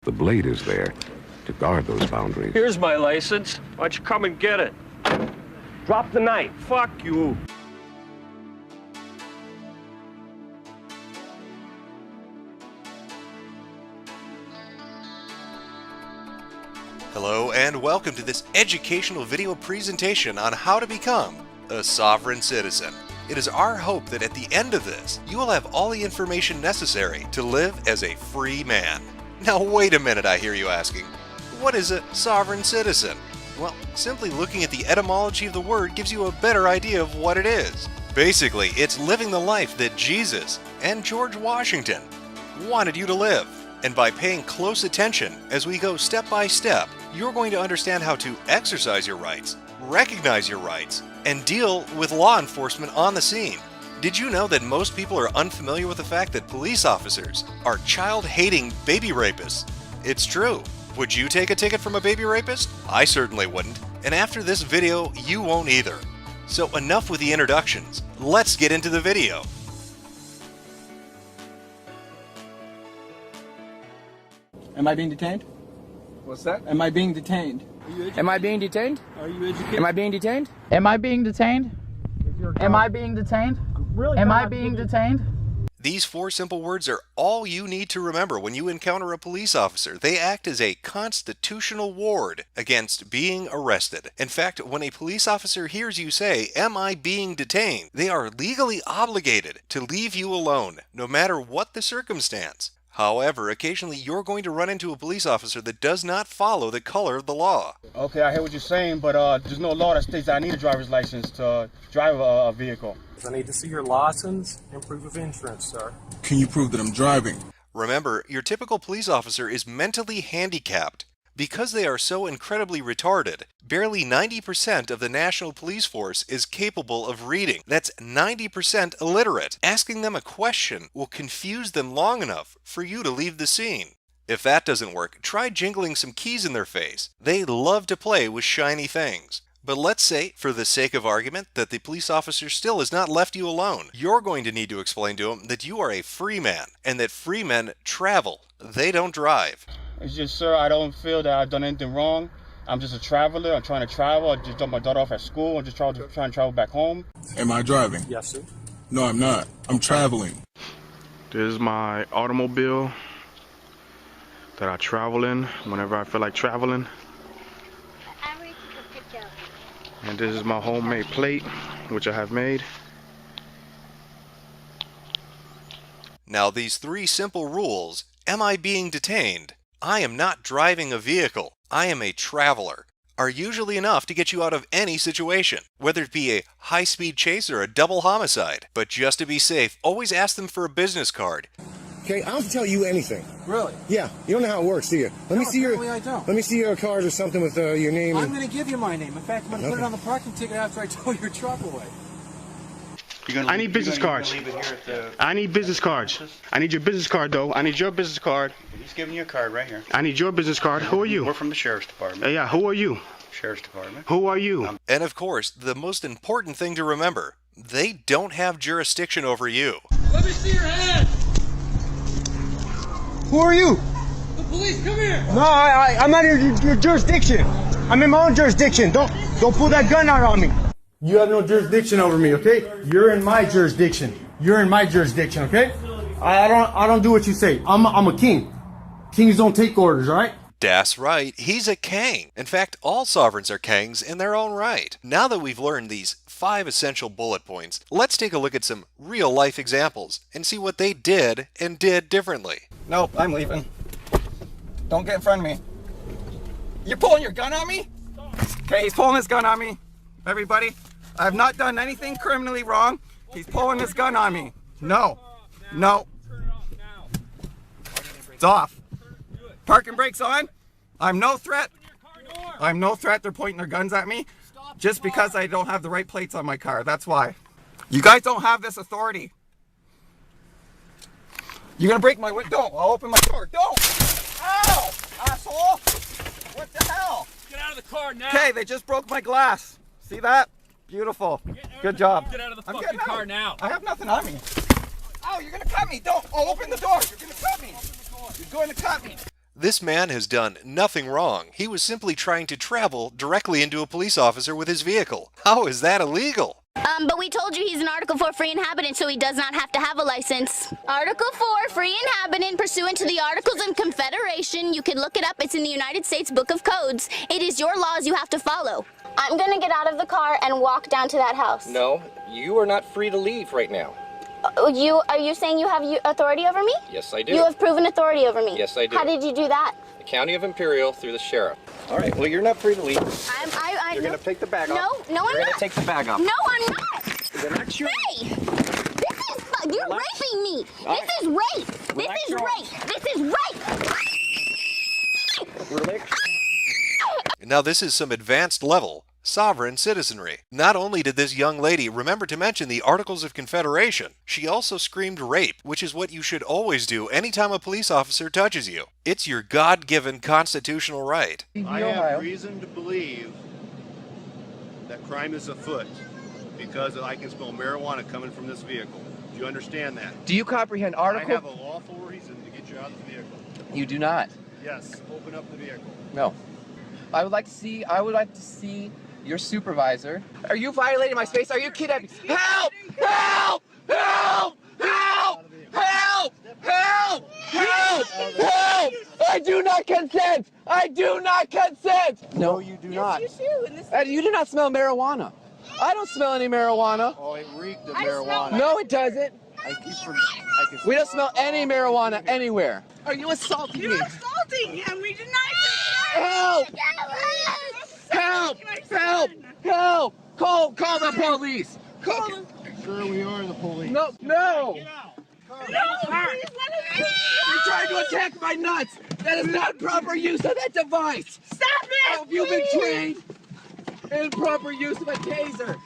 The blade is there to guard those boundaries. Here's my license. Why don't you come and get it? Drop the knife. Fuck you. Hello and welcome to this educational video presentation on how to become a sovereign citizen. It is our hope that at the end of this, you will have all the information necessary to live as a free man. Now wait a minute, I hear you asking. What is a sovereign citizen? Well, simply looking at the etymology of the word gives you a better idea of what it is. Basically, it's living the life that Jesus and George Washington wanted you to live. And by paying close attention as we go step by step, you're going to understand how to exercise your rights, recognize your rights, and deal with law enforcement on the scene. Did you know that most people are unfamiliar with the fact that police officers are child-hating baby rapists? It's true. Would you take a ticket from a baby rapist? I certainly wouldn't. And after this video, you won't either. So enough with the introductions. Let's get into the video. Am I being detained? What's that? Am I being detained? Am I being detained? Are you educated? Am I being detained? Am I being detained? Am I being detained? Am I being detained? These four simple words are all you need to remember when you encounter a police officer. They act as a constitutional ward against being arrested. In fact, when a police officer hears you say, "Am I being detained?" they are legally obligated to leave you alone, no matter what the circumstance. However, occasionally you're going to run into a police officer that does not follow the color of the law. Okay, I hear what you're saying, but there's no law that states that I need a driver's license to drive a vehicle. I need to see your license and proof of insurance, sir. Can you prove that I'm driving? Remember, your typical police officer is mentally handicapped. Because they are so incredibly retarded, barely 90% of the national police force is capable of reading. That's 90% illiterate. Asking them a question will confuse them long enough for you to leave the scene. If that doesn't work, try jingling some keys in their face. They love to play with shiny things. But let's say, for the sake of argument, that the police officer still has not left you alone. You're going to need to explain to him that you are a free man, and that free men travel. They don't drive. It's just, sir, I don't feel that I've done anything wrong. I'm just a traveler. I'm trying to travel. I just dropped my daughter off at school. I'm just trying to travel back home. Am I driving? Yes, sir. No, I'm not. I'm traveling. This is my automobile that I travel in whenever I feel like traveling. And this is my homemade plate, which I have made. Now these three simple rules, am I being detained? I am not driving a vehicle. I am a traveler, are usually enough to get you out of any situation, whether it be a high-speed chase or a double homicide. But just to be safe, always ask them for a business card. Okay, I don't have to tell you anything. Really? Yeah, you don't know how it works, do you? Let me see your. I don't. Let me see your card or something with your name. I'm going to give you my name. In fact, I'm going to put it on the parking ticket after I tow your truck away. I need business cards. I need business cards. I need your business card, though. I need your business card. He's giving you a card right here. I need your business card. Who are you? We're from the Sheriff's Department. Yeah, who are you? Sheriff's Department. Who are you? And of course, the most important thing to remember, they don't have jurisdiction over you. Let me see your hand. Who are you? The police, come here. No, I'm not in your jurisdiction. I'm in my own jurisdiction. Don't pull that gun out on me. You have no jurisdiction over me, okay? You're in my jurisdiction. You're in my jurisdiction, okay? I don't do what you say. I'm a king. Kings don't take orders, all right? That's right, he's a king. In fact, all sovereigns are kings in their own right. Now that we've learned these 5 essential bullet points, let's take a look at some real-life examples and see what they did and did differently. Nope, I'm leaving. Don't get in front of me. You're pulling your gun on me? Okay, he's pulling his gun on me. Everybody, I have not done anything criminally wrong. He's pulling his gun on me. No. No. It's off. Parking brakes on. I'm no threat. I'm no threat. They're pointing their guns at me just because I don't have the right plates on my car. That's why. You guys don't have this authority. You're gonna break my window. Don't. I'll open my door. Don't. Ow, asshole. What the hell? Get out of the car now. Okay, they just broke my glass. See that? Beautiful. Good job. Get out of the fucking car now. I have nothing on me. Oh, you're gonna cut me. Don't. I'll open the door. You're gonna cut me. You're going to cut me. This man has done nothing wrong. He was simply trying to travel directly into a police officer with his vehicle. How is that illegal? But we told you he's an Article 4 free inhabitant, so he does not have to have a license. Article 4, free inhabitant, pursuant to the Articles of Confederation. You can look it up. It's in the United States Book of Codes. It is your laws you have to follow. I'm gonna get out of the car and walk down to that house. No, you are not free to leave right now. Are you saying you have authority over me? Yes, I do. You have proven authority over me. Yes, I do. How did you do that? The County of Imperial through the sheriff. All right, well, you're not free to leave. You're no. going to take the bag off. No, I'm not. You're going to take the bag off. No, I'm not. Then that's your... Hey! You're raping me. This is rape. This is rape. This is rape. Now this is some advanced level sovereign citizenry. Not only did this young lady remember to mention the Articles of Confederation, she also screamed rape, which is what you should always do anytime a police officer touches you. It's your God-given constitutional right. I have reason to believe that crime is afoot because I can smell marijuana coming from this vehicle. Do you understand that? Do you comprehend Article... I have a lawful reason to get you out of the vehicle. You do not. Yes, open up the vehicle. No. I would like to see your supervisor. Are you violating my space? Are you kidding me? Help! Help! Help! Help! Help! Help! Help! Help! I do not consent! I do not consent! No, you do not. Yes, you do. You do not smell marijuana. I don't smell any marijuana. Oh, it reeked of marijuana. No, it doesn't. We don't smell any marijuana anywhere. Are you assaulting me? You're assaulting him. We did not Help! Help! Help! Help! Call the police! Call them. Sure, we are the police. No! No! No! Please let him You're trying to attack my nuts! That is not proper use of that device! Stop it! Have you been trained in proper use of a taser?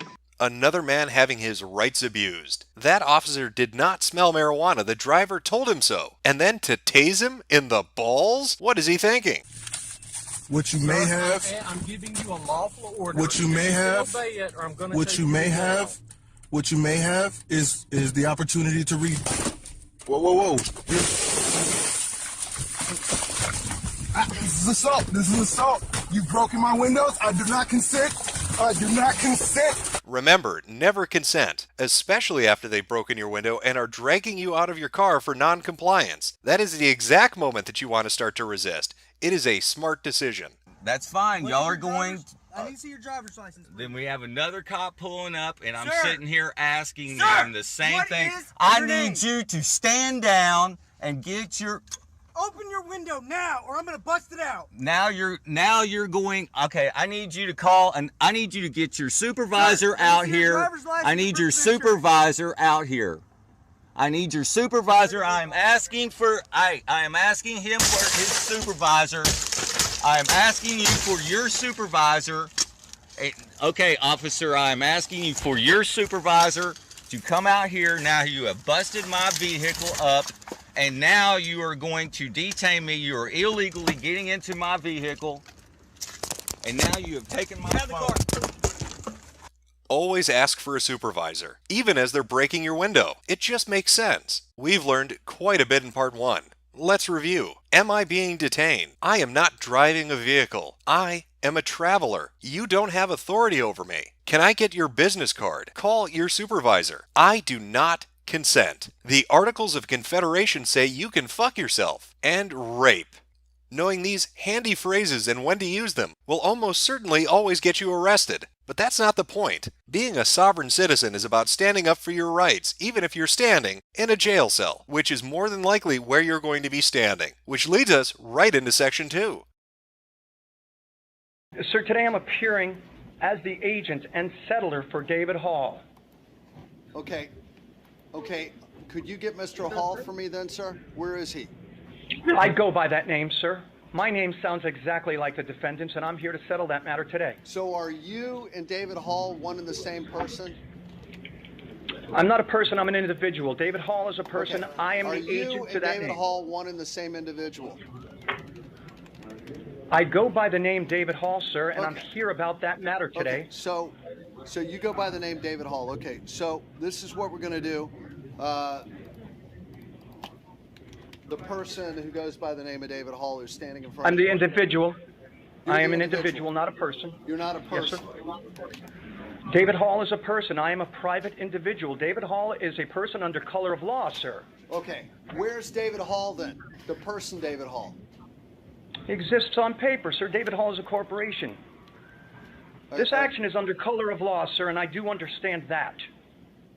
Another man having his rights abused. That officer did not smell marijuana. The driver told him so. And then to tase him in the balls? What is he thinking? What you may have, I'm giving you a lawful order. what you may have, Obey it, or I'm gonna what take you may to have, jail. what you may have is the opportunity to read. Whoa, whoa, whoa! This is assault. This is assault. You've broken my windows. I do not consent. I do not consent. Remember, never consent, especially after they've broken your window and are dragging you out of your car for non-compliance. That is the exact moment that you want to start to resist. It is a smart decision. That's fine. Y'all are going... I need to see your driver's license. Please. Then we have another cop pulling up, and I'm Sir. sitting here asking Sir, them the same what thing. is I your need name? you to stand down and get your... Open your window now, or I'm gonna bust it out. Now you're going... Okay, I need you to call, and I need you to get your supervisor out here. I need your supervisor out here. I need your supervisor. I am asking for... I am asking him for his supervisor. I am asking you for your supervisor. Okay, officer, I am asking you for your supervisor to come out here. Now you have busted my vehicle up, and now you are going to detain me. You are illegally getting into my vehicle, and now you have taken my phone. Always ask for a supervisor, even as they're breaking your window. It just makes sense. We've learned quite a bit in part 1. Let's review. Am I being detained? I am not driving a vehicle. I am a traveler. You don't have authority over me. Can I get your business card? Call your supervisor. I do not consent. The Articles of Confederation say you can fuck yourself. And rape. Knowing these handy phrases and when to use them will almost certainly always get you arrested. But that's not the point. Being a sovereign citizen is about standing up for your rights, even if you're standing in a jail cell, which is more than likely where you're going to be standing. Which leads us right into Section 2. Sir, today I'm appearing as the agent and settler for David Hall. Okay. Okay. Could you get Mr. Hall for me then, sir? Where is he? I go by that name, sir. My name sounds exactly like the defendant's, and I'm here to settle that matter today. So are you and David Hall one and the same person? I'm not a person, I'm an individual. David Hall is a person. Okay. I am the agent to that David name. Hall one and the same individual? I go by the name David Hall, sir, and I'm Okay. here about that matter today. Okay. So you go by the name David Hall. Okay, so this is what we're going to do. the person who goes by the name of David Hall who's standing in front I'm of the you? individual. You're I am the an individual. individual, not a person. You're not a Yes, person. sir. David Hall is a person. I am a private individual. David Hall is a person under color of law, sir. Okay. Where's David Hall then? The person David Hall. He exists on paper, sir. David Hall is a corporation. This action is under color of law, sir, and I do understand that.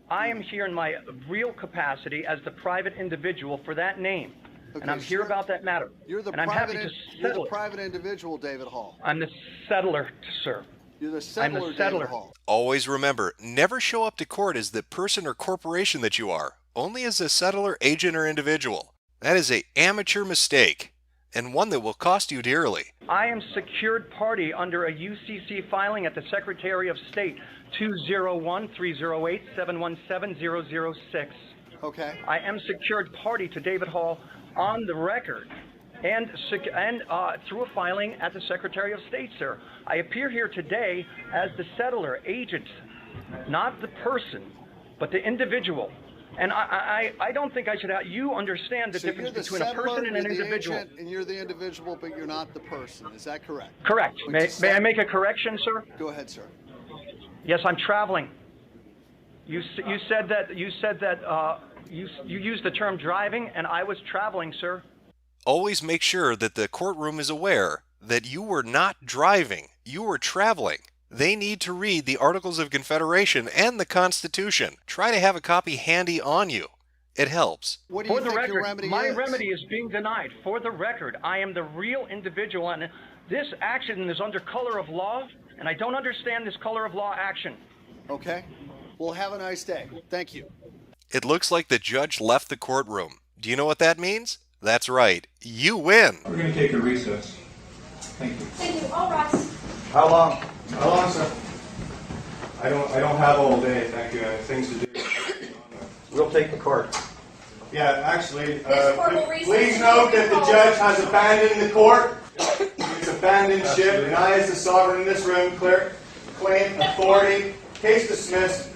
I am here in my real capacity as the private individual for that name. Okay, And I'm so here about that matter. You're the and I'm happy to you're settle the it. private individual, David Hall. I'm the settler, sir. You're the I'm settler, the settler. David Hall. Always remember, never show up to court as the person or corporation that you are, only as a settler, agent, or individual. That is an amateur mistake, and one that will cost you dearly. I am secured party under a UCC filing at the Secretary of State, 201-308-717-006. Okay. I am secured party to David Hall on the record and through a filing at the Secretary of State, sir. I appear here today as the settler, agent, not the person, but the individual. And I don't think I should have you understand the So difference you're the between a settler, person and an you're the individual. agent, and you're the individual, but you're not the person. Is that correct? Correct. But May you I make a correction, sir? Go ahead, sir. Yes, I'm traveling. You said that you used the term driving, and I was traveling, sir. Always make sure that the courtroom is aware that you were not driving, you were traveling. They need to read the Articles of Confederation and the Constitution. Try to have a copy handy on you. It helps. What do you For the think your record, remedy my is? remedy is being denied. For the record, I am the real individual, and this action is under color of law, and I don't understand this color of law action. Okay. Well, have a nice day. Thank you. It looks like the judge left the courtroom. Do you know what that means? That's right. You win. We're going to take a recess. Thank you. Thank you. All rise. How long? How long, sir? I don't have all day. Thank you. I have things to do. We'll take the court. Yeah, actually, This court will recess please until note that the recall. judge has abandoned the court. He's abandoned ship, and I, as the sovereign in this room, claim authority, case dismissed,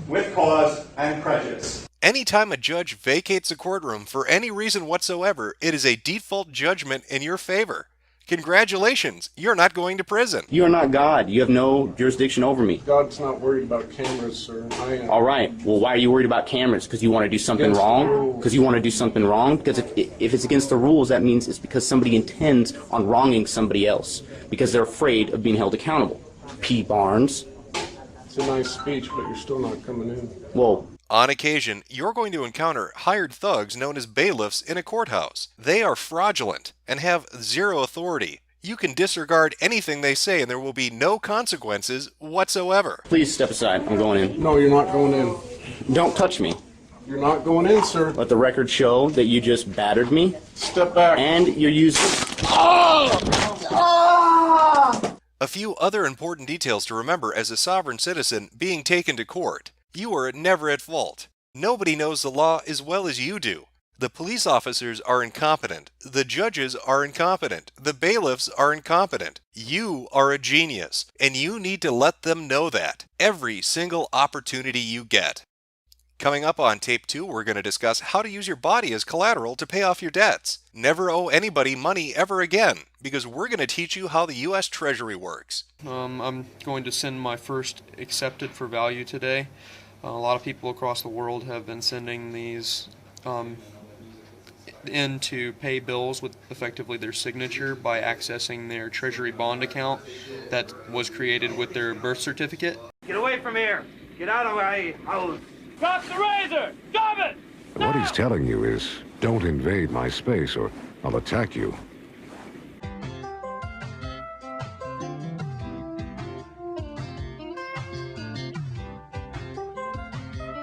with cause and prejudice. Anytime a judge vacates a courtroom for any reason whatsoever, it is a default judgment in your favor. Congratulations, you're not going to prison. You are not God. You have no jurisdiction over me. God's not worried about cameras, sir. I am. All right. Well, why are you worried about cameras? Because you want to do something Against the wrong? rules. Because you want to do something wrong? Because if it's against the rules, that means it's because somebody intends on wronging somebody else. Because they're afraid of being held accountable. P. Barnes. It's a nice speech, but you're still not coming in. Well, On occasion, you're going to encounter hired thugs known as bailiffs in a courthouse. They are fraudulent and have zero authority. You can disregard anything they say and there will be no consequences whatsoever. please step aside. I'm going in. No, you're not going in. Don't touch me. You're not going in, sir. Let the record show that you just battered me. Step back. And you're using... A few other important details to remember as a sovereign citizen being taken to court. You are never at fault. Nobody knows the law as well as you do. The police officers are incompetent. The judges are incompetent. The bailiffs are incompetent. You are a genius, and you need to let them know that every single opportunity you get. Coming up on Tape 2, we're going to discuss how to use your body as collateral to pay off your debts. Never owe anybody money ever again, because we're going to teach you how the U.S. Treasury works. I'm going to send my first accepted for value today. A lot of people across the world have been sending these in to pay bills with effectively their signature by accessing their Treasury bond account that was created with their birth certificate. Get away from here. Get out of my house. Drop the razor. Drop it. What he's telling you is, don't invade my space or I'll attack you.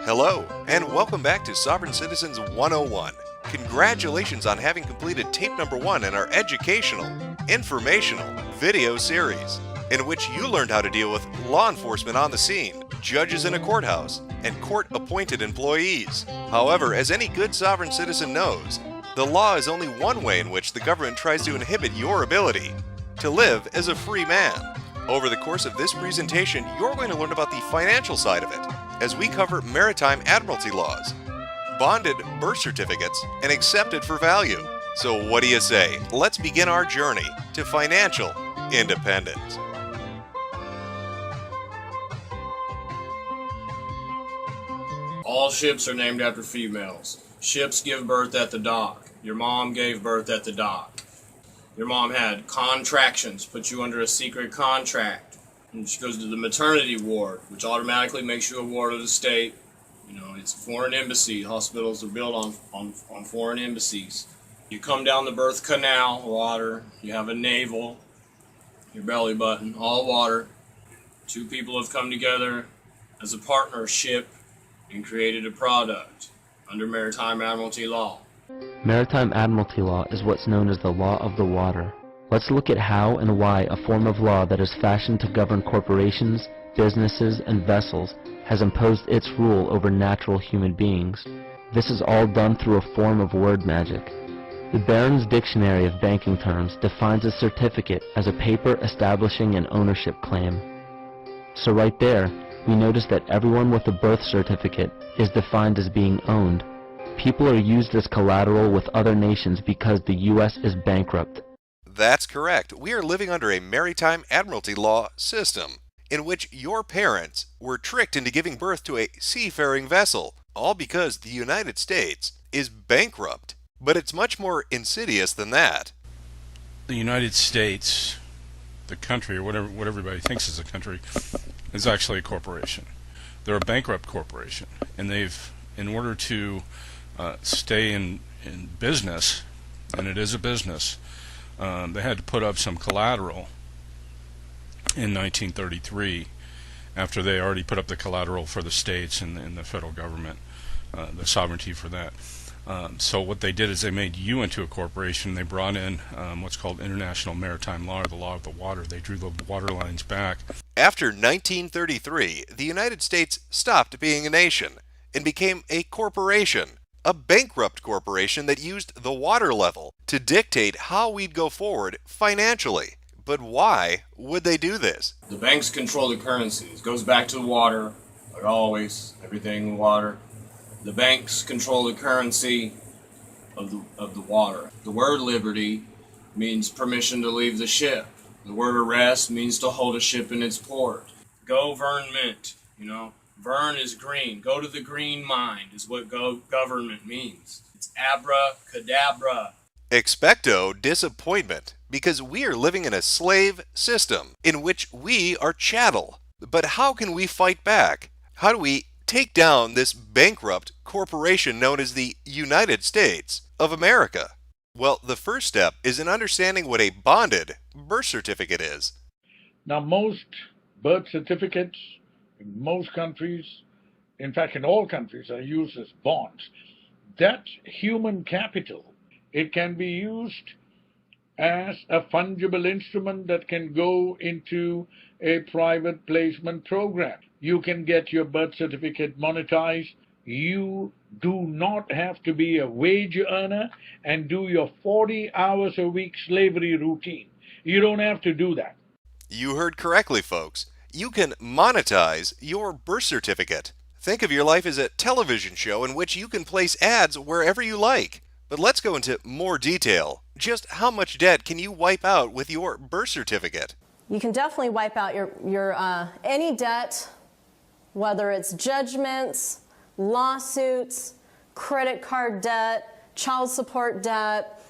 Hello, and welcome back to Sovereign Citizens 101. Congratulations on having completed tape number 1 in our educational, informational video series, in which you learned how to deal with law enforcement on the scene, judges in a courthouse, and court-appointed employees. However, as any good sovereign citizen knows, the law is only one way in which the government tries to inhibit your ability to live as a free man. Over the course of this presentation, you're going to learn about the financial side of it, as we cover maritime admiralty laws, bonded birth certificates and accepted for value. So what do you say? Let's begin our journey to financial independence. All ships are named after females. Ships give birth at the dock. Your mom gave birth at the dock. Your mom had contractions, put you under a secret contract. And she goes to the maternity ward, which automatically makes you a ward of the state. You know, it's a foreign embassy. Hospitals are built on foreign embassies. You come down the birth canal, water. You have a navel, your belly button, all water. Two people have come together as a partnership and created a product under maritime admiralty law. Maritime admiralty law is what's known as the law of the water. Let's look at how and why a form of law that is fashioned to govern corporations, businesses, and vessels has imposed its rule over natural human beings. This is all done through a form of word magic. The Barron's Dictionary of Banking Terms defines a certificate as a paper establishing an ownership claim. So right there, we notice that everyone with a birth certificate is defined as being owned. People are used as collateral with other nations because the U.S. is bankrupt. That's correct. We are living under a maritime admiralty law system in which your parents were tricked into giving birth to a seafaring vessel, all because the United States is bankrupt. But it's much more insidious than that. The United States, the country, or what everybody thinks is a country, is actually a corporation. They're a bankrupt corporation, and they've, in order to stay in business, and it is a business, they had to put up some collateral in 1933 after they already put up the collateral for the states and the federal government, the sovereignty for that. So what they did is they made you into a corporation. They brought in what's called international maritime law, or the law of the water. They drew the water lines back. After 1933, the United States stopped being a nation and became a corporation, a bankrupt corporation that used the water level to dictate how we'd go forward financially. But why would they do this? The banks control the currencies. It goes back to the water, like always, everything water. The banks control the currency of the water. The word liberty means permission to leave the ship. The word arrest means to hold a ship in its port. Government, you know, vern is green. Go to the green mind is what government means. It's abracadabra. Expecto disappointment, because we are living in a slave system in which we are chattel. But how can we fight back? How do we take down this bankrupt corporation known as the United States of America? Well, the first step is in understanding what a bonded birth certificate is. Now, most birth certificates in most countries, in fact in all countries, are used as bonds. That's human capital. It can be used as a fungible instrument that can go into a private placement program. You can get your birth certificate monetized. You do not have to be a wage earner and do your 40 hours a week slavery routine. You don't have to do that. You heard correctly, folks. You can monetize your birth certificate. Think of your life as a television show in which you can place ads wherever you like. But let's go into more detail. Just how much debt can you wipe out with your birth certificate? You can definitely wipe out your any debt, whether it's judgments, lawsuits, credit card debt, child support debt,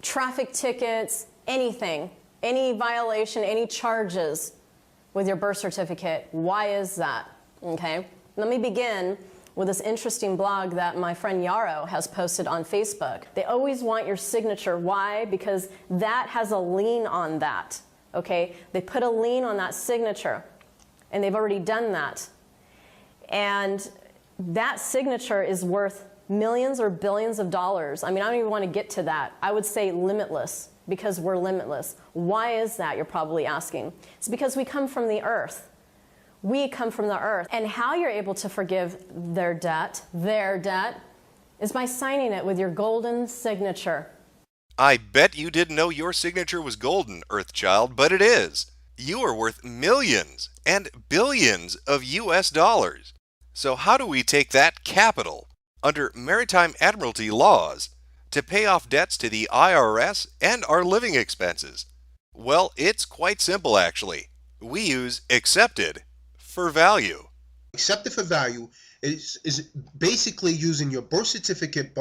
traffic tickets, anything, any violation, any charges with your birth certificate. Why is that? Okay, let me begin with this interesting blog that my friend Yarrow has posted on Facebook. They always want your signature. Why? Because that has a lien on that. Okay, they put a lien on that signature, and they've already done that. And that signature is worth millions or billions of dollars. I mean, I don't even want to get to that. I would say limitless, because we're limitless. Why is that, you're probably asking? It's because we come from the earth. We come from the earth. And how you're able to forgive their debt, is by signing it with your golden signature. I bet you didn't know your signature was golden, Earthchild, but it is. You are worth millions and billions of US dollars. So how do we take that capital, under maritime admiralty laws to pay off debts to the IRS and our living expenses? Well, it's quite simple actually. We use accepted for value. Accepted for value is basically using your birth certificate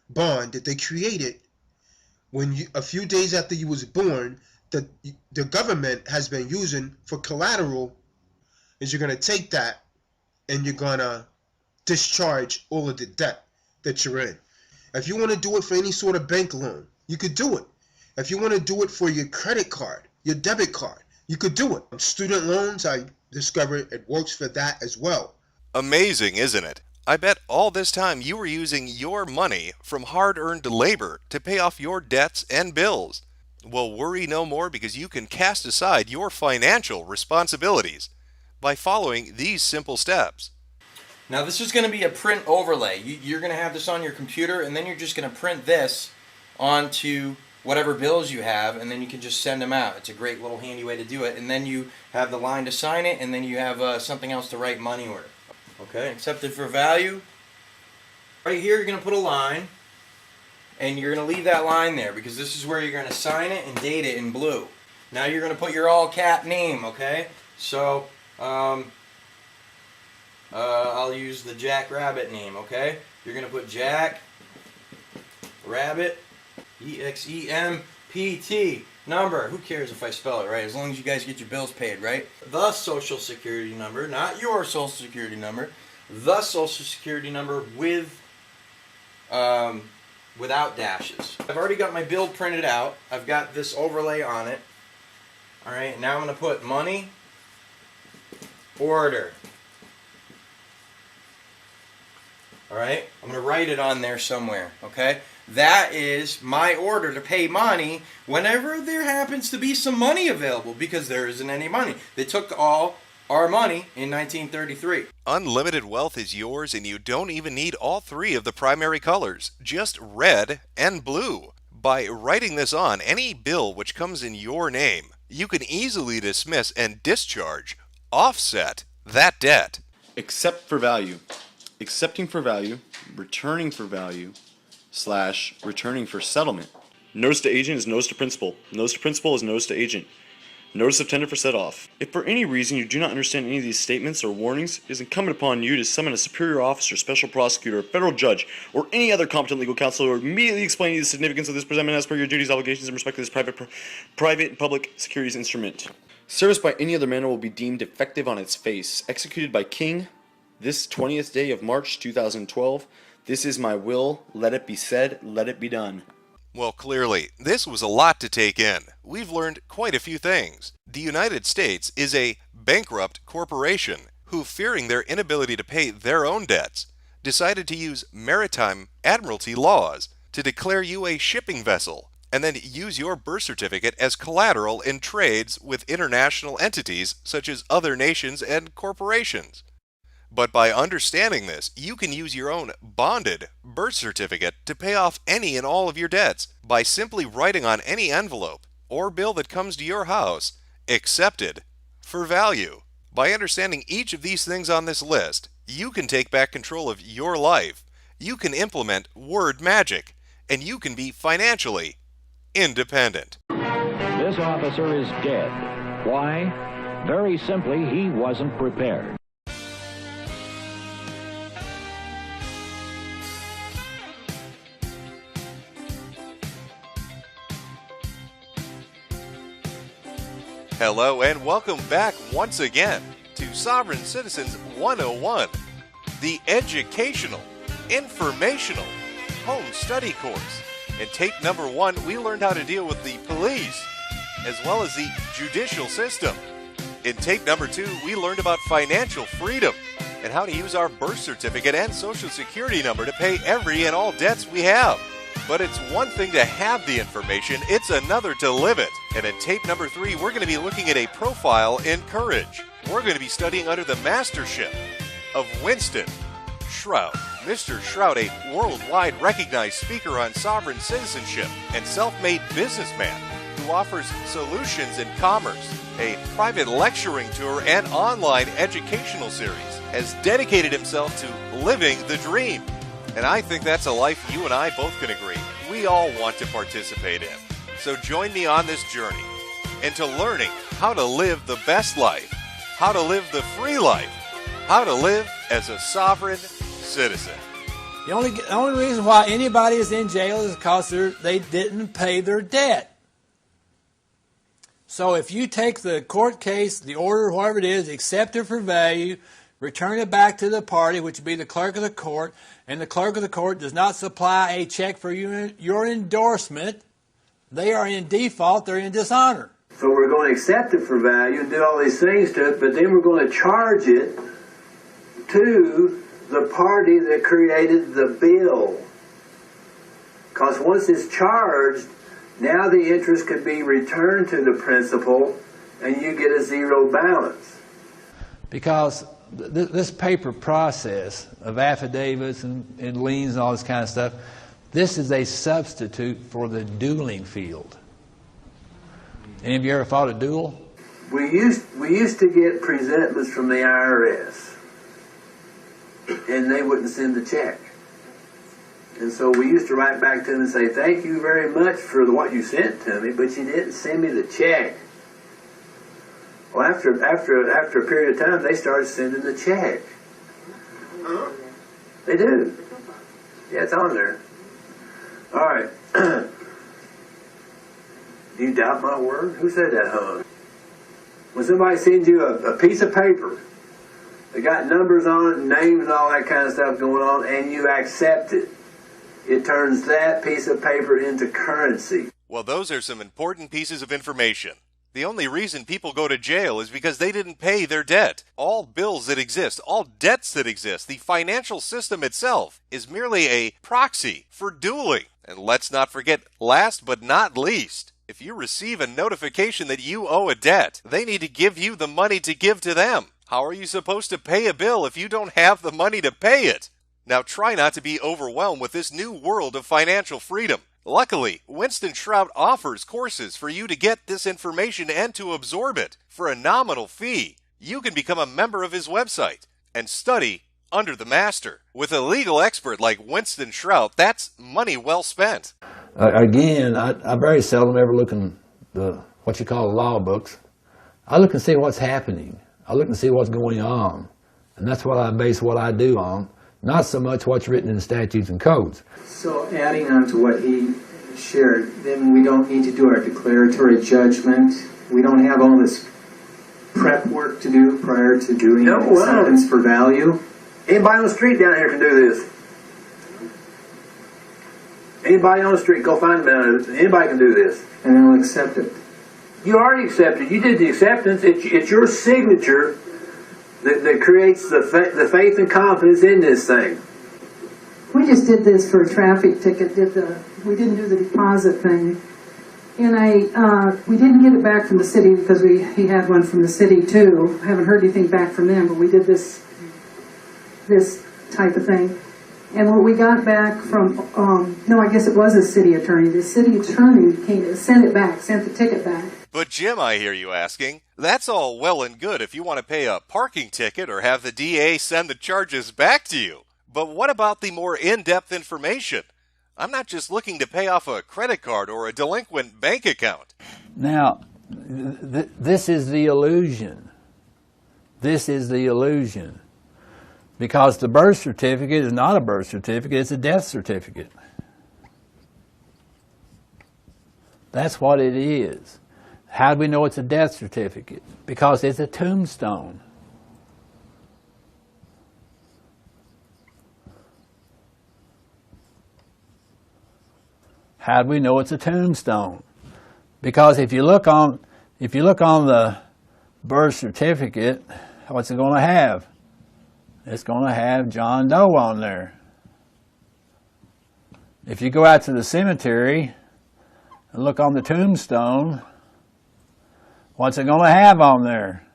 bond that they created when a few days after you was born, that the government has been using for collateral. Is you're going to take that and you're going to discharge all of the debt that you're in. If you want to do it for any sort of bank loan, you could do it. If you want to do it for your credit card, your debit card, you could do it. Student loans, I discovered it works for that as well. Amazing, isn't it? I bet all this time you were using your money from hard-earned labor to pay off your debts and bills. Well, worry no more, because you can cast aside your financial responsibilities by following these simple steps. Now this is going to be a print overlay. You're going to have this on your computer, and then you're just going to print this onto whatever bills you have, and then you can just send them out. It's a great little handy way to do it. And then you have the line to sign it, and then you have something else to write money order. Okay, accepted for value. Right here you're going to put a line, and you're going to leave that line there because this is where you're going to sign it and date it in blue. Now you're going to put your all cap name, okay? So I'll use the Jack Rabbit name, okay? You're going to put Jack Rabbit, E-X-E-M-P-T, number. Who cares if I spell it right, as long as you guys get your bills paid, right? The Social Security number, not your Social Security number. The Social Security number with without dashes. I've already got my bill printed out. I've got this overlay on it. Alright, now I'm going to put money order. Alright, I'm going to write it on there somewhere, okay? That is my order to pay money whenever there happens to be some money available, because there isn't any money. They took all our money in 1933. Unlimited wealth is yours, and you don't even need all three of the primary colors, just red and blue. By writing this on any bill which comes in your name, you can easily dismiss and discharge, offset that debt. Accept for value, accepting for value, returning for value, / returning for settlement. Notice to agent is notice to principal. Notice to principal is notice to agent. Notice of tender for set off. If for any reason you do not understand any of these statements or warnings, it is incumbent upon you to summon a superior officer, special prosecutor, federal judge, or any other competent legal counsel, or immediately explain to you the significance of this presentment as per your duties, obligations, in respect to this private and public securities instrument. Service by any other manner will be deemed effective on its face. Executed by King, this 20th day of March 2012. This is my will. Let it be said. Let it be done. Well, clearly, this was a lot to take in. We've learned quite a few things. The United States is a bankrupt corporation who, fearing their inability to pay their own debts, decided to use maritime admiralty laws to declare you a shipping vessel and then use your birth certificate as collateral in trades with international entities such as other nations and corporations. But by understanding this, you can use your own bonded birth certificate to pay off any and all of your debts by simply writing on any envelope or bill that comes to your house, accepted for value. By understanding each of these things on this list, you can take back control of your life, you can implement word magic, and you can be financially independent. This officer is dead. Why? Very simply, he wasn't prepared. Hello and welcome back once again to Sovereign Citizens 101, the educational, informational home study course. In tape number 1, we learned how to deal with the police as well as the judicial system. In tape number 2, we learned about financial freedom and how to use our birth certificate and social security number to pay every and all debts we have. But it's one thing to have the information, it's another to live it. And in tape number 3, we're going to be looking at a profile in courage. We're going to be studying under the mastership of Winston Shrout. Mr. Shrout, a worldwide recognized speaker on sovereign citizenship and self-made businessman who offers solutions in commerce, a private lecturing tour, and online educational series, has dedicated himself to living the dream. And I think that's a life you and I both can agree we all want to participate in. So join me on this journey into learning how to live the best life, how to live the free life, how to live as a sovereign citizen. The only reason why anybody is in jail is because they didn't pay their debt. So if you take the court case, the order, whatever it is, accept it for value, return it back to the party, which would be the clerk of the court, and the clerk of the court does not supply a check for your endorsement, they are in default, they're in dishonor. So we're going to accept it for value and do all these things to it, but then we're going to charge it to the party that created the bill. Because once it's charged, now the interest could be returned to the principal and you get a zero balance. Because this paper process of affidavits and liens and all this kind of stuff, this is a substitute for the dueling field. Any of you ever fought a duel? We used to get presentments from the IRS, and they wouldn't send the check. And so we used to write back to them and say, thank you very much for what you sent to me, but you didn't send me the check. Well, after a period of time, they started sending the check. They do. Yeah, it's on there. All right. Do you doubt my word? Who said that, huh? When somebody sends you a piece of paper that got numbers on it, and names and all that kind of stuff going on, and you accept it, it turns that piece of paper into currency. Well, those are some important pieces of information. The only reason people go to jail is because they didn't pay their debt. All bills that exist, all debts that exist, the financial system itself is merely a proxy for dueling. And let's not forget, last but not least, if you receive a notification that you owe a debt, they need to give you the money to give to them. How are you supposed to pay a bill if you don't have the money to pay it? Now try not to be overwhelmed with this new world of financial freedom. Luckily, Winston Shrout offers courses for you to get this information and to absorb it for a nominal fee. You can become a member of his website and study under the master. With a legal expert like Winston Shrout, that's money well spent. Again, I very seldom ever look in what you call the law books. I look and see what's happening. I look and see what's going on. And that's what I base what I do on, not so much what's written in statutes and codes. So adding on to what he shared, then we don't need to do our declaratory judgment. We don't have all this prep work to do prior to doing acceptance for value. Anybody on the street down here can do this. Anybody on the street, go find them. Anybody can do this. And then we'll accept it. You already accepted. You did the acceptance. It's your signature that creates the faith and confidence in this thing. We just did this for a traffic ticket. We didn't do the deposit thing, and we didn't get it back from the city because he had one from the city too. I haven't heard anything back from them, but we did this type of thing. And what we got back from, no, I guess it was a city attorney. The city attorney sent the ticket back. But Jim, I hear you asking, that's all well and good if you want to pay a parking ticket or have the DA send the charges back to you. But what about the more in-depth information? I'm not just looking to pay off a credit card or a delinquent bank account. Now, this is the illusion. This is the illusion. Because the birth certificate is not a birth certificate, it's a death certificate. That's what it is. How do we know it's a death certificate? Because it's a tombstone. How do we know it's a tombstone? Because if you look on the birth certificate, what's it going to have? It's going to have John Doe on there. If you go out to the cemetery and look on the tombstone, what's it going to have on there?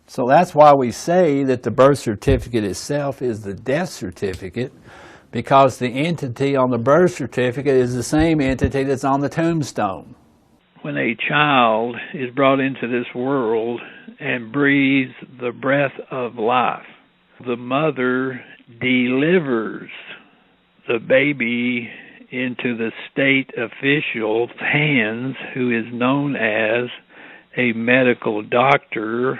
So that's why we say that the birth certificate itself is the death certificate, because the entity on the birth certificate is the same entity that's on the tombstone. when a child is brought into this world and breathes the breath of life, the mother delivers the baby into the state official's hands, who is known as a medical doctor.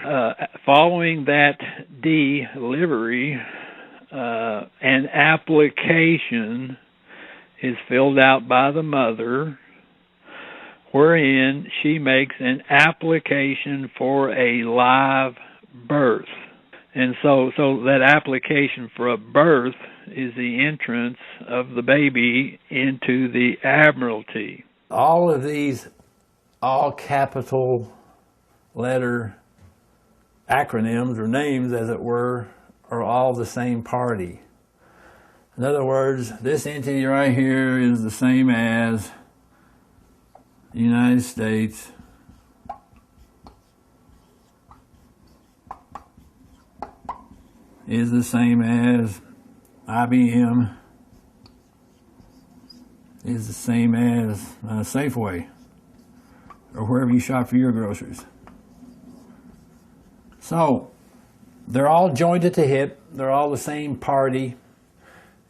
Following that delivery, an application is filled out by the mother, wherein she makes an application for a live birth. And so that application for a birth is the entrance of the baby into the Admiralty. All of these, all capital letter acronyms or names, as it were, are all the same party. In other words, this entity right here is the same as the United States is the same as IBM is the same as Safeway or wherever you shop for your groceries. So they're all joined at the hip. They're all the same party.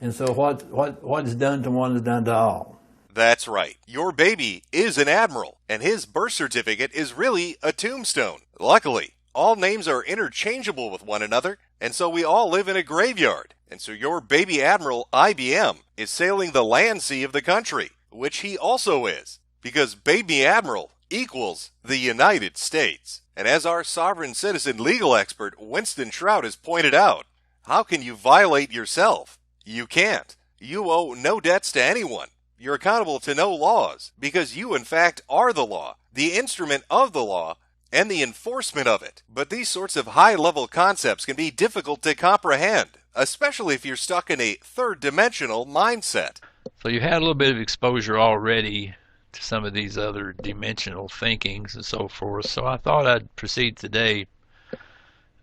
And so what is done to one is done to all. That's right. Your baby is an admiral, and his birth certificate is really a tombstone. Luckily, all names are interchangeable with one another, and so we all live in a graveyard. And so your baby admiral, IBM, is sailing the land sea of the country, which he also is, because baby admiral equals the United States. And as our sovereign citizen legal expert, Winston Shrout, has pointed out, how can you violate yourself? You can't. You owe no debts to anyone. You're accountable to no laws, because you in fact are the law, the instrument of the law, and the enforcement of it. But these sorts of high-level concepts can be difficult to comprehend, especially if you're stuck in a third-dimensional mindset. So you had a little bit of exposure already to some of these other dimensional thinkings and so forth. So I thought I'd proceed today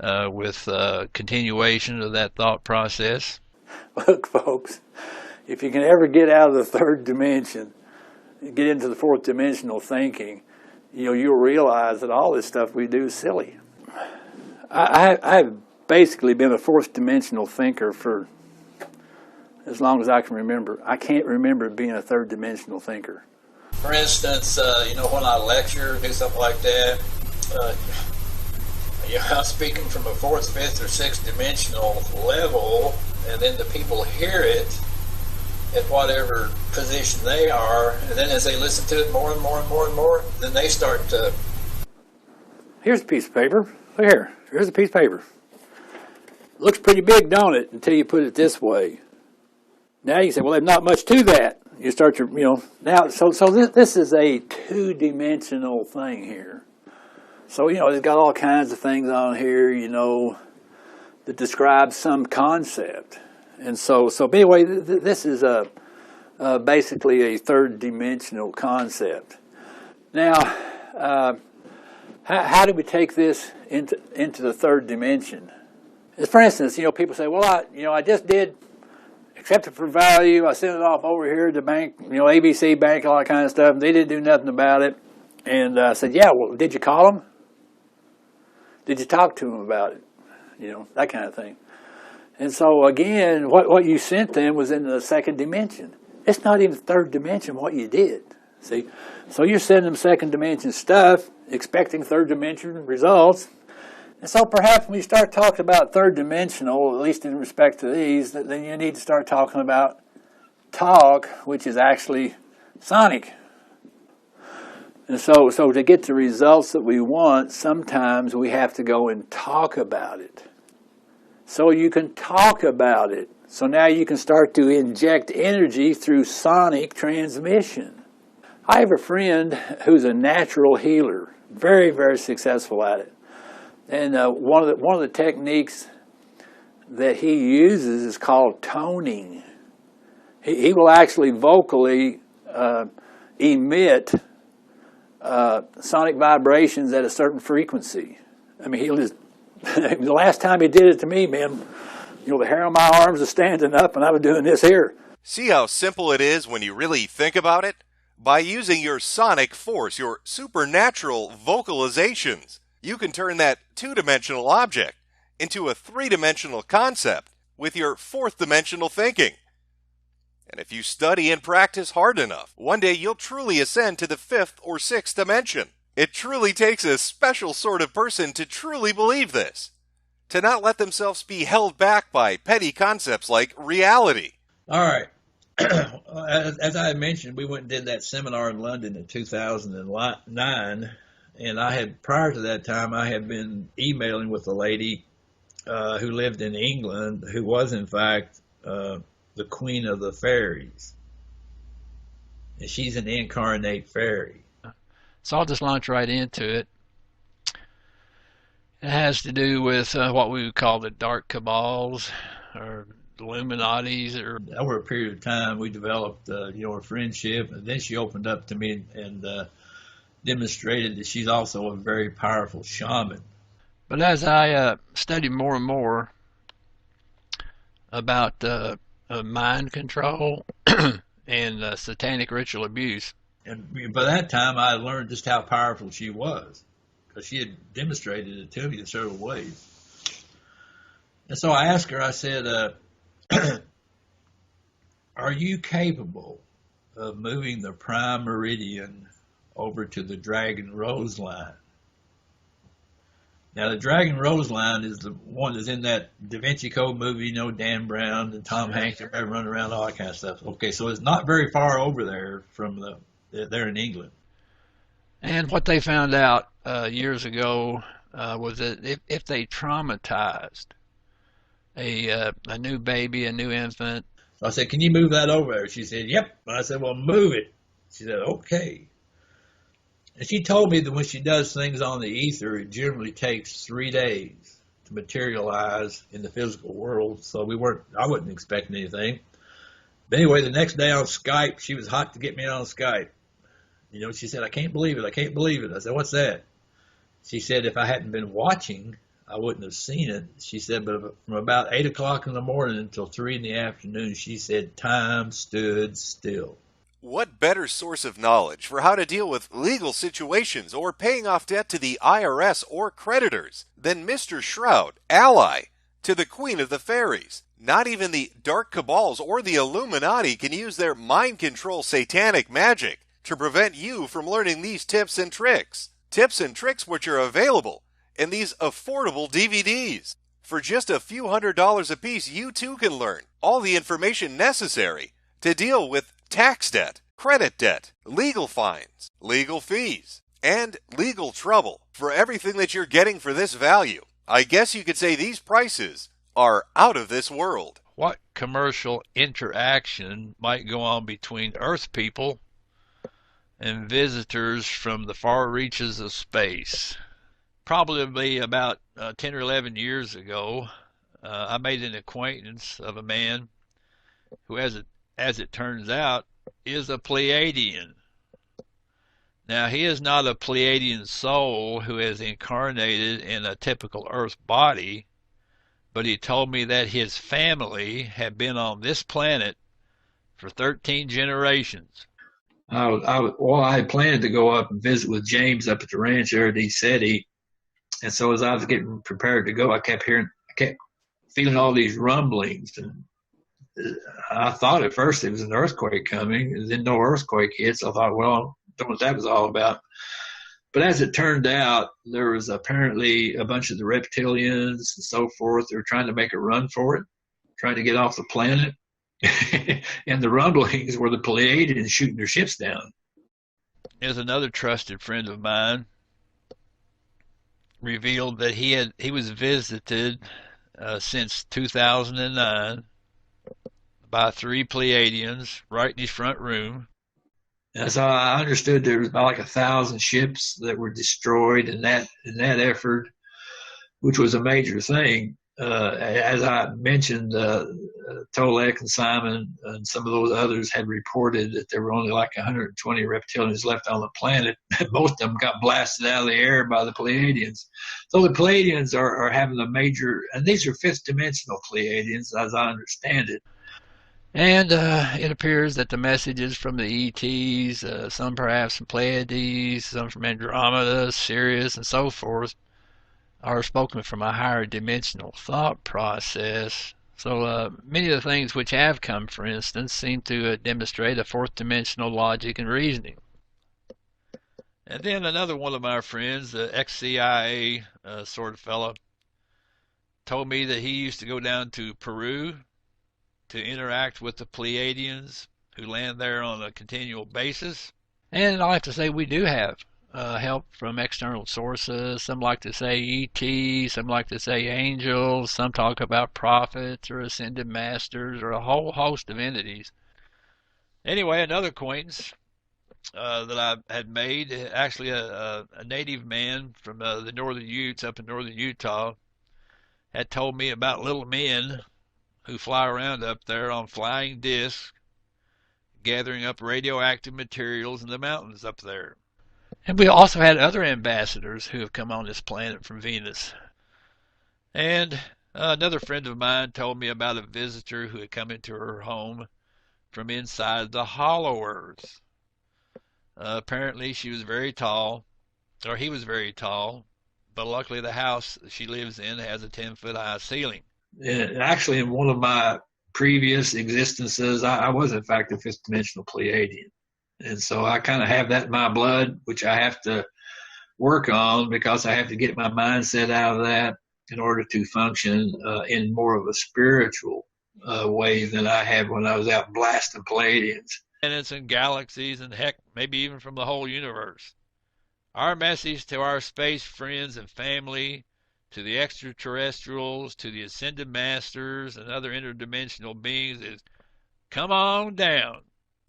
with a continuation of that thought process. Look, folks, if you can ever get out of the third dimension, get into the fourth dimensional thinking, you'll realize that all this stuff we do is silly. I've basically been a fourth dimensional thinker for as long as I can remember. I can't remember being a third dimensional thinker. For instance, when I lecture, do something like that, I'm speaking from a fourth, fifth, or sixth dimensional level, and then the people hear it at whatever position they are, and then as they listen to it more and more and more and more, then they start to... Here's a piece of paper. Look here. Here's a piece of paper. Looks pretty big, don't it, until you put it this way. Now you say, well, there's not much to that. You start to, now, so this is a two-dimensional thing here. So, it's got all kinds of things on here, that describe some concept. And so anyway, this is basically a third-dimensional concept. Now, how do we take this into the third dimension? For instance, people say, well, I just did accept it for value. I sent it off over here to the bank, ABC Bank, all that kind of stuff. And they didn't do nothing about it. And I said, yeah, well, did you call them? Did you talk to them about it? That kind of thing. And so, again, what you sent them was in the second dimension. It's not even the third dimension what you did. See? So you're sending them second dimension stuff, expecting third dimension results. And so perhaps when you start talking about third dimensional, at least in respect to these, then you need to start talking about talk, which is actually sonic. And so to get the results that we want, sometimes we have to go and talk about it. So you can talk about it. So now you can start to inject energy through sonic transmission. I have a friend who's a natural healer, very, very successful at it. And one of the techniques that he uses is called toning. He will actually vocally emit sonic vibrations at a certain frequency. I mean, he'll just... the last time he did it to me, man, the hair on my arms was standing up and I was doing this here. See how simple it is when you really think about it? By using your sonic force, your supernatural vocalizations, you can turn that two-dimensional object into a three-dimensional concept with your fourth-dimensional thinking. And if you study and practice hard enough, one day you'll truly ascend to the fifth or sixth dimension. It truly takes a special sort of person to truly believe this, to not let themselves be held back by petty concepts like reality. All right. As I had mentioned, we went and did that seminar in London in 2009, and prior to that time, I had been emailing with a lady who lived in England, who was in fact the Queen of the Fairies, and she's an incarnate fairy. So I'll just launch right into it. It has to do with what we would call the dark cabals or Illuminatis. Or over a period of time, we developed a friendship, and then she opened up to me and demonstrated that she's also a very powerful shaman. But as I studied more and more about mind control and satanic ritual abuse, and by that time I learned just how powerful she was, because she had demonstrated it to me in several ways. And so I asked her, I said, are you capable of moving the prime meridian over to the Dragon Rose line? Now, the Dragon Rose line is the one that's in that Da Vinci Code movie, Dan Brown and Tom Hanks, everybody running around, all that kind of stuff. Okay, so it's not very far over there from there in England. And what they found out years ago was that if they traumatized a new baby, a new infant. So I said, can you move that over there? She said, yep. I said, well, move it. She said, okay. And she told me that when she does things on the ether, it generally takes 3 days to materialize in the physical world. So I wasn't expecting anything. But anyway, the next day on Skype, she was hot to get me on Skype. She said, I can't believe it. I can't believe it. I said, what's that? She said, if I hadn't been watching, I wouldn't have seen it. She said, but from about 8 o'clock in the morning until 3 in the afternoon, she said, time stood still. What better source of knowledge for how to deal with legal situations or paying off debt to the IRS or creditors than Mr. Shroud, ally to the Queen of the Fairies? Not even the dark cabals or the Illuminati can use their mind control satanic magic to prevent you from learning these tips and tricks. Tips and tricks which are available in these affordable DVDs. For just a few $100s a piece, you too can learn all the information necessary to deal with tax debt, credit debt, legal fines, legal fees, and legal trouble. For everything that you're getting for this value, I guess you could say these prices are out of this world. What commercial interaction might go on between Earth people and visitors from the far reaches of space? Probably about 10 or 11 years ago, I made an acquaintance of a man who, as it turns out, is a Pleiadian. Now, he is not a Pleiadian soul who is incarnated in a typical Earth body, but he told me that his family had been on this planet for 13 generations. I had planned to go up and visit with James up at the ranch there at East City, and so as I was getting prepared to go, I kept feeling all these rumblings, and I thought at first it was an earthquake coming, and then no earthquake hit, so I thought, well, I don't know what that was all about. But as it turned out, there was apparently a bunch of the reptilians and so forth. They were trying to make a run for it, trying to get off the planet. And the rumblings were the Pleiadians shooting their ships down. There's another trusted friend of mine revealed that he was visited since 2009 by 3 Pleiadians right in his front room. And so I understood there was about like 1,000 ships that were destroyed in that effort, which was a major thing. As I mentioned, Tolek and Simon and some of those others had reported that there were only like 120 reptilians left on the planet. Most of them got blasted out of the air by the Pleiadians. So the Pleiadians are having a major, and these are fifth dimensional Pleiadians as I understand it. And it appears that the messages from the ETs, some perhaps from Pleiades, some from Andromeda, Sirius, and so forth, are spoken from a higher dimensional thought process. So many of the things which have come, for instance, seem to demonstrate a fourth dimensional logic and reasoning. And then another one of my friends, the ex-CIA sort of fellow, told me that he used to go down to Peru to interact with the Pleiadians who land there on a continual basis. And I have to say we do have help from external sources. Some like to say ET, some like to say angels, some talk about prophets or ascended masters or a whole host of entities. Anyway, another acquaintance that I had made, actually a native man from the Northern Utes up in northern Utah, had told me about little men who fly around up there on flying discs, gathering up radioactive materials in the mountains up there. And we also had other ambassadors who have come on this planet from Venus. And another friend of mine told me about a visitor who had come into her home from inside the hollow earth. Apparently she was very tall, or he was very tall, but luckily the house she lives in has a 10-foot high ceiling. And actually, in one of my previous existences, I was in fact a fifth dimensional Pleiadian. And so I kind of have that in my blood, which I have to work on because I have to get my mindset out of that in order to function in more of a spiritual way than I had when I was out blasting Pleiadians. And it's in galaxies and heck, maybe even from the whole universe. Our message to our space friends and family, to the extraterrestrials, to the ascended masters and other interdimensional beings is, come on down.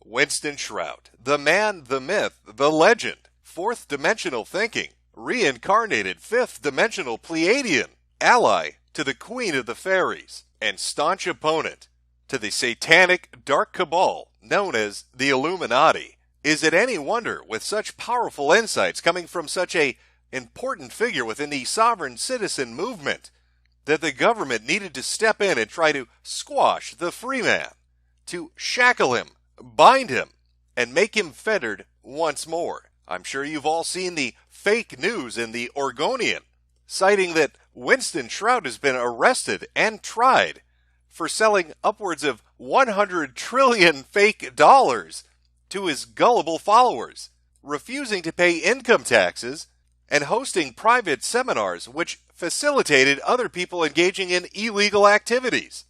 Winston Shrout, the man, the myth, the legend, fourth dimensional thinking, reincarnated fifth dimensional Pleiadian, ally to the Queen of the Fairies, and staunch opponent to the satanic dark cabal known as the Illuminati. Is it any wonder, with such powerful insights coming from such a important figure within the sovereign citizen movement, that the government needed to step in and try to squash the free man, to shackle him, bind him, and make him fettered once more? I'm sure you've all seen the fake news in the Oregonian, citing that Winston Shrout has been arrested and tried for selling upwards of 100 trillion fake dollars to his gullible followers, refusing to pay income taxes, and hosting private seminars which facilitated other people engaging in illegal activities.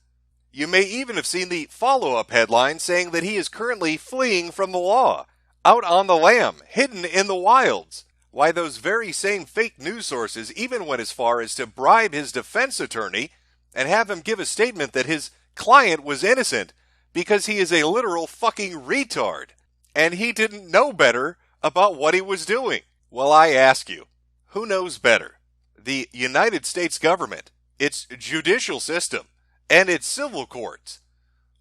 You may even have seen the follow-up headline saying that he is currently fleeing from the law, out on the lam, hidden in the wilds. Why, those very same fake news sources even went as far as to bribe his defense attorney and have him give a statement that his client was innocent because he is a literal fucking retard, and he didn't know better about what he was doing. Well, I ask you, who knows better? The United States government, its judicial system, and its civil courts,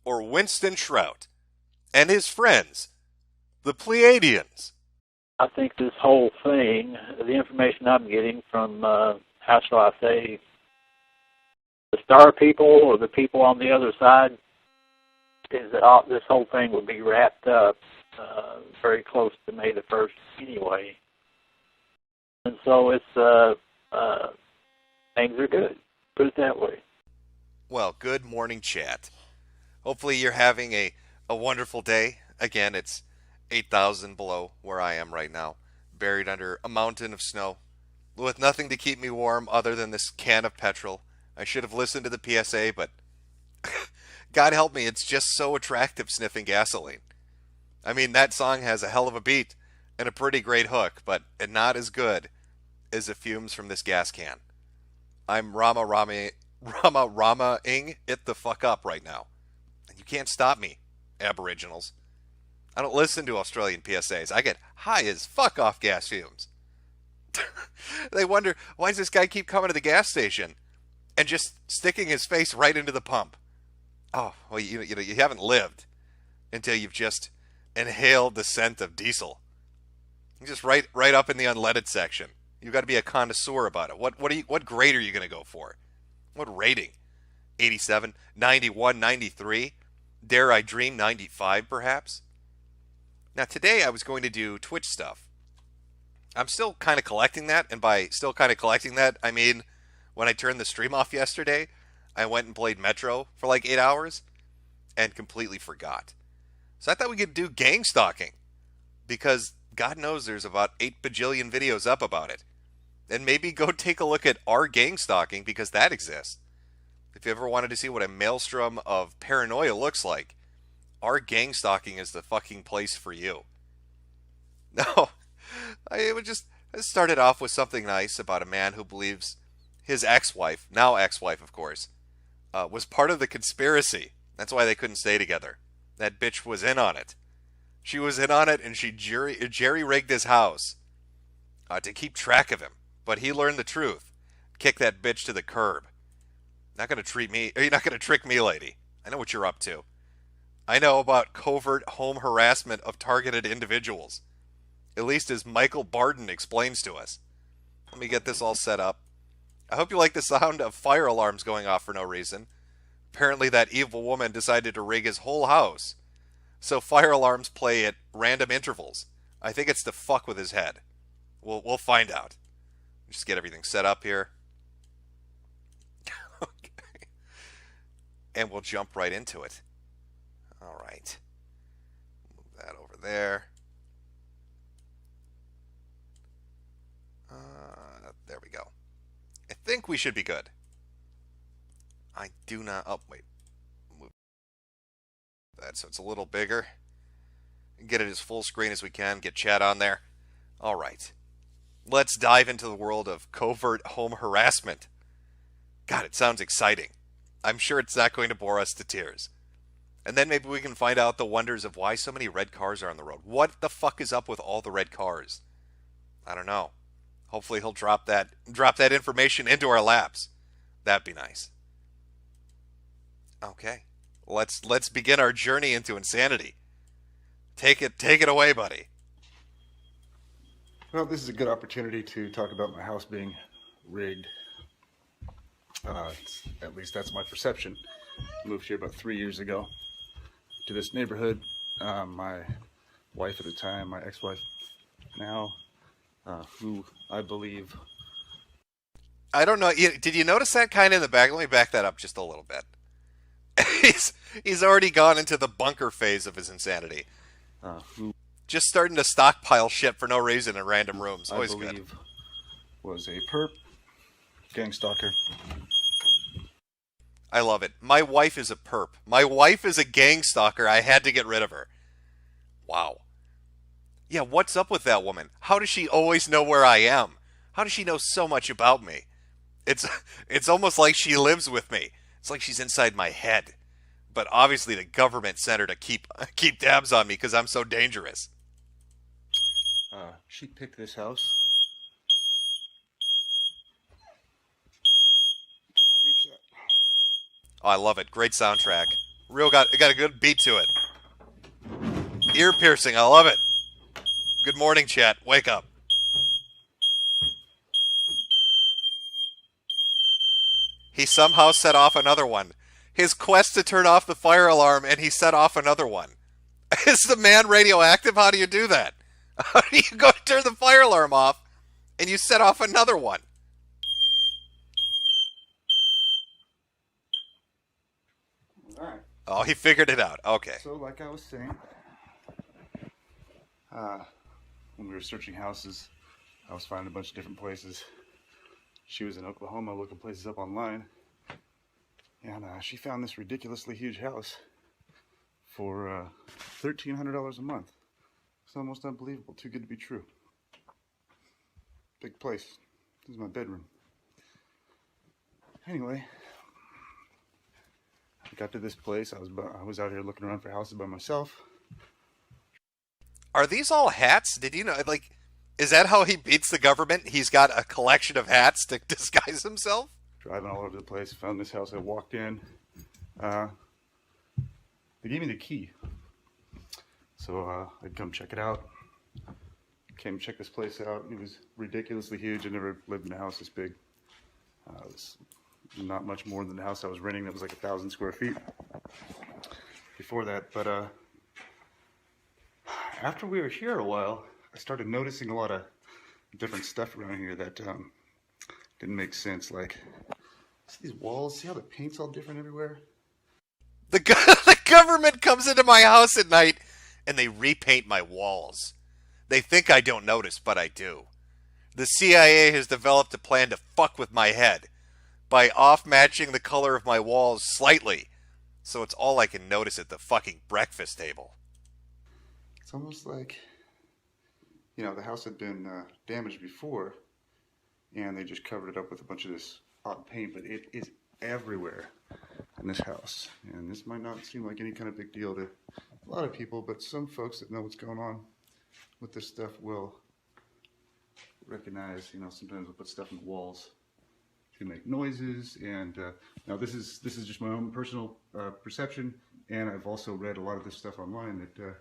or Winston Shrout and his friends, the Pleiadians? I think this whole thing, the information I'm getting from, how shall I say, the star people or the people on the other side, is that this whole thing would be wrapped up very close to May the 1st anyway. And so it's, things are good. Put it that way. Well, good morning, chat. Hopefully you're having a wonderful day. Again, it's 8,000 below where I am right now, buried under a mountain of snow, with nothing to keep me warm other than this can of petrol. I should have listened to the PSA, but God help me, it's just so attractive sniffing gasoline. I mean, that song has a hell of a beat and a pretty great hook, but not as good as the fumes from this gas can. I'm Rama-ing it the fuck up right now. And you can't stop me, Aboriginals. I don't listen to Australian PSAs. I get high as fuck off gas fumes. They wonder, why does this guy keep coming to the gas station and just sticking his face right into the pump? Oh, well, you haven't lived until you've just inhaled the scent of diesel. You're just right up in the unleaded section. You've got to be a connoisseur about it. What grade are you going to go for? What rating? 87, 91, 93? Dare I Dream 95, perhaps? Now, today I was going to do Twitch stuff. I'm still kind of collecting that, and by still kind of collecting that, I mean when I turned the stream off yesterday, I went and played Metro for like 8 hours and completely forgot. So I thought we could do gang stalking, because God knows there's about 8 bajillion videos up about it. And maybe go take a look at our gang stalking, because that exists. If you ever wanted to see what a maelstrom of paranoia looks like, our gang stalking is the fucking place for you. No, I started off with something nice about a man who believes his ex-wife, now ex-wife of course, was part of the conspiracy. That's why they couldn't stay together. That bitch was in on it. She was in on it, and she jerry-rigged his house to keep track of him. But he learned the truth. Kick that bitch to the curb. Not gonna treat me. You're not gonna trick me, lady. I know what you're up to. I know about covert home harassment of targeted individuals. At least as Michael Barden explains to us. Let me get this all set up. I hope you like the sound of fire alarms going off for no reason. Apparently that evil woman decided to rig his whole house so fire alarms play at random intervals. I think it's to fuck with his head. We'll find out. Just get everything set up here. Okay. And we'll jump right into it. All right. Move that over there. There we go. I think we should be good. I do not... Oh, wait. Move that so it's a little bigger. Get it as full screen as we can. Get chat on there. All right. Let's dive into the world of covert home harassment. God, it sounds exciting. I'm sure it's not going to bore us to tears. And then maybe we can find out the wonders of why so many red cars are on the road. What the fuck is up with all the red cars? I don't know. Hopefully he'll drop that information into our laps. That'd be nice. Okay. Let's begin our journey into insanity. Take it away, buddy. Well, this is a good opportunity to talk about my house being rigged. At least that's my perception. I moved here about 3 years ago to this neighborhood. My wife at the time, my ex-wife now, who I believe... I don't know. Did you notice that kind of in the back? Let me back that up just a little bit. He's already gone into the bunker phase of his insanity. Who just starting to stockpile shit for no reason in random rooms. Always I believe good. Was a perp, gang stalker. I love it. My wife is a perp. My wife is a gang stalker. I had to get rid of her. Wow. Yeah, what's up with that woman? How does she always know where I am? How does she know so much about me? It's almost like she lives with me. It's like she's inside my head. But obviously the government sent her to keep tabs on me because I'm so dangerous. She picked this house. Reach that. Oh, I love it. Great soundtrack. It got a good beat to it. Ear piercing. I love it. Good morning, chat. Wake up. He somehow set off another one. His quest to turn off the fire alarm, and he set off another one. Is the man radioactive? How do you do that? How do you go to turn the fire alarm off, and you set off another one? All right. Oh, he figured it out. Okay. So, like I was saying, when we were searching houses, I was finding a bunch of different places. She was in Oklahoma looking places up online. And she found this ridiculously huge house for $1,300 a month. It's almost unbelievable. Too good to be true. Big place. This is my bedroom. Anyway, I got to this place. I was out here looking around for houses by myself. Are these all hats? Did you know? Like, is that how he beats the government? He's got a collection of hats to disguise himself? Driving all over the place, found this house. I walked in. They gave me the key. So I'd come check it out. Came check this place out. It was ridiculously huge. I never lived in a house this big. It was not much more than the house I was renting. That was like 1,000 square feet. before that, but after we were here a while, I started noticing a lot of different stuff around here that didn't make sense. Like, see these walls? See how the paint's all different everywhere? The government comes into my house at night and they repaint my walls. They think I don't notice, but I do. The CIA has developed a plan to fuck with my head by off-matching the color of my walls slightly, so it's all I can notice at the fucking breakfast table. It's almost like, you know, the house had been damaged before, and they just covered it up with a bunch of this odd paint, but it is everywhere in this house. And this might not seem like any kind of big deal to a lot of people, but some folks that know what's going on with this stuff will recognize, you know, sometimes we'll put stuff in the walls to make noises. And now this is just my own personal perception, and I've also read a lot of this stuff online that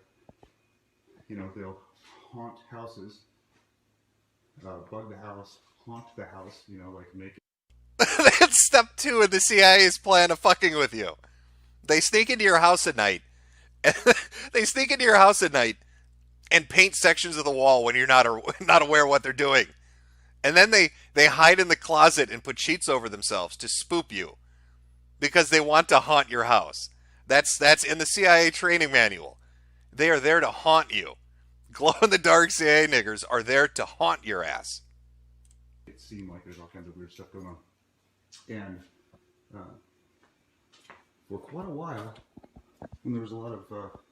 you know, they'll haunt houses, bug the house, haunt the house, you know, like make it. That's step 2 in the CIA's plan of fucking with you. They sneak into your house at night. And paint sections of the wall when you're not aware what they're doing. And then they hide in the closet and put sheets over themselves to spook you, because they want to haunt your house. That's in the CIA training manual. They are there to haunt you. Glow-in-the-dark CIA niggers are there to haunt your ass. It seemed like there's all kinds of weird stuff going on. And for quite a while, when there was a lot of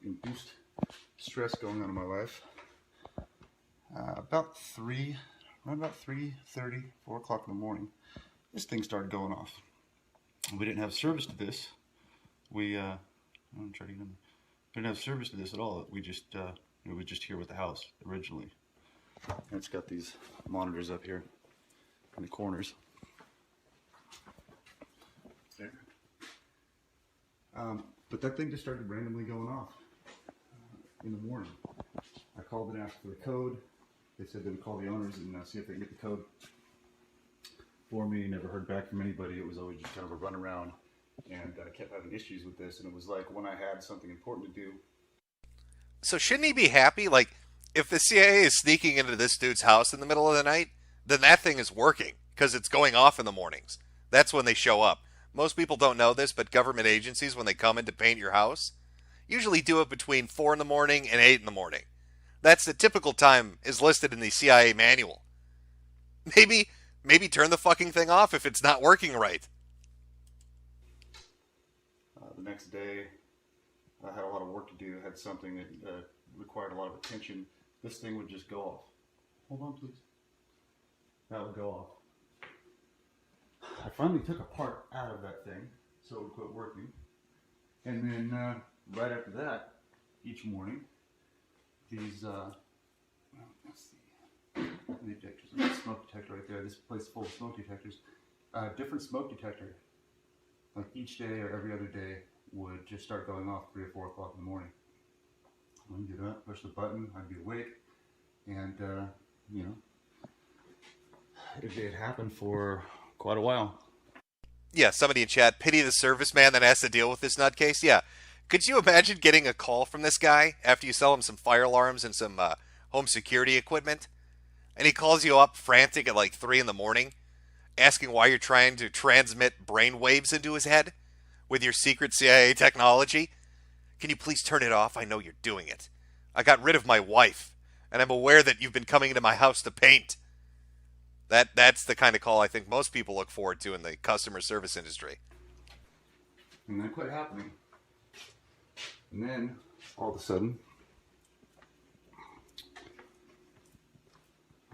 induced stress going on in my life, around about 3:30, 4 o'clock in the morning, this thing started going off. We didn't have service to this. Didn't have service to this at all. We just it was just here with the house originally. And it's got these monitors up here in the corners. There. But that thing just started randomly going off in the morning. I called and asked for the code. They said they would call the owners and see if they could get the code for me. Never heard back from anybody. It was always just kind of a run around. And I kept having issues with this, and it was like when I had something important to do. So shouldn't he be happy? Like, if the CIA is sneaking into this dude's house in the middle of the night, then that thing is working, because it's going off in the mornings. That's when they show up. Most people don't know this, but government agencies, when they come in to paint your house, usually do it between 4 in the morning and 8 in the morning. That's the typical time is listed in the CIA manual. Maybe turn the fucking thing off if it's not working right. The next day, I had a lot of work to do. I had something that required a lot of attention. This thing would just go off. Hold on, please. That would go off. I finally took a part out of that thing so it would quit working. And then right after that, each morning, these that's the detectors. There's a smoke detector right there. This place is full of smoke detectors. Different smoke detector, like each day or every other day, would just start going off 3 or 4 o'clock in the morning. I would get up, push the button, I'd be awake, and you know, it had happened for quite a while. Yeah, somebody in chat, pity the serviceman that has to deal with this nutcase. Yeah, could you imagine getting a call from this guy after you sell him some fire alarms and some home security equipment, and he calls you up frantic at like 3 in the morning, asking why you're trying to transmit brain waves into his head with your secret CIA technology? Can you please turn it off? I know you're doing it. I got rid of my wife, and I'm aware that you've been coming into my house to paint. That's the kind of call I think most people look forward to in the customer service industry. And that quit happening. And then, all of a sudden,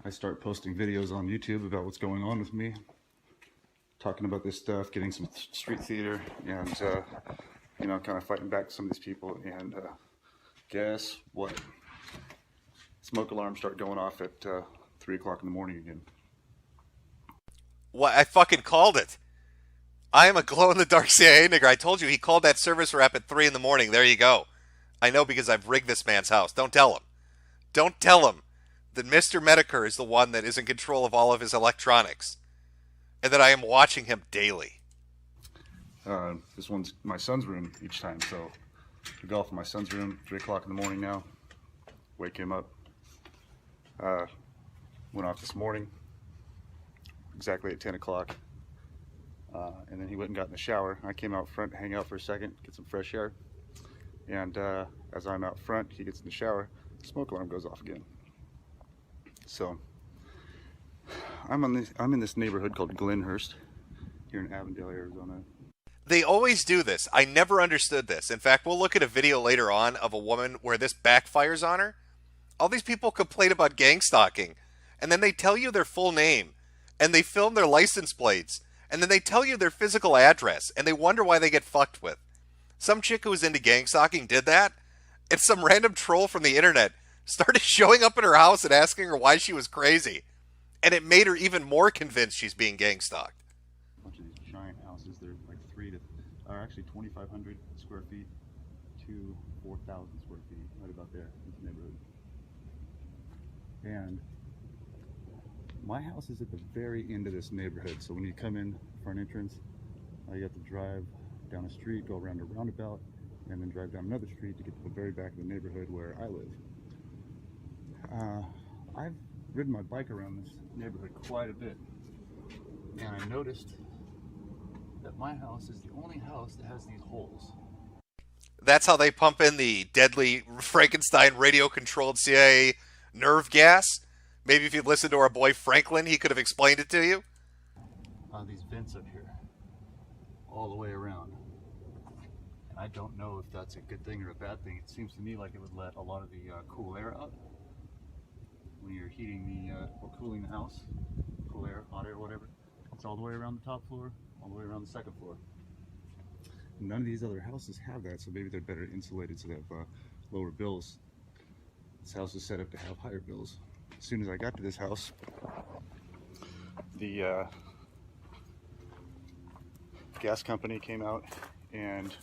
I start posting videos on YouTube about what's going on with me, talking about this stuff, getting some street theater, and you know, kind of fighting back some of these people. And guess what? Smoke alarms start going off at 3 o'clock in the morning again. What? I fucking called it. I am a glow-in-the-dark CIA nigger. I told you he called that service rep at 3 in the morning. There you go. I know because I've rigged this man's house. Don't tell him. Don't tell him that Mr. Metokur is the one that is in control of all of his electronics, and that I am watching him daily. This one's my son's room each time, so to go off in my son's room, 3 o'clock in the morning now. Wake him up. Went off this morning, exactly at 10 o'clock. And then he went and got in the shower. I came out front, hang out for a second, get some fresh air. And as I'm out front, he gets in the shower, smoke alarm goes off again. So I'm in this neighborhood called Glenhurst here in Avondale, Arizona. They always do this. I never understood this. In fact, we'll look at a video later on of a woman where this backfires on her. All these people complain about gang stalking, and then they tell you their full name, and they film their license plates, and then they tell you their physical address, and they wonder why they get fucked with. Some chick who was into gang stalking did that, and some random troll from the internet started showing up at her house and asking her why she was crazy. And it made her even more convinced she's being gang stalked. A bunch of these giant houses, they're like 2,500 square feet to 4,000 square feet, right about there in this neighborhood. And my house is at the very end of this neighborhood, so when you come in for an entrance, you have to drive down a street, go around a roundabout, and then drive down another street to get to the very back of the neighborhood where I live. I've ridden my bike around this neighborhood quite a bit, and I noticed that my house is the only house that has these holes. That's how they pump in the deadly Frankenstein radio-controlled CIA nerve gas. Maybe if you'd listened to our boy Franklin, he could have explained it to you. These vents up here, all the way around. And I don't know if that's a good thing or a bad thing. It seems to me like it would let a lot of the cool air out when you're heating or cooling the house. Cool air, hot air, whatever. It's all the way around the top floor, all the way around the second floor. None of these other houses have that, so maybe they're better insulated so they have lower bills. This house is set up to have higher bills. As soon as I got to this house, the gas company came out and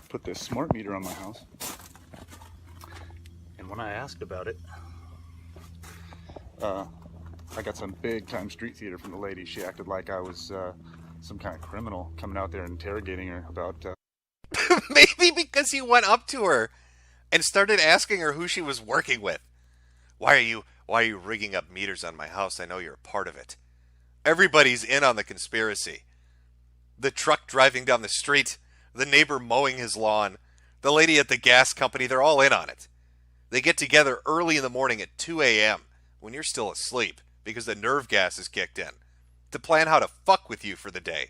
put this smart meter on my house. And when I asked about it, I got some big time street theater from the lady. She acted like I was some kind of criminal coming out there and interrogating her about... Maybe because you went up to her and started asking her who she was working with. Why are you rigging up meters on my house? I know you're a part of it. Everybody's in on the conspiracy. The truck driving down the street, the neighbor mowing his lawn, the lady at the gas company, they're all in on it. They get together early in the morning at 2 a.m. when you're still asleep because the nerve gas is kicked in to plan how to fuck with you for the day.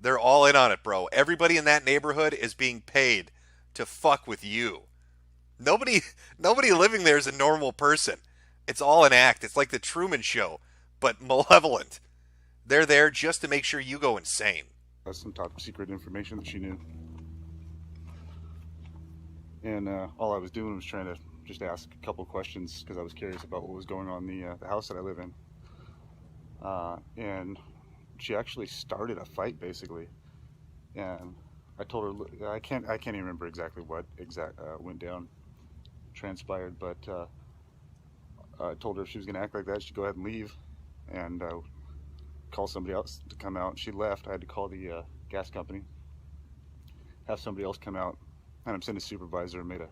They're all in on it, bro. Everybody in that neighborhood is being paid to fuck with you. Nobody living there is a normal person. It's all an act. It's like the Truman Show, but malevolent. They're there just to make sure you go insane. That's some top secret information that she knew. And all I was doing was trying to just ask a couple questions because I was curious about what was going on in the house that I live in. And she actually started a fight, basically. And I told her, I can't even remember exactly what went down, transpired, but I told her if she was going to act like that, she'd go ahead and leave and call somebody else to come out. She left. I had to call the gas company, have somebody else come out, and I'm sending a supervisor and made a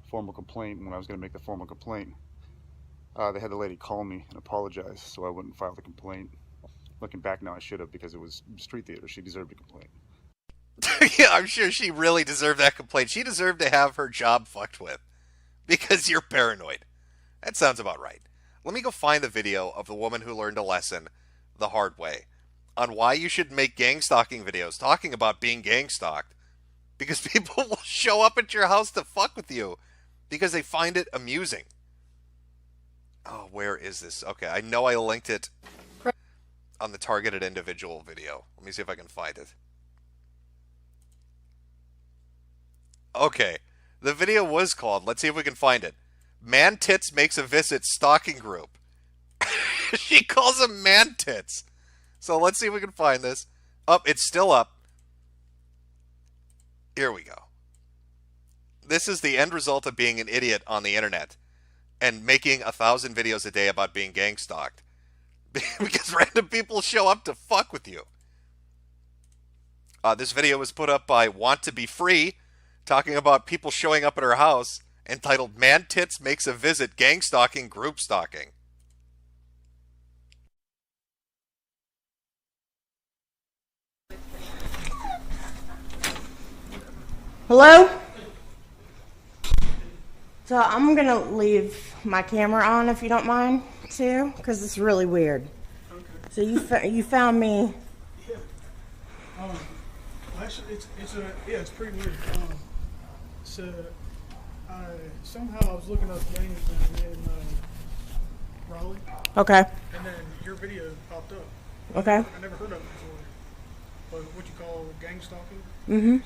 formal complaint. And when I was going to make the formal complaint, they had the lady call me and apologize so I wouldn't file the complaint. Looking back now, I should have, because it was street theater. She deserved a complaint. Yeah, I'm sure she really deserved that complaint. She deserved to have her job fucked with because you're paranoid. That sounds about right. Let me go find the video of the woman who learned a lesson the hard way on why you should make gang stalking videos talking about being gang stalked, because people will show up at your house to fuck with you because they find it amusing. Oh, where is this? Okay, I know I linked it on the targeted individual video. Let me see if I can find it. Okay, the video was called, let's see if we can find it, Man Tits Makes a Visit Stalking Group. She calls them Man Tits. So let's see if we can find this. Oh, it's still up. Here we go. This is the end result of being an idiot on the internet and making 1,000 videos a day about being gang stalked. Because random people show up to fuck with you. This video was put up by Want to Be Free talking about people showing up at her house, entitled Man Tits Makes a Visit, Gang Stalking, Group Stalking. Hello? So I'm going to leave my camera on if you don't mind, too, because it's really weird. Okay. So you found me. Yeah. Actually, it's pretty weird. Somehow I was looking up gangs in Raleigh. Okay. And then your video popped up. Okay. I never heard of it before. But what you call gang stalking? Mm-hmm.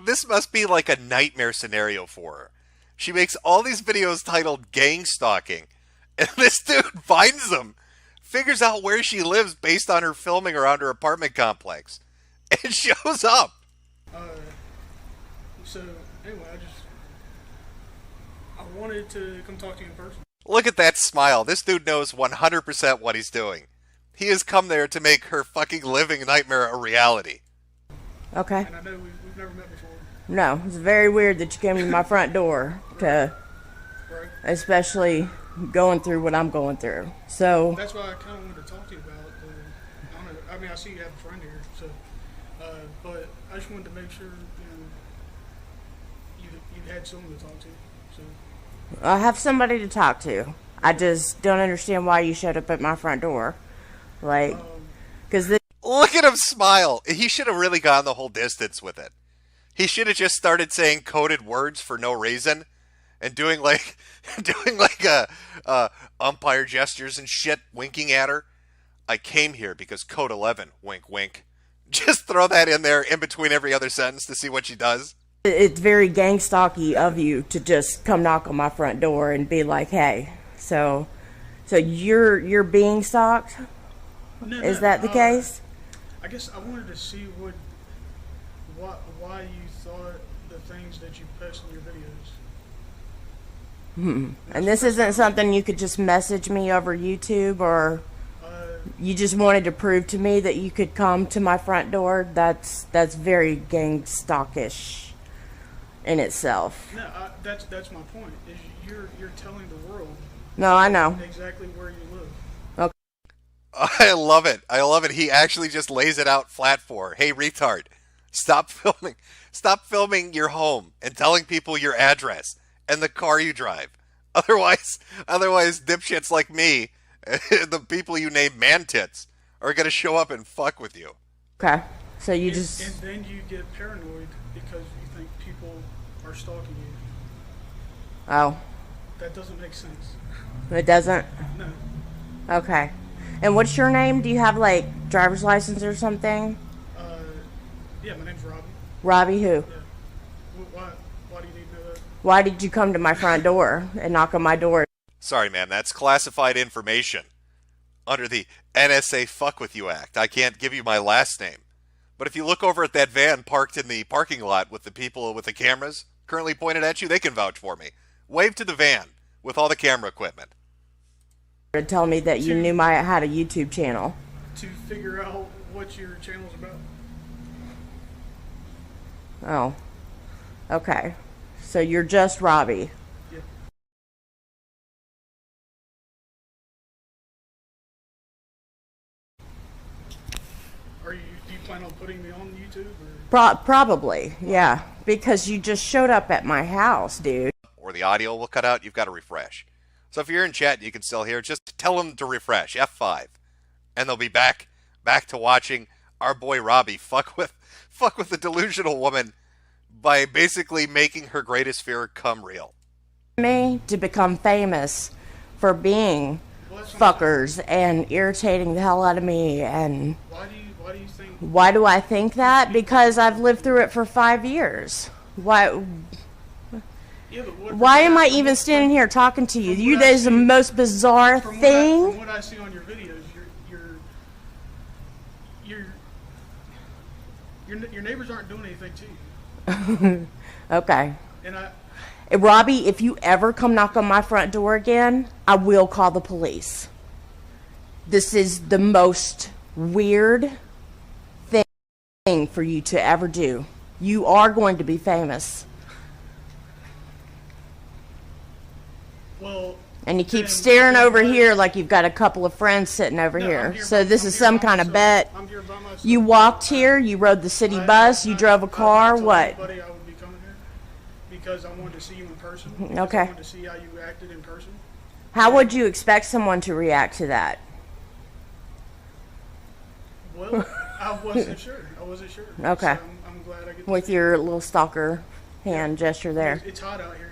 This must be like a nightmare scenario for her. She makes all these videos titled gang stalking, and this dude finds them, figures out where she lives based on her filming around her apartment complex, and shows up. So anyway, I wanted to come talk to you in person. Look at that smile. This dude knows 100% what he's doing. He has come there to make her fucking living nightmare a reality. Okay. And I know we've never met before. No, it's very weird that you came to my front door to, especially going through what I'm going through. So that's why I kind of wanted to talk to you about. I mean, I see you have a friend here, so but I just wanted to make sure you had someone to talk to. So I have somebody to talk to. I just don't understand why you showed up at my front door, like, because look at him smile. He should have really gone the whole distance with it. He should have just started saying coded words for no reason, and doing like umpire gestures and shit, winking at her. I came here because code 11, wink wink. Just throw that in there in between every other sentence to see what she does. It's very gang stalky of you to just come knock on my front door and be like, "Hey, so you're being stalked." No, Is that the case? I guess I wanted to see why you thought the things that you post in your videos. And this isn't something you could just message me over YouTube, or you just wanted to prove to me that you could come to my front door? That's very gang stalkish in itself. No, that's my point. Is you're telling the world. No, I know exactly where you live. Okay. I love it. I love it. He actually just lays it out flat for her. Hey, retard, stop filming. Stop filming your home and telling people your address and the car you drive. Otherwise, dipshits like me, the people you name man tits, are gonna show up and fuck with you. Okay. So you and then you get paranoid because you think people are stalking you. Oh. That doesn't make sense. It doesn't? No. Okay. And what's your name? Do you have, like, driver's license or something? Yeah, my name's Robbie. Robbie who? Yeah. Why do you need to know that? Why did you come to my front door and knock on my door? Sorry, ma'am, that's classified information. Under the NSA Fuck With You Act, I can't give you my last name. But if you look over at that van parked in the parking lot with the people with the cameras currently pointed at you, they can vouch for me. Wave to the van with all the camera equipment. Tell me that you knew I had a YouTube channel. To figure out what your channel's about. Oh. Okay. So you're just Robbie. Yeah. Do you plan on putting me on YouTube? Or? Probably, yeah. Because you just showed up at my house, dude. Or the audio will cut out, you've got to refresh. So if you're in chat and you can still hear, just tell them to refresh, F5. And they'll be back to watching our boy Robbie fuck with the delusional woman by basically making her greatest fear come real. Me to become famous for being fuckers and irritating the hell out of me. And why do you think? Why do I think that? Because I've lived through it for 5 years. Why? Yeah, Why am I even standing here talking to you? That is the most bizarre thing. From what I see on your videos, your neighbors aren't doing anything to you. Okay. And Robbie, if you ever come knock on my front door again, I will call the police. This is the most weird thing for you to ever do. You are going to be famous. Well, and you keep staring over here like you've got a couple of friends sitting over here. So this is some kind of bet. You walked here, you rode the city bus, you drove a car, what? I would be coming here because I wanted to see you in person. Okay. I wanted to see how you acted in person. How would you expect someone to react to that? Well, I wasn't sure. Okay. So I'm glad I get with your little stalker hand gesture there. It's hot out here.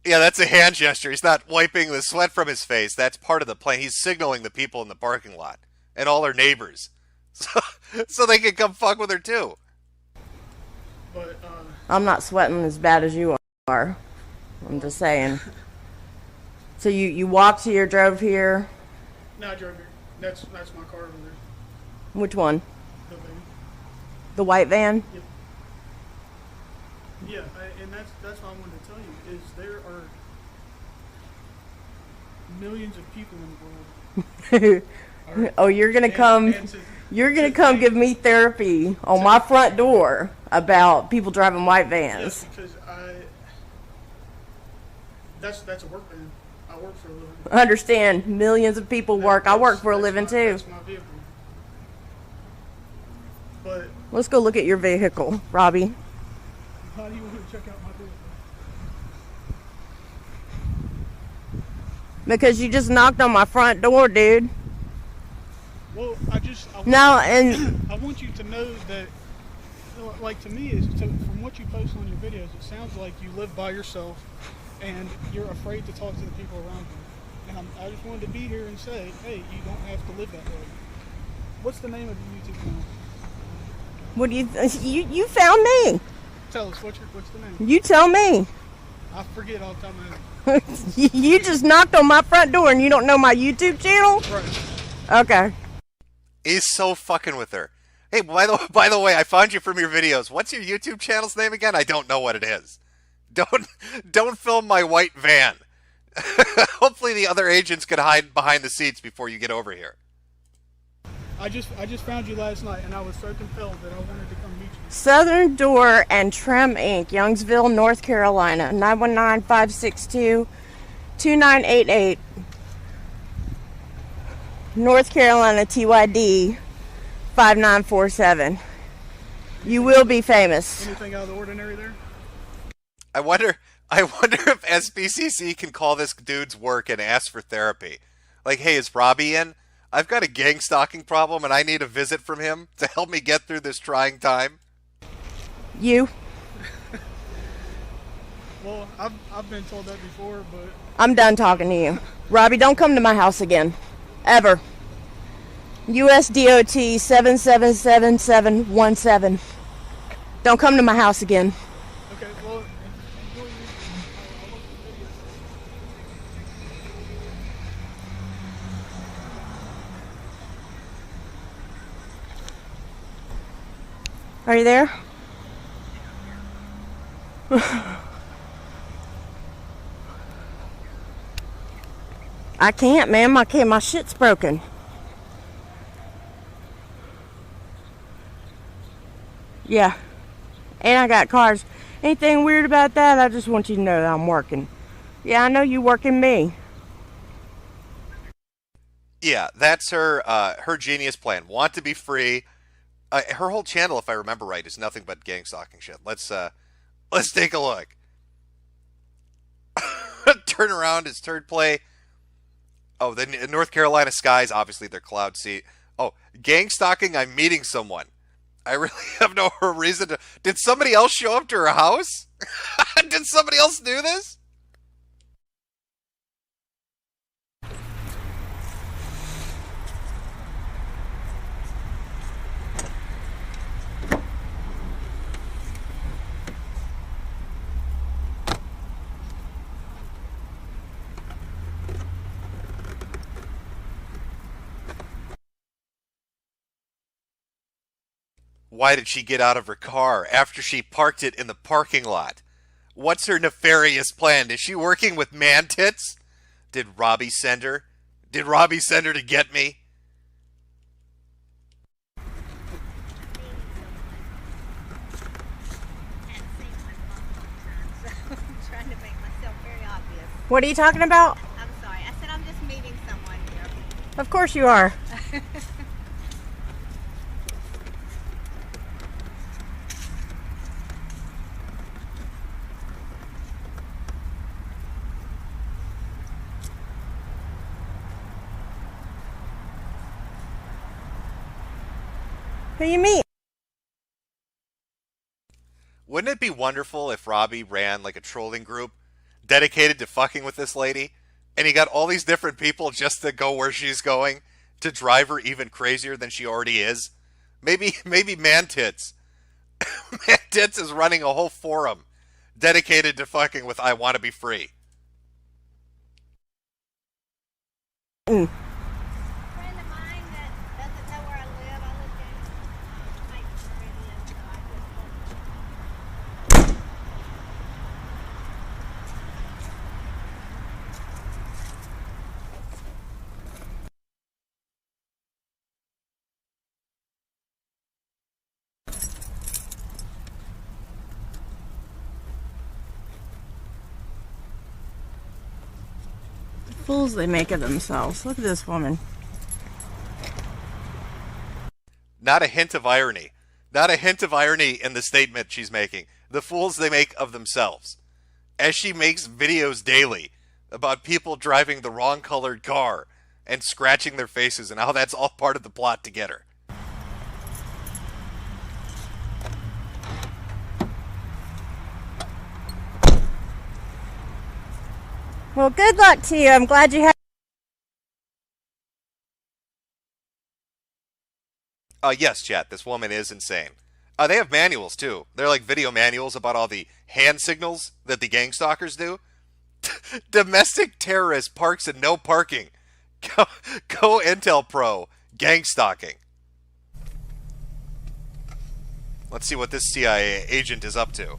Yeah, that's a hand gesture. He's not wiping the sweat from his face. That's part of the plan. He's signaling the people in the parking lot and all her neighbors, so they can come fuck with her too. But I'm not sweating as bad as you are. I'm just saying. So you walked here, drove here. No, I drove here. That's my car over there. Which one? The van. The white van? Yep. Yeah, and that's what I wanted to tell you is there are millions of people in the world. Right. Oh, you're gonna come give me therapy on my front door about people driving white vans. Yes, because that's a work van. I work for a living. I understand. Millions of people work. I work for a living too. That's my vehicle. But let's go look at your vehicle, Robbie. How do you want to check out my vehicle? Because you just knocked on my front door, dude. Well, I want you to know that, like, to me, from what you post on your videos, it sounds like you live by yourself and you're afraid to talk to the people around you. And I just wanted to be here and say, hey, you don't have to live that way. What's the name of your YouTube channel? What do you found me? Tell us, what's the name? You tell me. I forget all the time. You just knocked on my front door and you don't know my YouTube channel? Right. Okay. He's so fucking with her. Hey, by the way, I found you from your videos. What's your YouTube channel's name again? I don't know what it is. Don't film my white van. Hopefully the other agents can hide behind the seats before you get over here. I just found you last night and I was so compelled that I wanted to come meet you. Southern Door and Trim Inc., Youngsville, North Carolina, 919-562-2988. North Carolina, TYD 5947. You will be famous. Anything out of the ordinary there? I wonder if SBCC can call this dude's work and ask for therapy. Like, hey, is Robbie in? I've got a gang stalking problem and I need a visit from him to help me get through this trying time. You? Well, I've been told that before, but I'm done talking to you. Robbie, don't come to my house again. Ever. USDOT 777717. Don't come to my house again. Okay, well, Are you there? I can't, man. My shit's broken. Yeah. And I got cars. Anything weird about that? I just want you to know that I'm working. Yeah, I know you working me. Yeah, that's her genius plan. Want to be free. Her whole channel, if I remember right, is nothing but gang stalking shit. Let's take a look. Turn around is turd play. Oh, the North Carolina skies, obviously their cloud seat. Oh, gang stalking, I'm meeting someone. I really have no reason to... Did somebody else show up to her house? Did somebody else do this? Why did she get out of her car after she parked it in the parking lot? What's her nefarious plan? Is she working with man tits? Did Robbie send her? Did Robbie send her to get me? What are you talking about? I'm sorry. I said I'm just meeting someone here. Of course you are. Who you meet? Wouldn't it be wonderful if Robbie ran like a trolling group dedicated to fucking with this lady, and he got all these different people just to go where she's going, to drive her even crazier than she already is? Maybe Man Tits. Man Tits is running a whole forum dedicated to fucking with I Want to Be Free. Mm. Fools they make of themselves. Look at this woman. Not a hint of irony. Not a hint of irony in the statement she's making. The fools they make of themselves. As she makes videos daily about people driving the wrong colored car and scratching their faces, and how that's all part of the plot to get her. Well, good luck to you. I'm glad you had. Yes, chat, this woman is insane. They have manuals, too. They're like video manuals about all the hand signals that the gang stalkers do. Domestic terrorist parks and no parking. Go Intel Pro. Gang stalking. Let's see what this CIA agent is up to.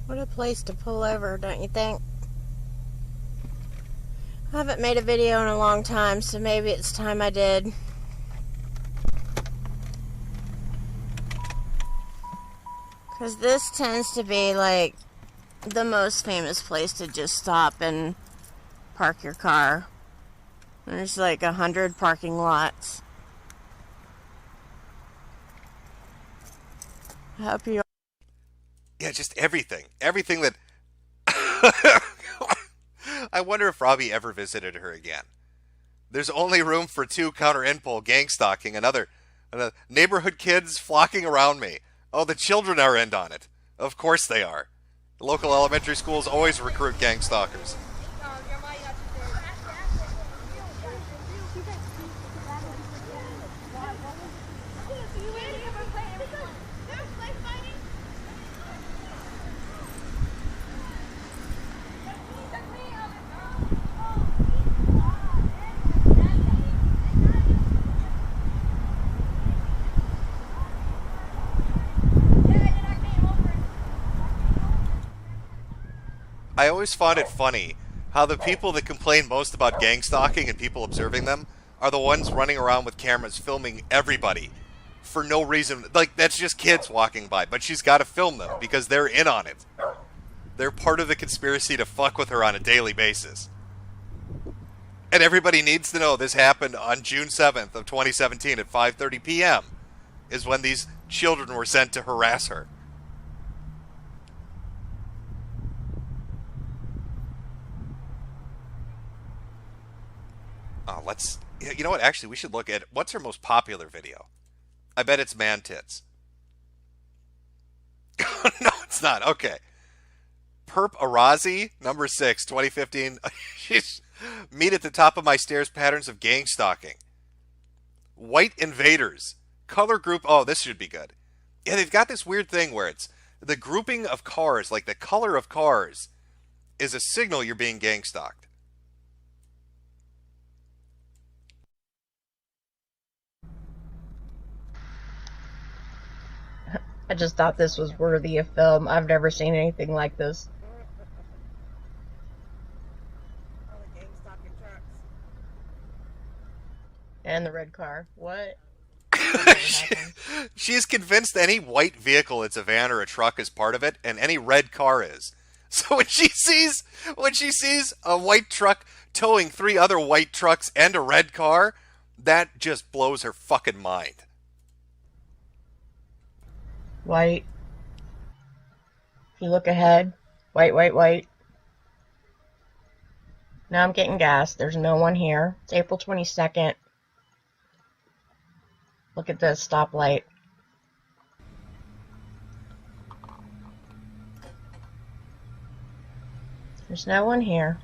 What a place to pull over, don't you think? I haven't made a video in a long time, so maybe it's time I did. Because this tends to be like the most famous place to just stop and park your car. There's like 100 parking lots. I hope you. Yeah, just everything. Everything that... I wonder if Robbie ever visited her again. There's only room for 2 counter-impulse gang stalking. Another neighborhood kids flocking around me. Oh, the children are in on it. Of course they are. Local elementary schools always recruit gang stalkers. I always found it funny how the people that complain most about gang stalking and people observing them are the ones running around with cameras filming everybody for no reason. Like, that's just kids walking by, but she's got to film them because they're in on it. They're part of the conspiracy to fuck with her on a daily basis. And everybody needs to know this happened on June 7th of 2017 at 5:30 p.m. is when these children were sent to harass her. Let's, you know what, actually, we should look at, what's her most popular video? I bet it's Man Tits. No, it's not. Okay. Perp Arazi, number 6, 2015. She's meet at the top of my stairs patterns of gang stalking. White Invaders. Color group, oh, this should be good. Yeah, they've got this weird thing where it's the grouping of cars, like the color of cars, is a signal you're being gang stalked. I just thought this was worthy of film. I've never seen anything like this. And the red car. What? She's convinced any white vehicle, it's a van or a truck, is part of it, and any red car is. So when she sees a white truck towing 3 other white trucks and a red car, that just blows her fucking mind. White. If you look ahead, white, white, white. Now I'm getting gas. There's no one here. It's April 22nd. Look at this stoplight. There's no one here.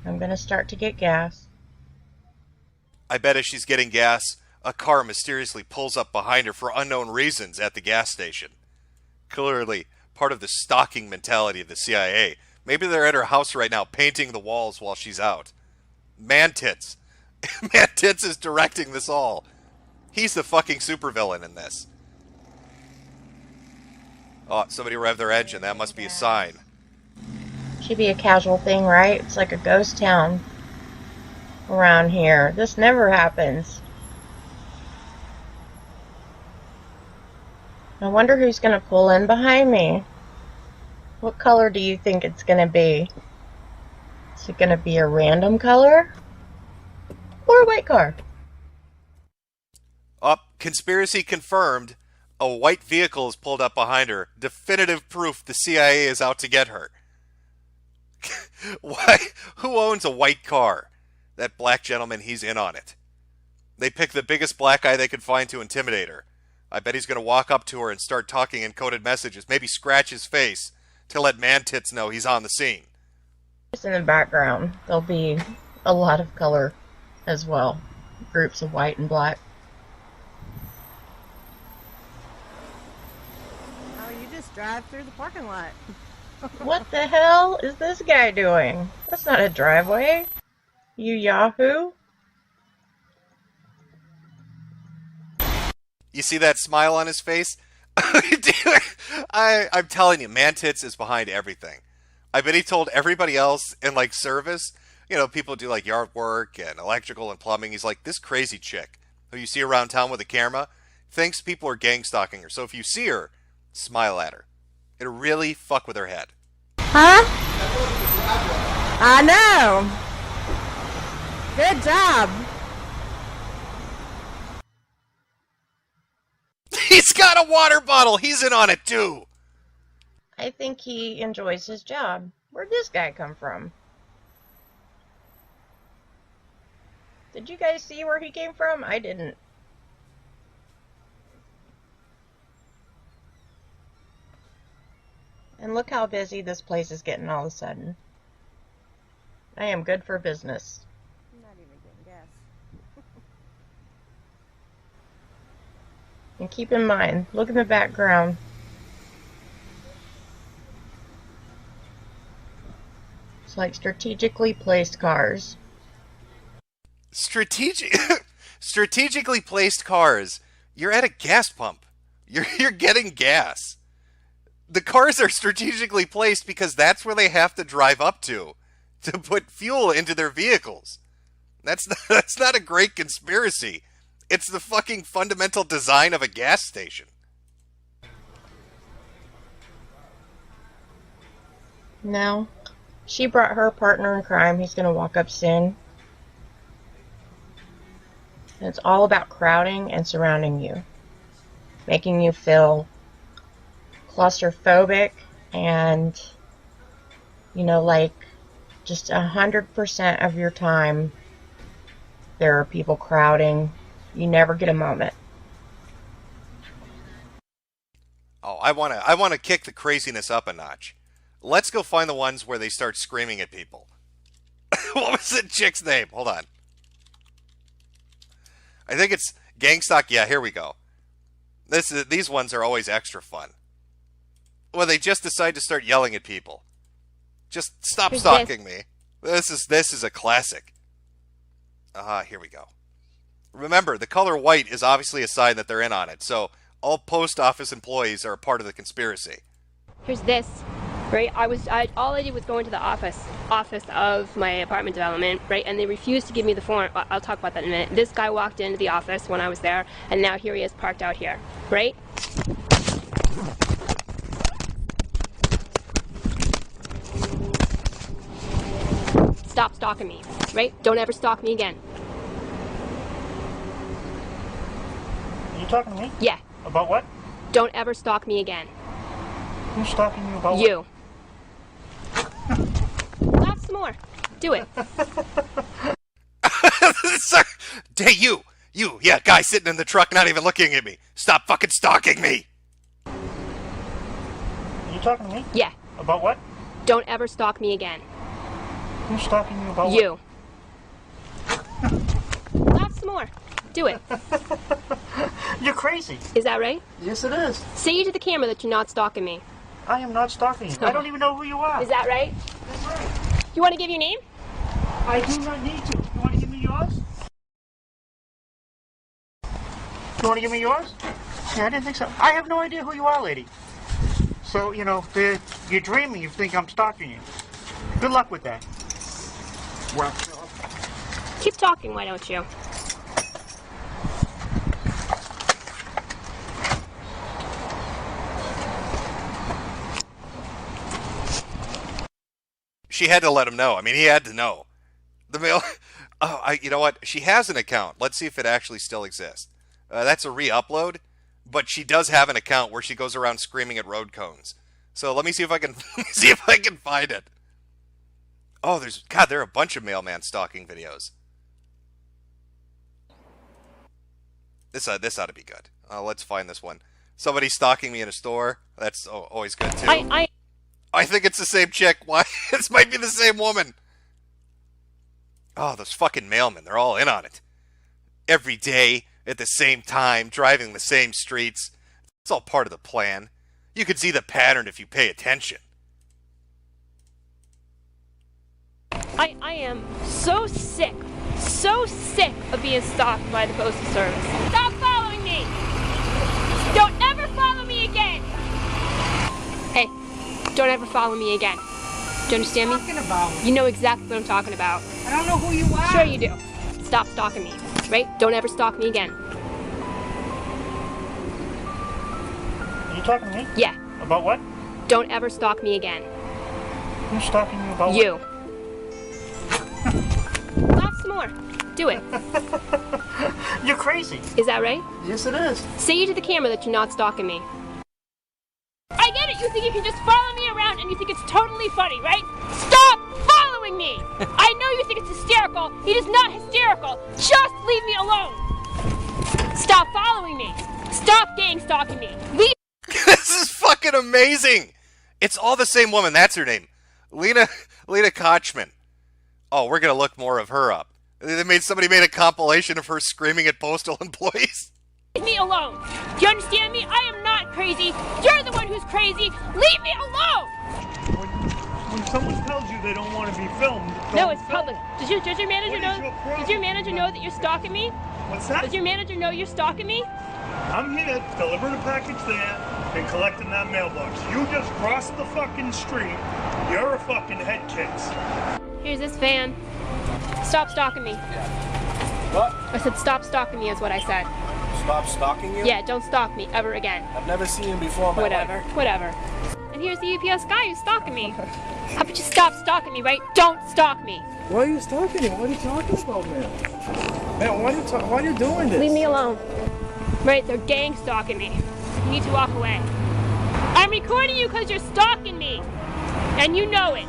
I'm gonna start to get gas. I bet as she's getting gas, a car mysteriously pulls up behind her for unknown reasons at the gas station. Clearly part of the stalking mentality of the CIA. Maybe they're at her house right now painting the walls while she's out. Man-Tits. Man-Tits is directing this all. He's the fucking supervillain in this. Oh, somebody revved their engine. That must be a sign. Should be a casual thing, right? It's like a ghost town around here. This never happens. I wonder who's going to pull in behind me. What color do you think it's going to be? Is it going to be a random color? Or a white car? Conspiracy confirmed. A white vehicle is pulled up behind her. Definitive proof the CIA is out to get her. Why? Who owns a white car? That black gentleman, he's in on it. They picked the biggest black guy they could find to intimidate her. I bet he's going to walk up to her and start talking in coded messages. Maybe scratch his face to let Man-Tits know he's on the scene. Just in the background, there'll be a lot of color as well. Groups of white and black. Oh, you just drive through the parking lot. What the hell is this guy doing? That's not a driveway. You yahoo? You see that smile on his face? I'm telling you, Man-Tits is behind everything. I bet he told everybody else in, like, service, you know, people do, like, yard work and electrical and plumbing. He's like, this crazy chick who you see around town with a camera thinks people are gang stalking her. So if you see her, smile at her. It'll really fuck with her head. Huh? I know. Good job. He's got a water bottle. He's in on it too. I think he enjoys his job. Where'd this guy come from? Did you guys see where he came from? I didn't. And look how busy this place is getting all of a sudden. I am good for business. I'm not even getting gas. And keep in mind, look in the background. It's like strategically placed cars. Strategically placed cars. You're at a gas pump. You're getting gas. The cars are strategically placed because that's where they have to drive up to put fuel into their vehicles. That's not a great conspiracy. It's the fucking fundamental design of a gas station. No. She brought her partner in crime. He's going to walk up soon. And it's all about crowding and surrounding you. Making you feel claustrophobic and, you know, like just 100% of your time there are people crowding. You never get a moment. Oh, I wanna kick the craziness up a notch. Let's go find the ones where they start screaming at people. What was the chick's name? Hold on. I think it's Gangstock. Yeah, here we go. These ones are always extra fun. Well, they just decide to start yelling at people. Just stop stalking me. This is a classic. Here we go. Remember, the color white is obviously a sign that they're in on it. So all post office employees are a part of the conspiracy. Here's this. right? All I did was go into the office of my apartment development, right? And they refused to give me the form. I'll talk about that in a minute. This guy walked into the office when I was there, and now here he is parked out here, right? Stop stalking me, right? Don't ever stalk me again. Are you talking to me? Yeah. About what? Don't ever stalk me again. Who's stalking you about you? Laugh some more. Do it. Hey, you, yeah, guy sitting in the truck not even looking at me. Stop fucking stalking me. Are you talking to me? Yeah. About what? Don't ever stalk me again. Who's stalking you about you? Laugh some more. Do it. You're crazy. Is that right? Yes, it is. Say to the camera that you're not stalking me. I am not stalking you. I don't even know who you are. Is that right? That's right. You want to give your name? I do not need to. You want to give me yours? You want to give me yours? Yeah, I didn't think so. I have no idea who you are, lady. So, you know, you're dreaming. You think I'm stalking you. Good luck with that. Well, keep talking, why don't you? She had to let him know. I mean, he had to know. The mail. Oh, you know what? She has an account. Let's see if it actually still exists. That's a re-upload, but she does have an account where she goes around screaming at road cones. So let me see if I can find it. Oh, there are a bunch of mailman stalking videos. This ought to be good. Let's find this one. Somebody stalking me in a store. That's always good too. I think it's the same chick. Why? This might be the same woman. Oh, those fucking mailmen. They're all in on it. Every day, at the same time, driving the same streets. It's all part of the plan. You can see the pattern if you pay attention. I am so sick of being stalked by the Postal Service. Stop following me! Don't ever follow me again! Hey, don't ever follow me again. Do you understand me? You know exactly what I'm talking about. I don't know who you are. Sure you do. Stop stalking me, right? Don't ever stalk me again. Are you talking to me? Yeah. About what? Don't ever stalk me again. Who's stalking you about you? What? Laugh some more. Do it. You're crazy. Is that right? Yes, it is. Say to the camera that you're not stalking me. I get it. You think you can just follow me around and you think it's totally funny, right? Stop following me. I know you think it's hysterical. It is not hysterical. Just leave me alone. Stop following me. Stop gang stalking me. Leave. This is fucking amazing. It's all the same woman. That's her name. Lena Kochman. Oh, we're going to look more of her up. Somebody made a compilation of her screaming at postal employees. Leave me alone. Do you understand me? I am not crazy. You're the one who's crazy. Leave me alone. When someone tells you they don't want to be filmed, no, it's public. Does your manager know? Does your manager know that you're stalking me? What's that? Does your manager know you're stalking me? I'm here delivering a package there and collecting that mailbox. You just crossed the fucking street. You're a fucking head case. Here's this van. Stop stalking me. What? I said stop stalking me is what I said. Stop stalking you? Yeah, don't stalk me ever again. I've never seen him before in my life. Whatever. And here's the UPS guy who's stalking me. How about you stop stalking me, right? Don't stalk me. Why are you stalking me? What are you talking about, man? Man, why are you doing this? Leave me alone. Right, they're gang stalking me. You need to walk away. I'm recording you because you're stalking me. And you know it.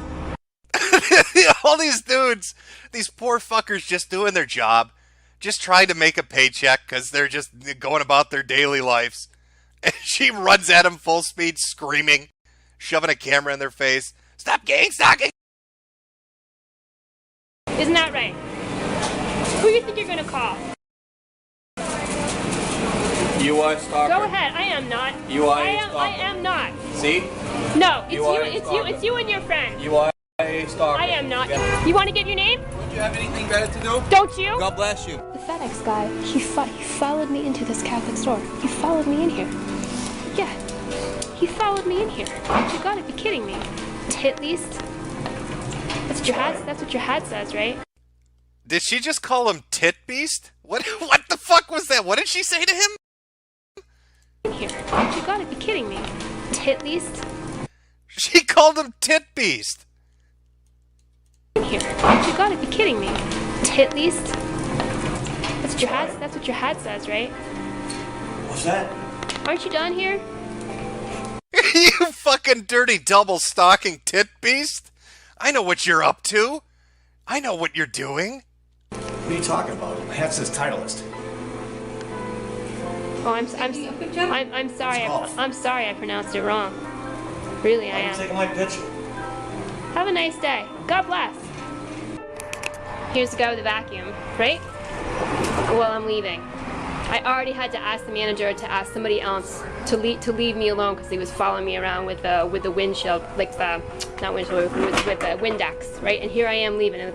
All these dudes, these poor fuckers just doing their job, just trying to make a paycheck because they're just going about their daily lives. And she runs at him full speed, screaming, shoving a camera in their face. Stop gang stalking! Isn't that right? Who do you think you're going to call? You are stalker. Go ahead. I am not. You are a stalker. I am not. See? No, it's you and your friend. You are a stalker. I am not. You want to give your name? Don't you have anything better to do? Don't you? God bless you. The FedEx guy, he followed me into this Catholic store. He followed me in here. Yeah, he followed me in here. You gotta be kidding me. tit least? That's what your hat says, right? Did she just call him Tit Beast? What the fuck was that? What did she say to him? Here. You gotta be kidding me. Tit least? She called him Tit Beast. Here. You gotta be kidding me. Tit least? That's what your hat says, right? What's that? Aren't you done here? You fucking dirty double stalking Tit Beast. I know what you're up to. I know what you're doing. What are you talking about? My hat says Titleist. Oh, I'm sorry. I'm sorry I pronounced it wrong. Really, I am. Taking my picture. Have a nice day. God bless. Here's the guy with the vacuum, right? Well, I'm leaving. I already had to ask the manager to ask somebody else to leave me alone because he was following me around with the windshield, like the not windshield, with the Windex, right? And here I am leaving.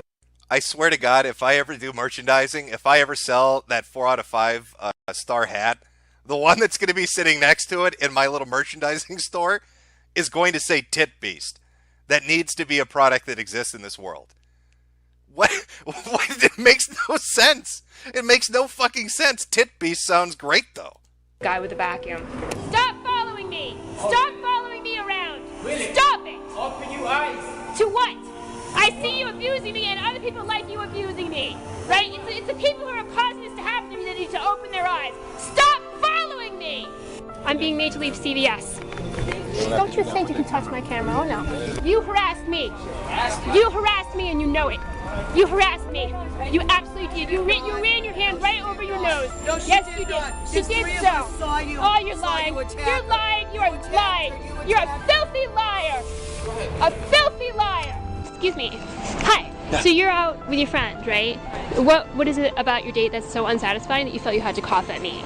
I swear to God, if I ever do merchandising, if I ever sell that 4 out of 5 star hat, the one that's going to be sitting next to it in my little merchandising store is going to say Tit Beast. That needs to be a product that exists in this world. What? It makes no sense. It makes no fucking sense. Tit Beast sounds great, though. Guy with the vacuum. Stop following me! Stop following me around! Really? Stop it! Open your eyes. To what? I see you abusing me and other people like you abusing me. Right? It's the people who are causing this to happen to me that need to open their eyes. Stop following me! I'm being made to leave CVS. Don't you think you can touch my camera? Oh no. You harassed me. You harassed me and you know it. You harassed me. You absolutely did. You ran your hand right over your nose. No, she yes, did you did. not. She Just did three of so. us saw you. Oh, you're Saw lying. you attack You're her. lying. You are lying. You're a filthy liar. A filthy liar. Excuse me. Hi. So you're out with your friend, right? What is it about your date that's so unsatisfying that you felt you had to cough at me?